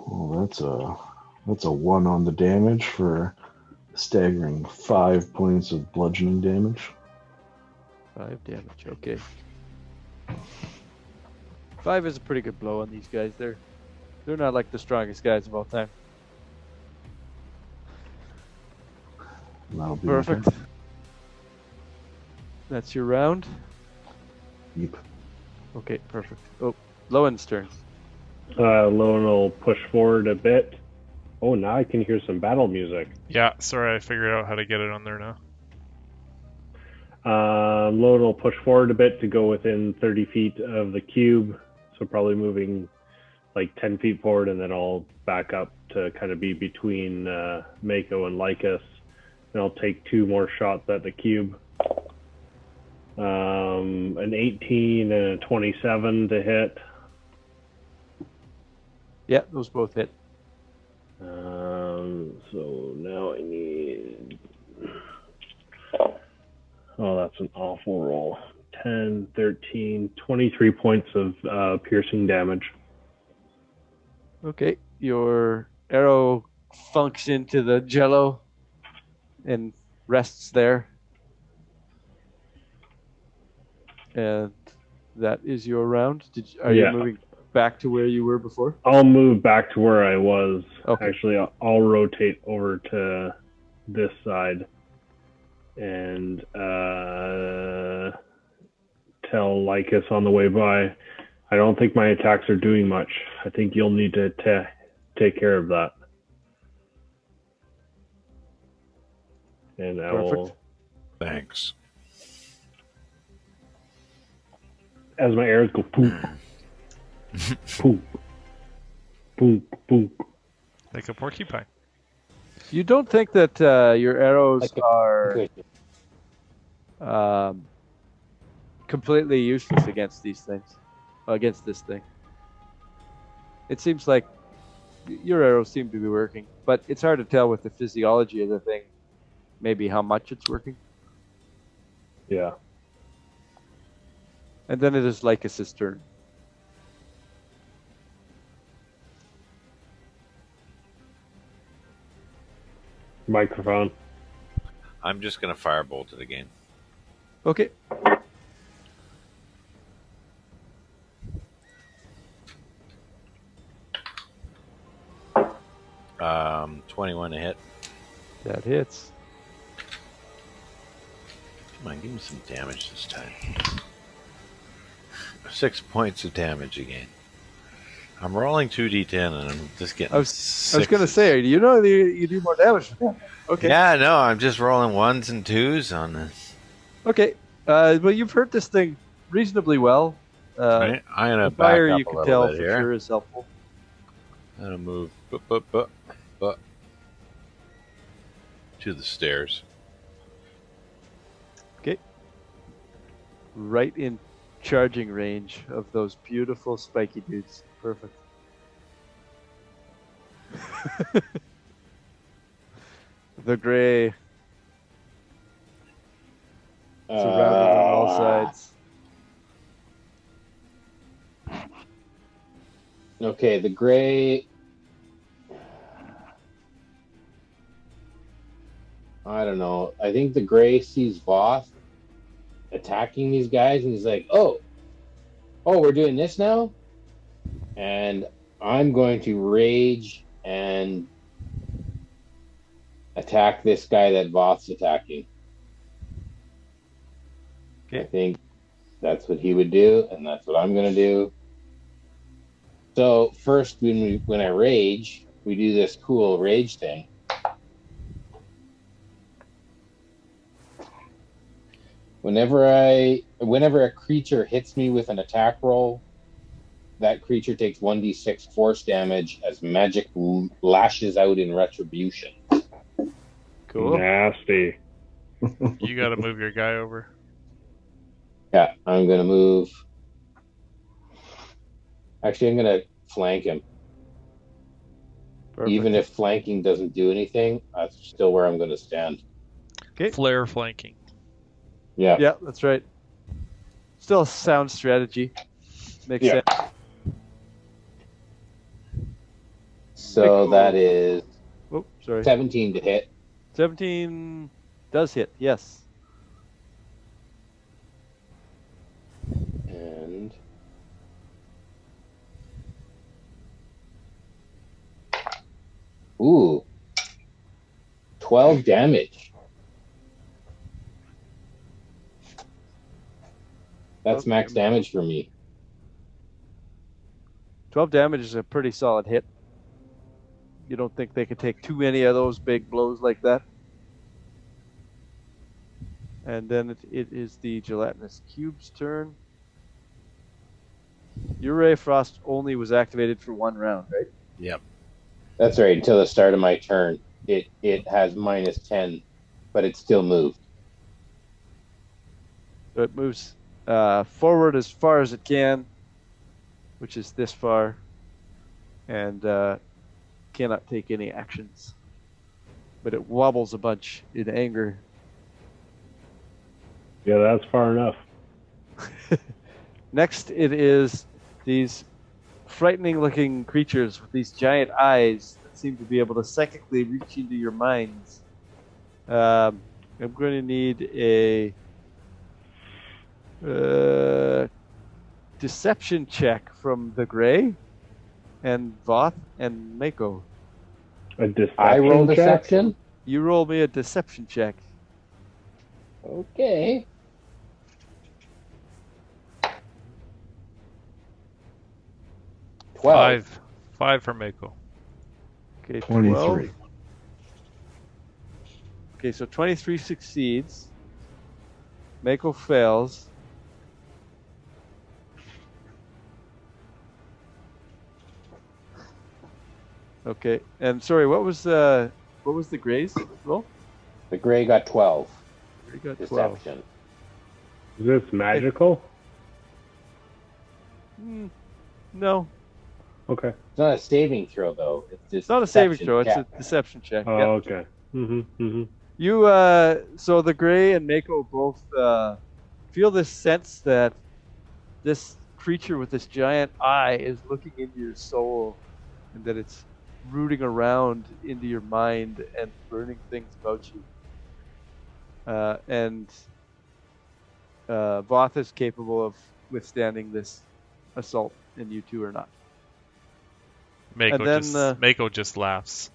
Well, That's a 1 on the damage for a staggering 5 points of bludgeoning damage. 5 damage, okay. 5 is a pretty good blow on these guys. They're not like the strongest guys of all time. That'll be perfect. That's your round? Yep. Okay, perfect. Oh, Lowen's turn. Lowen will push forward a bit. Oh, now I can hear some battle music. Yeah, sorry, I figured out how to get it on there now. Lowen will push forward a bit to go within 30 feet of the cube. So probably moving like 10 feet forward, and then I'll back up to kind of be between Mako and Lycus. And I'll take 2 more shots at the cube. An 18 and a 27 to hit. Yeah, those both hit. So now I need... Oh, that's an awful roll. 10, 13, 23 points of piercing damage. Okay, your arrow funks into the jello and rests there. And that is your round. Are you moving back to where you were before? I'll move back to where I was. Okay. Actually, I'll rotate over to this side and tell Lycus on the way by, I don't think my attacks are doing much. I think you'll need to take care of that. And I will... Thanks. As my arrows go poop, poop, poop, poop. Like a porcupine. You don't think that your arrows are completely useless against these things, against this thing? It seems like your arrows seem to be working, but it's hard to tell with the physiology of the thing, maybe how much it's working. Yeah. And then it is Lycus's turn. Microphone. I'm just going to firebolt it again. Okay. 21 to hit. That hits. Come on, give me some damage this time. 6 points of damage again. I'm rolling 2d10 and I'm just getting I was going to say, you know you do more damage. Okay. Yeah, no, I'm just rolling 1s and 2s on this. Okay. Well, you've hurt this thing reasonably well. Right? I'm going to back fire, up you a can little tell bit for here. sure is helpful. I'm going to move to the stairs. Okay. Right in charging range of those beautiful spiky dudes. Perfect. The gray. Surrounded on all sides. Okay, the gray. I don't know. I think the gray sees Voth attacking these guys, and he's like, "Oh, we're doing this now," and I'm going to rage and attack this guy that Voth's attacking. Okay. I think that's what he would do, and that's what I'm going to do. So first, when I rage, we do this cool rage thing. Whenever a creature hits me with an attack roll, that creature takes 1d6 force damage as magic lashes out in retribution. Cool. Nasty. You got to move your guy over. Yeah, I'm going to move. Actually, I'm going to flank him. Perfect. Even if flanking doesn't do anything, that's still where I'm going to stand. Okay. Flare flanking. Yeah. Yeah, that's right. Still a sound strategy. Makes sense. So that is Oh, sorry. 17 to hit. 17 does hit, yes. And... Ooh. 12 damage. That's max damage for me. 12 damage is a pretty solid hit. You don't think they could take too many of those big blows like that? And then it is the gelatinous cube's turn. Your Ray of Frost only was activated for 1 round, right? Yep. That's right. Until the start of my turn, it has minus 10, but it still moved. So it moves forward as far as it can, which is this far, and cannot take any actions. But it wobbles a bunch in anger. Yeah, that's far enough. Next, it is these frightening-looking creatures with these giant eyes that seem to be able to psychically reach into your minds. I'm going to need a deception check from the Gray and Voth and Mako. A deception I roll check? deception? You roll me a deception check. Okay. Five for Mako. Okay, 23. 12. Okay, so 23 succeeds. Mako fails. Okay, and sorry, what was the Gray's roll? The Gray got 12. Gray got 12. Deception. Is this magical? No, Okay. It's not a saving throw, though. it's not a saving deception throw. It's check. a deception check. Oh, Yeah. okay. Mm-hmm. You so the Gray and Mako both feel this sense that this creature with this giant eye is looking into your soul, and that it's rooting around into your mind and learning things about you. And Voth is capable of withstanding this assault, and you two are not. Mako just laughs.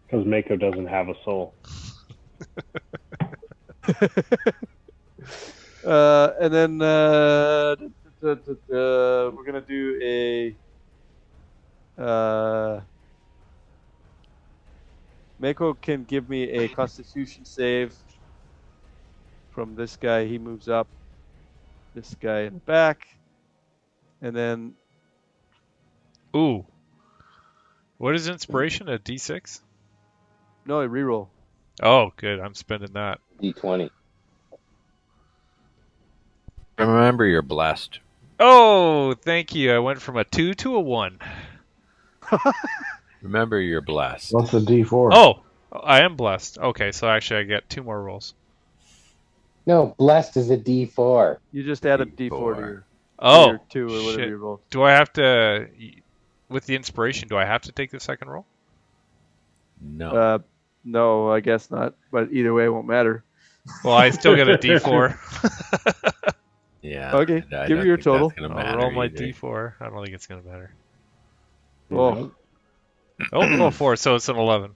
Because Mako doesn't have a soul. And then we're gonna do a. Mako can give me a Constitution save from this guy. He moves up. This guy in the back, and then. Ooh. What is inspiration? A D6? No, a reroll. Oh, good. I'm spending that. D20. Remember, you're blessed. Oh, thank you. I went from a 2 to a 1. Remember, you're blessed. What's a D4? Oh, I am blessed. Okay, so actually I get 2 more rolls. No, blessed is a D4. You just add a D4 to your, Oh, 2 or whatever shit. you rolled. Do I have to, with the inspiration, do I have to take the second roll? No. No, I guess not. But either way, it won't matter. Well, I still get a D4. Yeah. Okay, I give don't me your think total. that's gonna I'll matter roll my either. D4. I don't think it's going to matter. Oh, Oh, 4, so it's an 11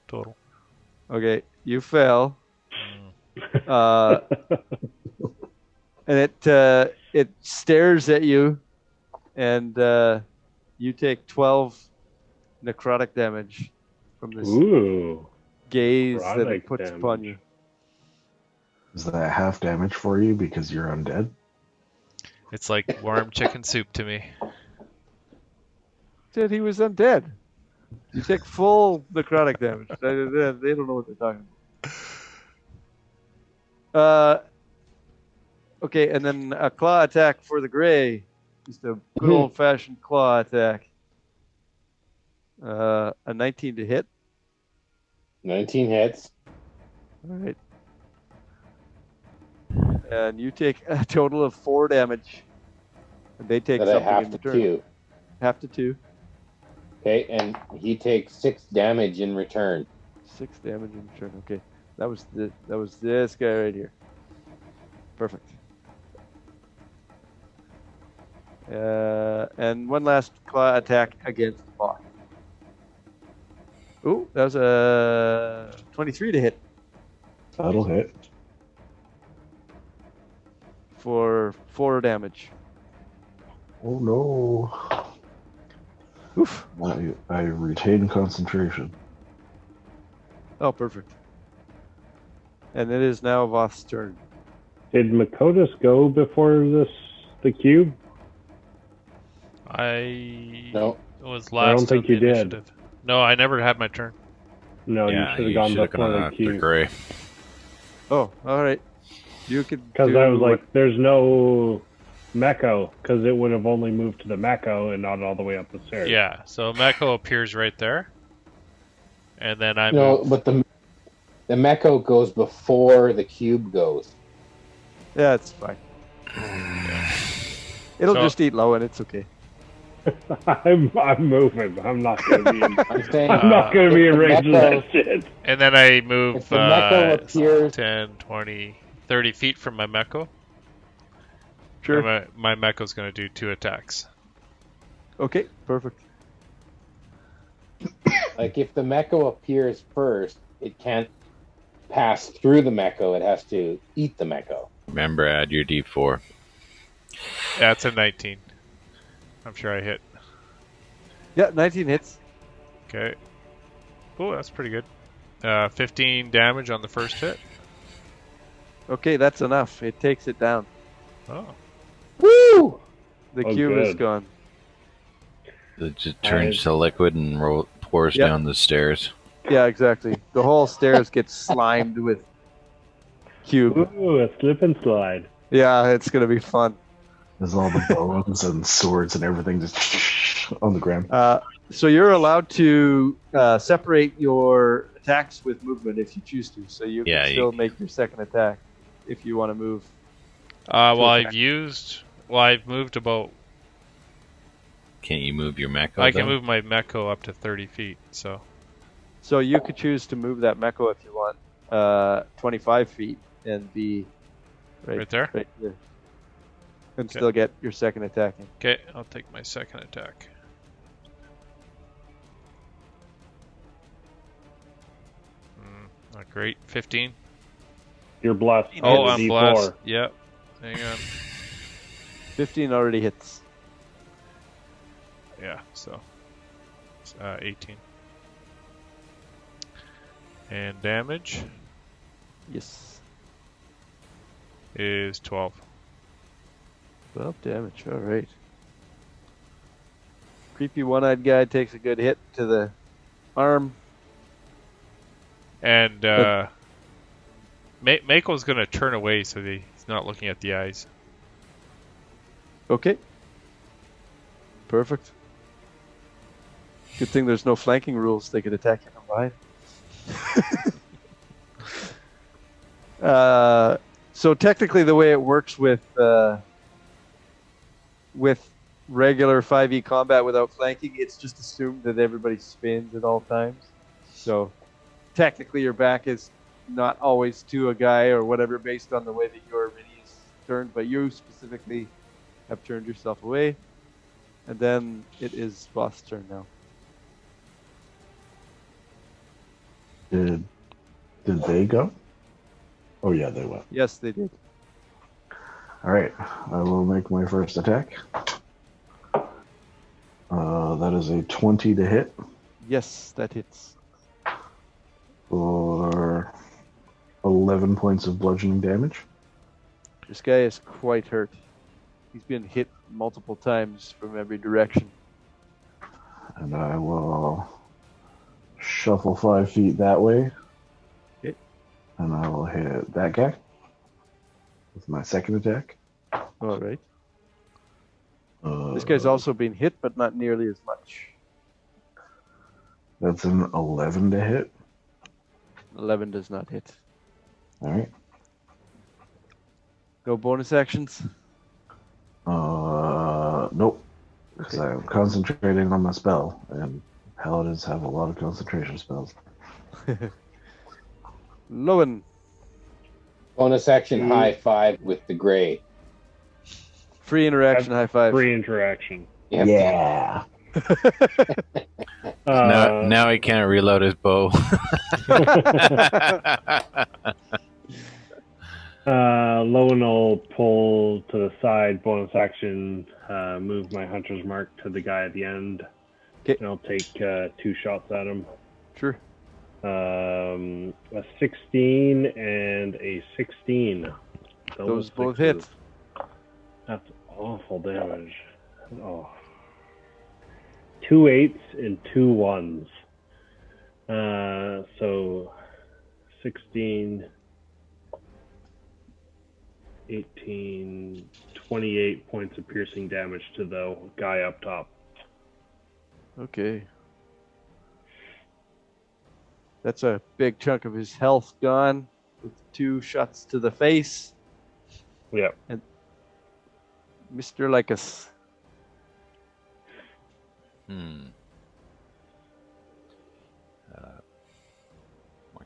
total. okay. You fell. And it stares at you, and you take 12 necrotic damage from this Ooh. gaze that Necrotic it puts upon you. Is that half damage for you because you're undead? It's like warm chicken soup to me. Said he was undead. You take full necrotic damage. They don't know what they're talking about. Okay, and then a claw attack for the Gray. Just a good old-fashioned claw attack. A 19 to hit. 19 hits. All right. And you take a total of 4 damage. And they take But I something have in to return. 2. Half to 2. Okay, and he takes 6 damage in return. 6 damage in return. Okay, that was this guy right here. Perfect. And one last claw attack against Bach. Ooh, that was a 23 to hit. That'll hit. For 4 damage. Oh no. Oof. I retain concentration. Oh, perfect. And it is now Voth's turn. Did Mako'tas go before the cube? I was I don't last think on the you did. initiative. No, I never had my turn. No, you should have gone before the the cube. gray. Oh, all right. You could. Because I was like, there's no Mako, because it would have only moved to the Mako and not all the way up the stairs. Yeah, so Mako appears right there. And then I No, move. but the Mako goes before the cube goes. Yeah, it's fine. It'll just eat low, and it's okay. I'm moving. I'm not gonna be. I'm not gonna be in range of that shit. And then I move If the Mako appears 10, 20, 30 feet from my Mako. Sure. My Mako's going to do 2 attacks. Okay, perfect. Like if the Mako appears first, it can't pass through the Mako. It has to eat the Mako. Remember, add your D4. Yeah, it's a 19. I'm sure I hit. Yeah, 19 hits. Okay. Oh, that's pretty good. 15 damage on the first hit. Okay, that's enough. It takes it down. Oh. Woo! The cube is gone. It just turns to liquid and pours down the stairs. Yeah, exactly. The whole stairs get slimed with cube. Ooh, a slip and slide. Yeah, it's going to be fun. There's all the bones and swords and everything just on the ground. So you're allowed to separate your attacks with movement if you choose to. So you can still make your second attack if you want to move. I've moved about. Can't you move your Mako? I can move my Mako up to 30 feet. So you could choose to move that Mako if you want 25 feet and be right there. Right there. And still get your second attack in. Okay, I'll take my second attack. Not great. 15. You're blessed. Oh, I'm blessed. Yep. Hang on. 15 already hits. Yeah, so it's 18. And damage? Yes. Is 12. 12 damage, alright. Creepy one-eyed guy takes a good hit to the arm. And Mako's going to turn away so he's not looking at the eyes. Okay. Perfect. Good thing there's no flanking rules. They could attack you from behind. So technically the way it works with regular 5e combat without flanking, it's just assumed that everybody spins at all times. So technically your back is not always to a guy or whatever based on the way that your mini is turned, but you specifically have turned yourself away. And then it is boss turn now. Did they go? Oh yeah, they went. Yes, they did. All right, I will make my first attack. That is a 20 to hit. Yes, that hits. For 11 points of bludgeoning damage. This guy is quite hurt. He's been hit multiple times from every direction. And I will shuffle 5 feet that way. Okay. And I will hit that guy with my second attack. All right. This guy's also been hit, but not nearly as much. That's an 11 to hit. 11 does not hit. All right. No bonus actions? Nope. Because I'm concentrating on my spell, and Paladins have a lot of concentration spells. Lowen. Bonus action high five with the gray. Free interaction high five. Free interaction. Yep. Yeah. Now he can't reload his bow. Lowen will pull to the side, bonus action, move my hunter's mark to the guy at the end. Okay. And I'll take 2 shots at him. Sure. A 16 and a 16. Those both hit. That's awful damage. Oh. 2 8s and 2 1s. So 16, 18, 28 points of piercing damage to the guy up top. Okay. That's a big chunk of his health gone with 2 shots to the face. Yeah. And Mr. Lycus. Why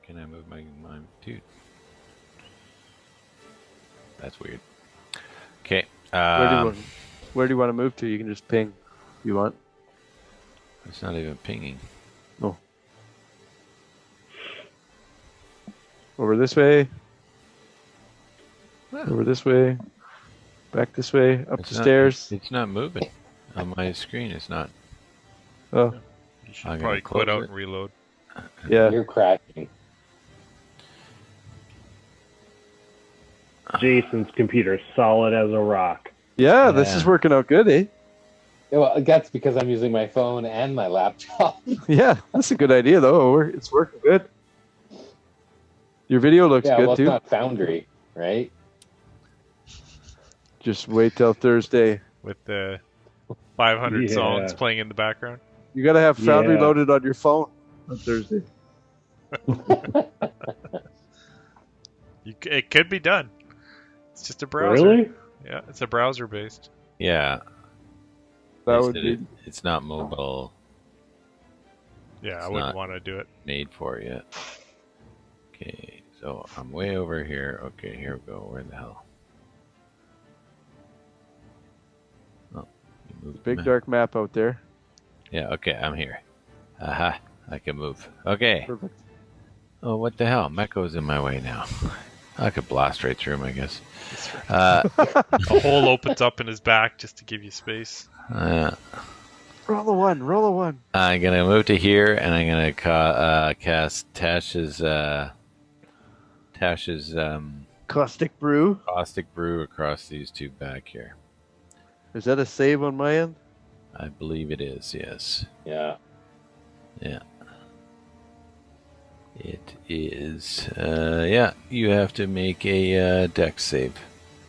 can't I move my dude? That's weird. Okay. Where do you want to move to? You can just ping if you want. It's not even pinging. No. Over this way. Over this way. Back this way. Up the stairs. It's not moving. On my screen, it's not. Oh. You should probably quit out and reload. Yeah. You're crashing. Jason's computer is solid as a rock. Yeah, this is working out good, eh? Well, that's because I'm using my phone and my laptop. Yeah, that's a good idea, though. It's working good. Your video looks good, well, too. it's not Foundry, right? Just wait till Thursday. With the 500 songs playing in the background. You got to have Foundry loaded on your phone on Thursday. It could be done. It's just a browser. Really? Yeah, it's a browser based. Yeah. That would be. It's not mobile. Yeah, I wouldn't want to do it. Made for it yet. Okay, so I'm way over here. Okay, here we go. Where the hell? Oh, you moved. Big dark map out there. Yeah. Okay, I'm here. Aha! I can move. Okay. Perfect. Oh, what the hell? Mako's in my way now. I could blast right through him, I guess. A hole opens up in his back just to give you space. Roll a one. Roll a one. I'm gonna move to here, and I'm gonna cast Tash's Caustic Brew. Caustic Brew across these 2 back here. Is that a save on my end? I believe it is. Yes. Yeah. Yeah. It is. Yeah, you have to make a dex save.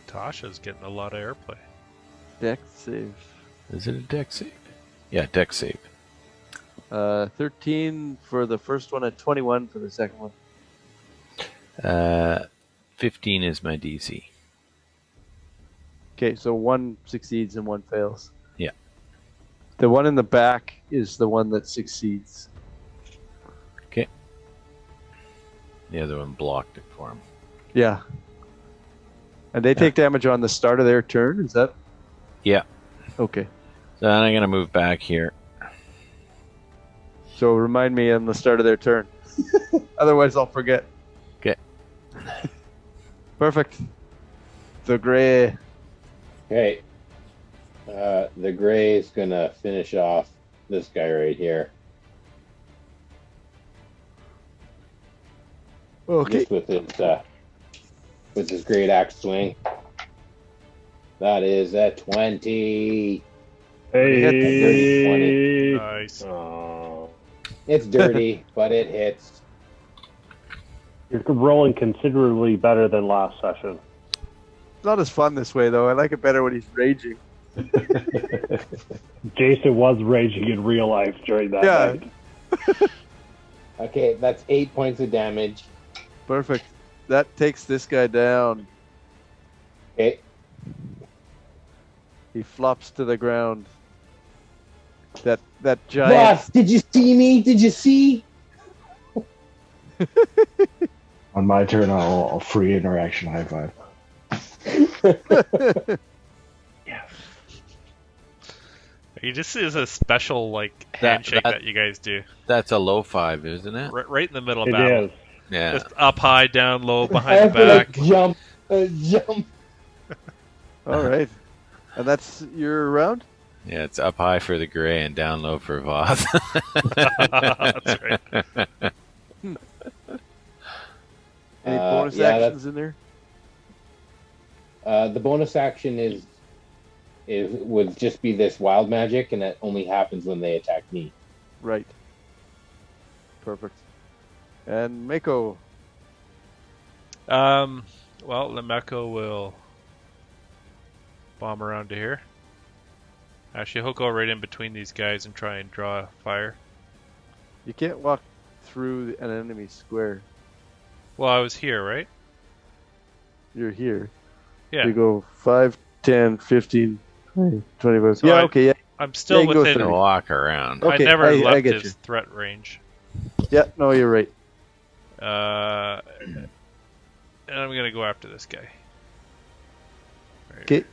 Tasha's getting a lot of airplay. Dex save. Is it a dex save? Yeah, dex save. 13 for the first one and 21 for the second one. 15 is my DC. Okay, so 1 succeeds and 1 fails. Yeah. The one in the back is the one that succeeds. Okay. The other one blocked it for him. Yeah. And they take damage on the start of their turn, is that? Yeah. Okay. So then I'm going to move back here. So remind me on the start of their turn. Otherwise I'll forget. Okay. Perfect. The gray. Okay. The gray is going to finish off this guy right here. Okay. Just with his great axe swing. That is a 20. Hey. 20. Nice. Oh. It's dirty, but it hits. You're rolling considerably better than last session. It's not as fun this way, though. I like it better when he's raging. Jason was raging in real life during that night. Okay, that's 8 points of damage. Perfect. That takes this guy down. Okay. He flops to the ground. that giant. Boss, did you see me? Did you see? On my turn, I'll free interaction high five. Yes. You just is a special handshake that you guys do. That's a low five, isn't it? Right in the middle of It battle. is. Yeah. Just up high, down low, I behind have the to back. jump. All right, and that's your round. Yeah, it's up high for the gray and down low for Voth. That's right. Any bonus actions in there? The bonus action would just be this wild magic, and that only happens when they attack me. Right. Perfect. And Mako. Well, the Mako will bomb around to here. Actually, he'll go right in between these guys and try and draw fire. You can't walk through an enemy square. Well, I was here, right? You're here. Yeah. You go 5, 10, 15, 20, 25. So yeah, okay, yeah. I'm still you can go within. Gonna walk around. Okay, I never I left get his you. threat range. Yeah, no, you're right. And I'm gonna go after this guy. Right. Okay.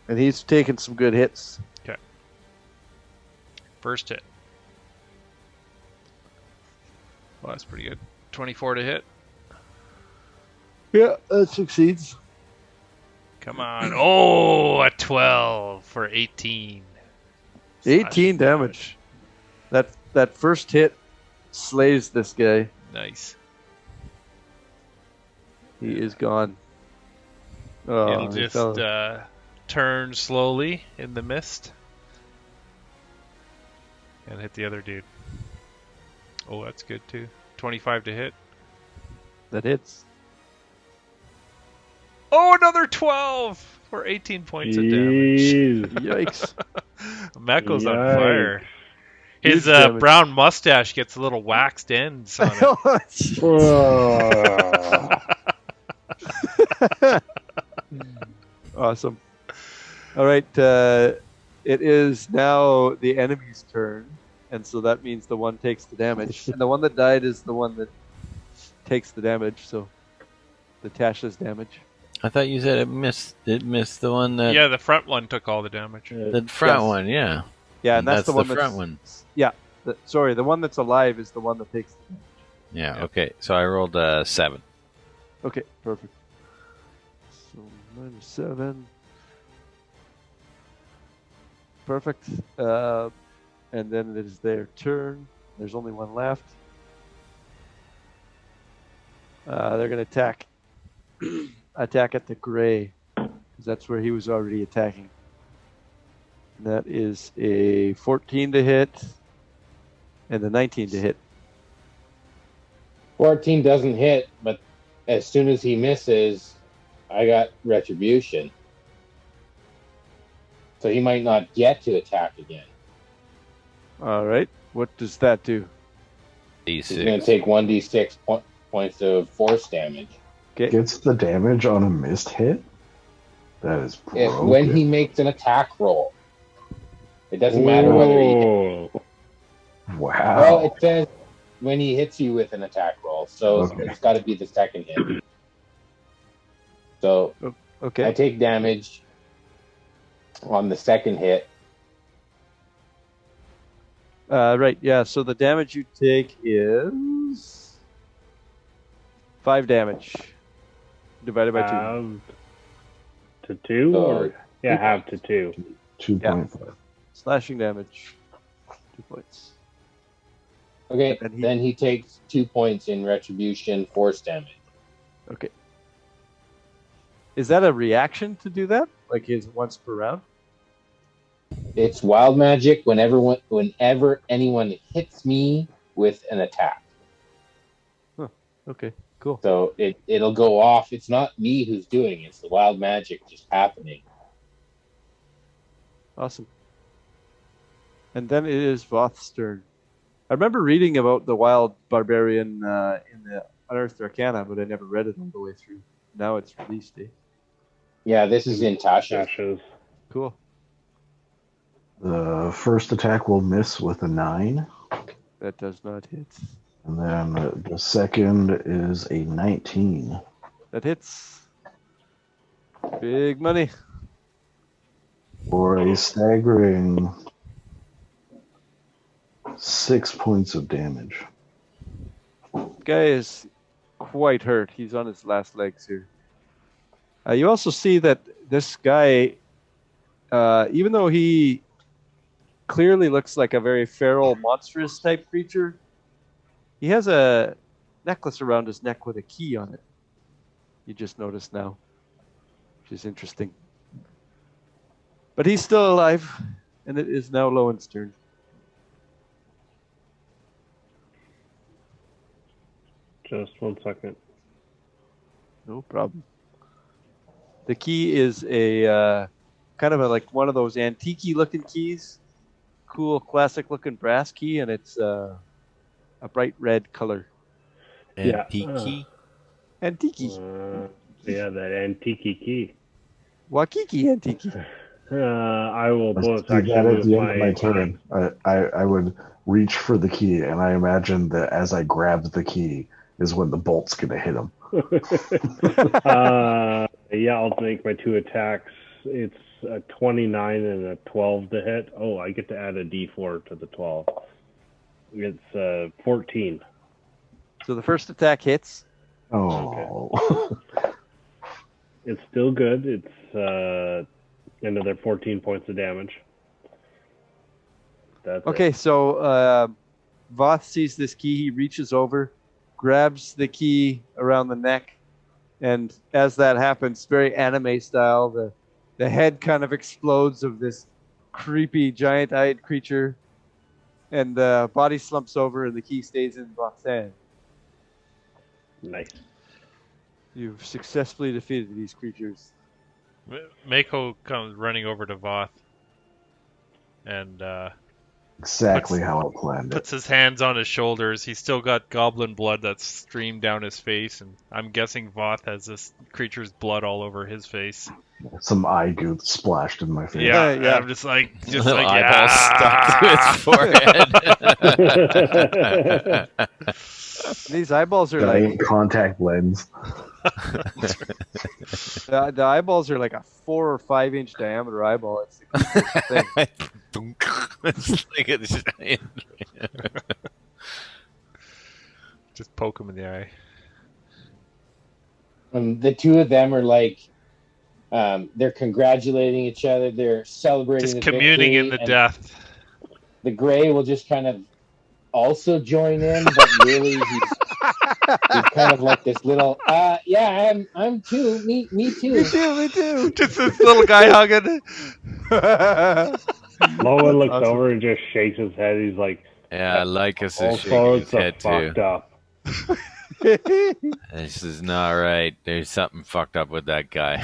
And he's taking some good hits. Okay. First hit. Well, that's pretty good. 24 to hit. Yeah, that succeeds. Come on. Oh, a 12 for 18. 18 damage. That first hit slays this guy. Nice. He is gone. Oh, It'll just turn slowly in the mist and hit the other dude. Oh, that's good too. 25 to hit. that hits. Oh, another 12 for 18 points of damage. Jeez. Yikes. Mako's on Yikes. fire. His Huge damage. brown mustache gets a little waxed ends on it. Awesome. All right. It is now the enemy's turn. And so that means the one takes the damage. And the one that died is the one that takes the damage. So the Tasha's damage. I thought you said it missed the one that Yeah, the front one took all the damage. the front Yes. one, yeah. Yeah, and that's the one front one. Yeah. Sorry, the one that's alive is the one that takes the damage. Yeah, Yeah. okay. So I rolled 7. Okay, perfect. So -7. Perfect. And then it is their turn. There's only one left. They're going to attack. Attack at the gray, because that's where he was already attacking. And that is a 14 to hit and a 19 to hit. 14 doesn't hit, but as soon as he misses, I got retribution. So he might not get to attack again. All right. What does that do? He's going to take 1d6 points of force damage. Okay. Gets the damage on a missed hit? That is broken. When he makes an attack roll. It doesn't matter whether he hits. Oh. Wow. Well, it says when he hits you with an attack roll. So Okay. it's got to be the second hit. So Okay. I take damage on the second hit. Right. Yeah. So the damage you take is 5 damage divided by 2. Half to 2? Oh. Or yeah, half to 2. 2.5. Slashing damage. 2 points. Okay, And then he takes 2 points in retribution force damage. Okay. Is that a reaction to do that? Like his once per round? It's wild magic whenever anyone hits me with an attack. Okay. Cool. So it'll go off. It's not me who's doing it. It's the wild magic just happening. Awesome. And then it is Voth's turn. I remember reading about the wild barbarian in the Unearthed Arcana, but I never read it all the way through. Now it's released, eh? Yeah, this is in Tasha. Dashes. Cool. The first attack will miss with a 9. That does not hit. And then the second is a 19. That hits. Big money. For a staggering 6 points of damage. Guy is quite hurt. He's on his last legs here. You also see that this guy, even though he clearly looks like a very feral, monstrous type creature, he has a necklace around his neck with a key on it. You just noticed now, which is interesting. But he's still alive, and it is now Lowen's turn. Just 1 second. No problem. The key is a kind of like one of those antique-y looking keys. Cool, classic-looking brass key, and it's a bright red color. Antique. Antique. Yeah, that antique key. Wakiki antique. I will bonus Do that action at with the end of my turn. I would reach for the key, and I imagine that as I grab the key is when the bolt's going to hit him. Yeah, I'll make my 2 attacks. It's a 29 and a 12 to hit. Oh, I get to add a d4 to the 12. It's 14. So the first attack hits. Oh. Okay. It's still good. It's another 14 points of damage. That's okay, it. so Voth sees this key. He reaches over, grabs the key around the neck, and as that happens, very anime style, the head kind of explodes of this creepy giant-eyed creature, and the body slumps over, and the key stays in Voth's hand. Nice. You've successfully defeated these creatures. Mako comes running over to Voth and Exactly how I planned it. puts his hands on his shoulders. He's still got goblin blood that's streamed down his face, and I'm guessing Voth has this creature's blood all over his face. Some eye goop splashed in my face. Yeah, Yeah. I'm just like eyeball yeah. stuck to its forehead. These eyeballs are Giant contact lens. the eyeballs are like a 4 or 5 inch diameter eyeball. It's the creepiest thing. It's like a giant. Just poke him in the eye. The two of them are like, they're congratulating each other. They're celebrating Just the communing in victory, the and death. the Gray will just kind of also join in, but really he's kind of like this little, yeah, I'm too. Me too. Me too. Just this little guy hugging. Lowen looks Awesome. over and just shakes his head. He's like, Yeah, Lycus is all shaking his sorts of head fucked too. up. This is not right. There's something fucked up with that guy.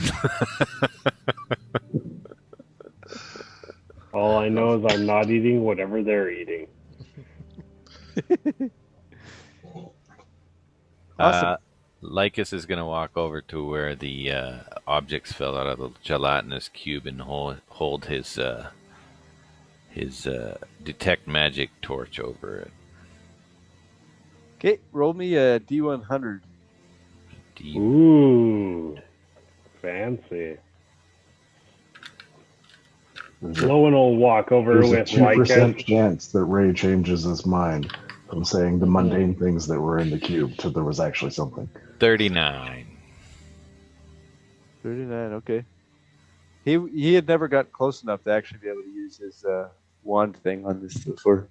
All I know is I'm not eating whatever they're eating. Awesome. Lycus is going to walk over to where the objects fell out of the gelatinous cube and hold his detect magic torch over it. Okay, roll me a D100. Ooh, fancy. Lowen will walk over There's a with 2% Lycus. chance that Ray changes his mind from saying the mundane things that were in the cube to there was actually something. 39. 39, okay. He had never got close enough to actually be able to use his wand thing on this before.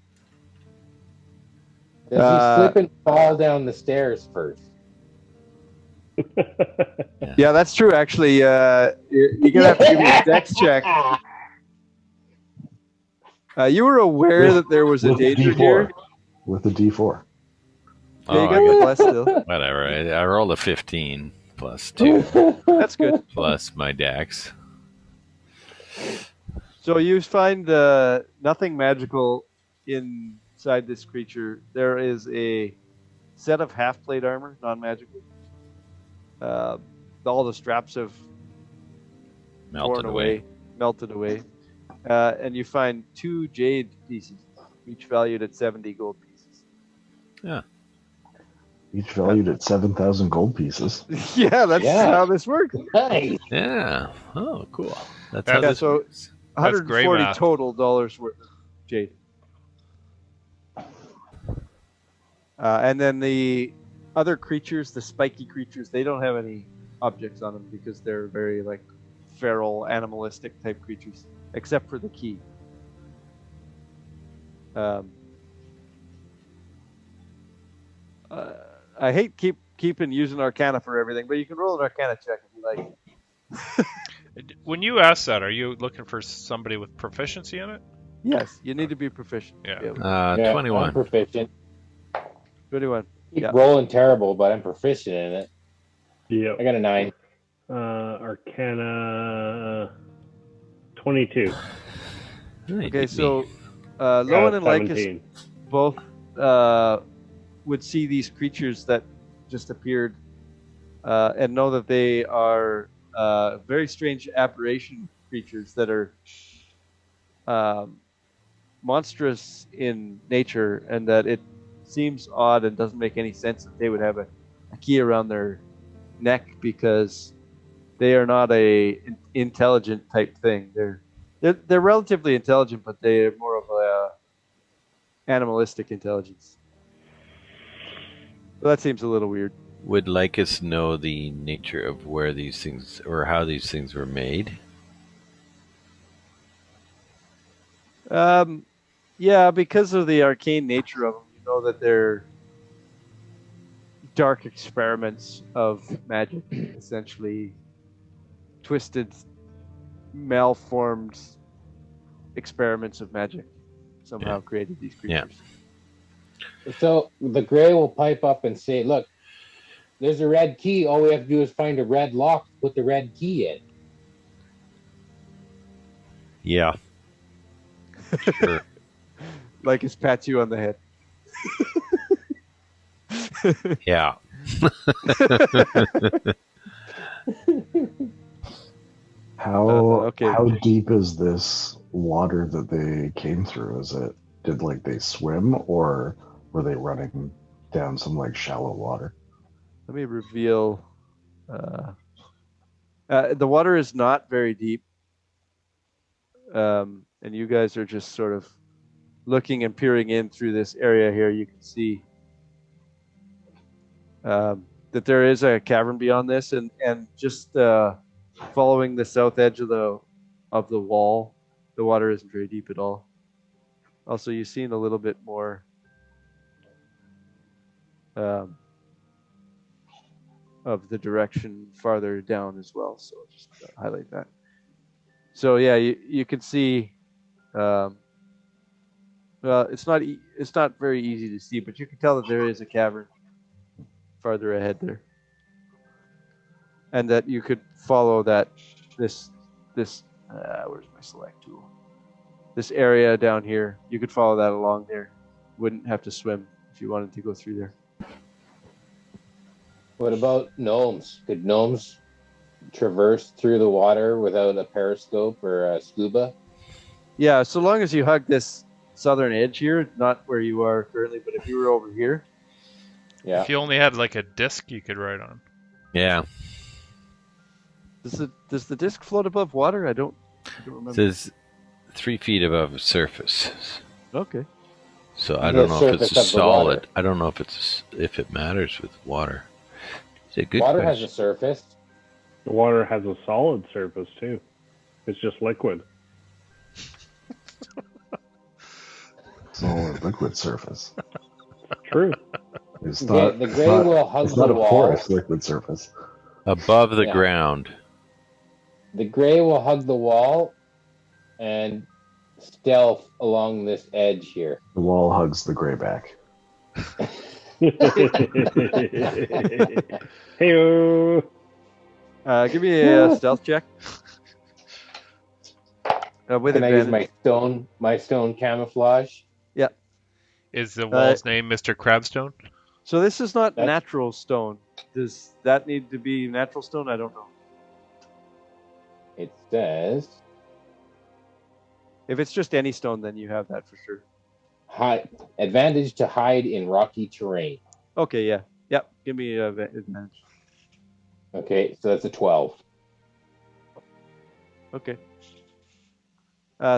Does he slip and fall down the stairs first? Yeah, that's true, actually. You're going to have to give me a dex check. You were aware that there was a With danger D4. here? With a D4. Yeah, you got the plus still. Whatever. I rolled a 15 plus 2 That's good. plus my dex. So you find nothing magical inside this creature. There is a set of half-plate armor, non-magical. All the straps have Melted melted away. And you find 2 jade pieces, each valued at 70 gold pieces. Yeah. Each valued at 7,000 gold pieces. Yeah, that's how this works. Nice. Yeah. Oh, cool. That's Yeah, how this so works. That's great 140 math. total dollars worth of jade. And then the other creatures, the spiky creatures, they don't have any objects on them because they're very like feral, animalistic type creatures, except for the key. I hate keeping using Arcana for everything, but you can roll an Arcana check if you like. When you ask that, are you looking for somebody with proficiency in it? Yes, you need to be proficient. Yeah. 21. I'm proficient. 21. Keep rolling terrible, but I'm proficient in it. Yep. I got a 9. Arcana 22. Okay, so Lowen and Lycus both would see these creatures that just appeared and know that they are very strange aberration creatures that are monstrous in nature, and that it seems odd and doesn't make any sense that they would have a key around their neck, because they are not a intelligent type thing. They're relatively intelligent, but they're more of a animalistic intelligence. So that seems a little weird. Would Lycus know the nature of where these things, or how these things were made? Yeah, because of the arcane nature of them, you know that they're dark experiments of magic, essentially twisted, malformed experiments of magic somehow created these creatures. Yeah. So the Grey will pipe up and say, look, there's a red key. All we have to do is find a red lock to put the red key in. Yeah. Sure. Lycus pats you on the head. Yeah. How deep is this water that they came through? Did they swim, or were they running down some shallow water? Let me reveal. The water is not very deep, and you guys are just sort of looking and peering in through this area here. You can see that there is a cavern beyond this, and just following the south edge of the wall, the water isn't very deep at all. Also, you've seen a little bit more of the direction farther down as well. So just highlight that. So yeah, you can see. Well, it's not very easy to see, but you can tell that there is a cavern farther ahead there, and that you could follow this where's my select tool? This area down here, you could follow that along there. Wouldn't have to swim if you wanted to go through there. What about gnomes? Could gnomes traverse through the water without a periscope or a scuba? Yeah, so long as you hug this southern edge here, not where you are currently, but if you were over here. Yeah. If you only had a disc you could ride on. Yeah. Does the disc float above water? I don't remember. It says 3 feet above the surface. Okay. So I don't know if it's a solid. I don't know if it matters with water. It's a good water question. has a surface. The water has a solid surface too. It's just liquid. Solid liquid surface. True. It's not, the Grey will hug the wall. A porous liquid surface. Above the ground. The Grey will hug the wall and stealth along this edge here. The wall hugs the Grey back. Hey-o. Give me a stealth check. With Can advantage. I use my stone camouflage? Yeah. Is the wall's name Mr. Crabstone? So this is not natural stone. Does that need to be natural stone? I don't know. It says If it's just any stone, then you have that for sure. Advantage to hide in rocky terrain. Okay, yeah. Yep, give me an advantage. Okay, so that's a 12. Okay.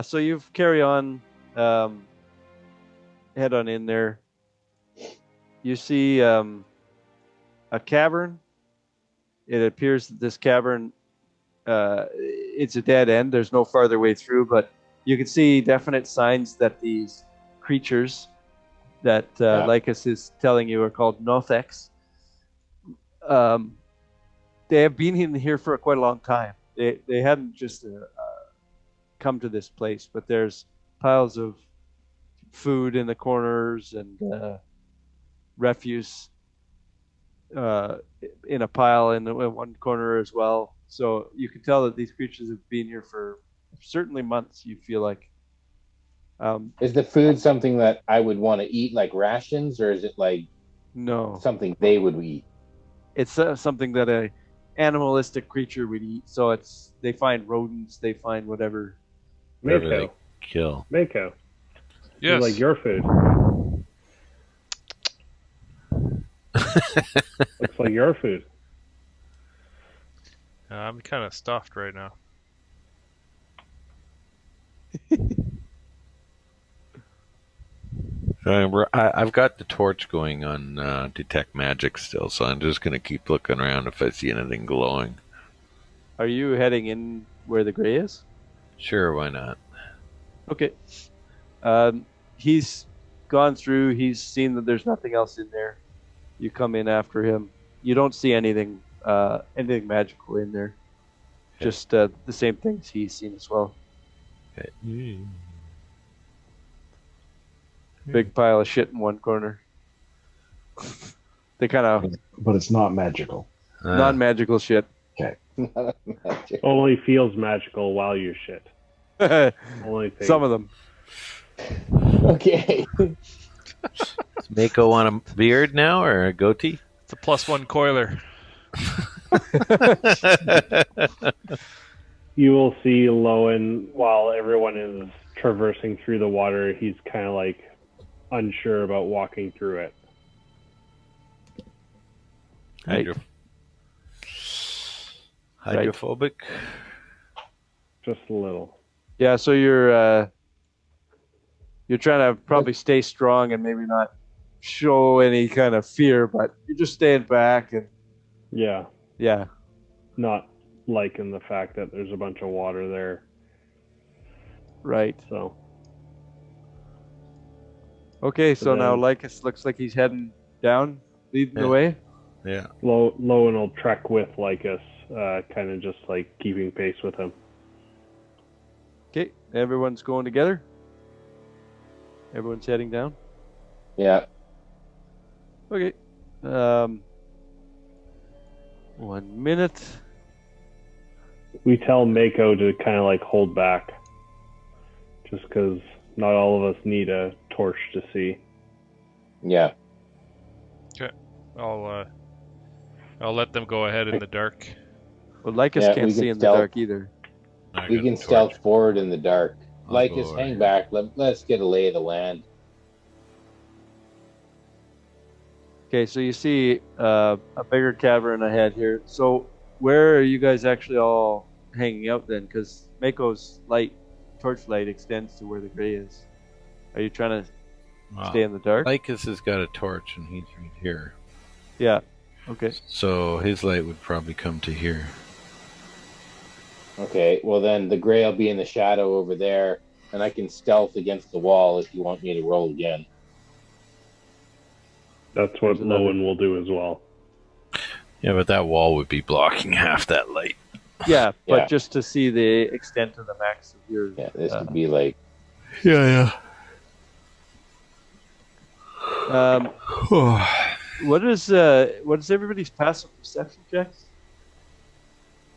So you carry on, head on in there. You see a cavern. It appears that this cavern, it's a dead end. There's no farther way through, but you can see definite signs that these creatures that Lycus is telling you are called Nothex. They have been in here for quite a long time. They hadn't just come to this place, but there's piles of food in the corners and refuse in a pile in one corner as well. So you can tell that these creatures have been here for certainly months, you feel like. Is the food something that I would want to eat, like rations, or is it like something they would eat? It's something that a animalistic creature would eat. So they find rodents, they find whatever. Mako. Kill. Mako. Yes. Like your food. Looks like your food. I'm kind of stuffed right now. I've got the torch going on detect magic still, so I'm just going to keep looking around if I see anything glowing. Are you heading in where the gray is? Sure, why not? Okay. He's gone through. He's seen that there's nothing else in there. You come in after him. You don't see anything magical in there. Okay. Just the same things he's seen as well. Okay. Big pile of shit in one corner. They kind of... But it's not magical. Non-magical shit. Okay. Only feels magical while you shit. Only thing. Some of them. Okay. Does Mako want a beard now or a goatee? It's a +1 coiler. You will see Lowen, while everyone is traversing through the water, he's kind of like unsure about walking through it. Hydrophobic? Just a little. Yeah, so you're trying to probably stay strong and maybe not show any kind of fear, but you're just staying back and yeah, not liking the fact that there's a bunch of water there, right? So okay, so now Lycus looks like he's heading down, leading the way. Yeah. Lowen will trek with Lycus, kind of just like keeping pace with him. Okay, everyone's going together. Everyone's heading down. Yeah. Okay. 1 minute. We tell Mako to kind of like hold back, just because not all of us need a torch to see. Yeah. Okay. I'll let them go ahead in the dark. Well, Lycus can't see in the dark either. We can stealth forward in the dark. Lycus, hang back. Let's get a lay of the land. Okay, so you see a bigger cavern ahead here. So where are you guys actually all hanging out then? Because Mako's torchlight extends to where the gray is. Are you trying to stay in the dark? Lycus has got a torch and he's right here. Yeah. Okay. So his light would probably come to here. Okay, well then the gray will be in the shadow over there, and I can stealth against the wall if you want me to roll again. That's what Lowen will do as well. Yeah, but that wall would be blocking half that light. Yeah, but just to see the extent of the max of your... Yeah, this would be like... Yeah. What is everybody's passive perception checks?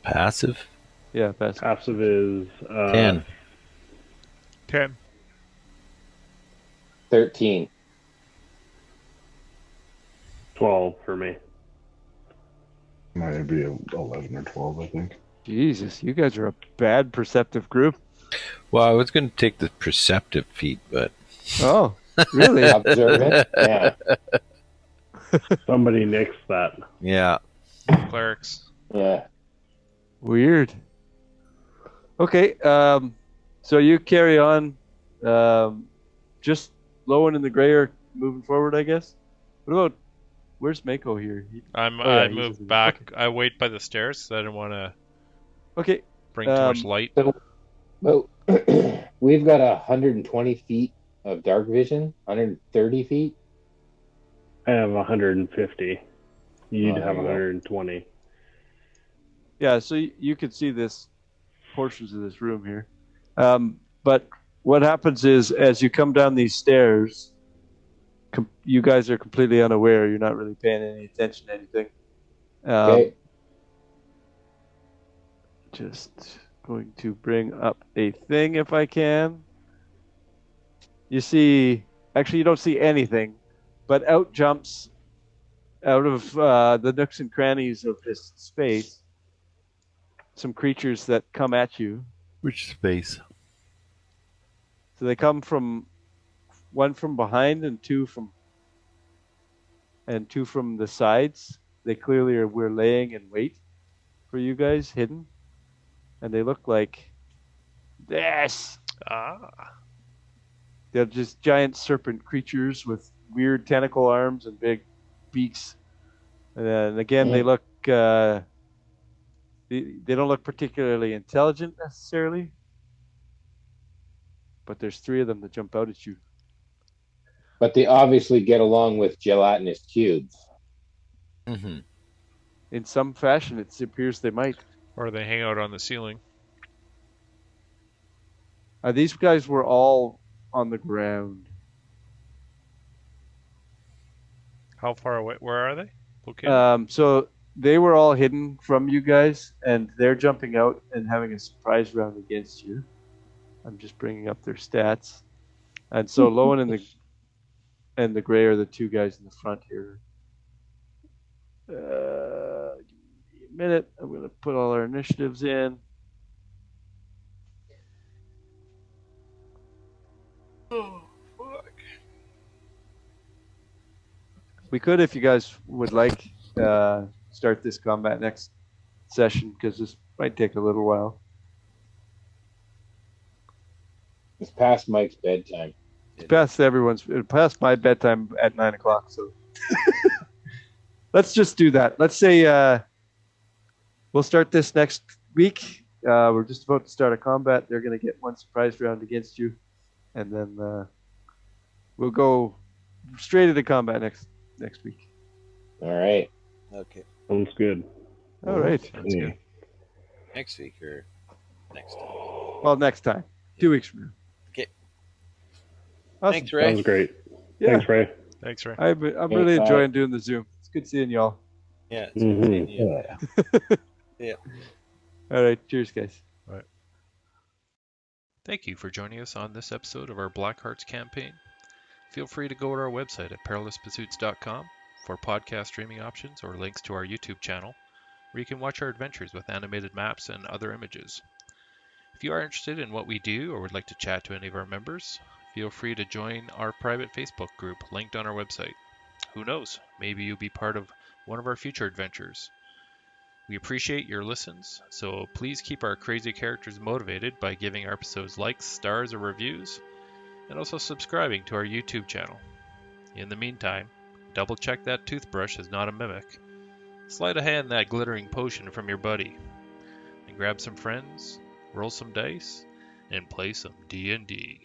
Passive? Yeah, passive. Passive is 10. 10. 13. 12 for me. Might be 11 or 12, I think. Jesus, you guys are a bad perceptive group. Well, I was going to take the perceptive feat, but Oh, really? Observant? Yeah. Somebody nixed that. yeah. Clerics. Yeah. Weird. Okay. So you carry on. Just Lowen and the Gray are moving forward, I guess. What about where's Mako here? I he's moved over there. back. Okay. I wait by the stairs because I didn't want to Okay. bring too much light. Well, we've got 120 feet of dark vision, 130 feet. I have 150. You'd there have you go. 120. Yeah, so you can see this portions of this room here. But what happens is, as you come down these stairs, you guys are completely unaware. You're not really paying any attention to anything. Okay. Just going to bring up a thing if I can. You see, actually, you don't see anything, but out jumps out of the nooks and crannies of this space some creatures that come at you. Which space? So they come from one from behind and two from the sides. They clearly were laying in wait for you guys, hidden, and they look like this. They're just giant serpent creatures with weird tentacle arms and big beaks. And again, they look. They don't look particularly intelligent necessarily, but there's three of them that jump out at you. But they obviously get along with gelatinous cubes. Mm-hmm. In some fashion, it appears they might. Or they hang out on the ceiling. These guys were all on the ground. How far away? Where are they located? So they were all hidden from you guys, and they're jumping out and having a surprise round against you. I'm just bringing up their stats. And so Lowen and the Gray are the two guys in the front here. Give me a minute. I'm going to put all our initiatives in. Oh, fuck. We could, if you guys would like, start this combat next session, because this might take a little while. It's past Mike's bedtime. It's past my bedtime at 9 o'clock, so let's just do that. Let's say we'll start this next week. We're just about to start a combat. They're going to get one surprise round against you, and then we'll go straight into combat next week. All right. Okay. Sounds good. All right. That's good. Next week or next time? Well, next time. 2 weeks from now. Okay. Awesome. Thanks, Ray. Sounds great. Yeah. Thanks, Ray. Thanks, Ray. I'm really enjoying doing the Zoom. It's good seeing y'all. Yeah. It's good seeing you. Yeah. All right. Cheers, guys. Thank you for joining us on this episode of our Black Hearts campaign. Feel free to go to our website at perilouspursuits.com for podcast streaming options or links to our YouTube channel, where you can watch our adventures with animated maps and other images. If you are interested in what we do or would like to chat to any of our members, feel free to join our private Facebook group linked on our website. Who knows, maybe you'll be part of one of our future adventures. We appreciate your listens, so please keep our crazy characters motivated by giving our episodes likes, stars, or reviews, and also subscribing to our YouTube channel. In the meantime, double check that toothbrush is not a mimic. Slide a hand that glittering potion from your buddy, and grab some friends, roll some dice, and play some D&D.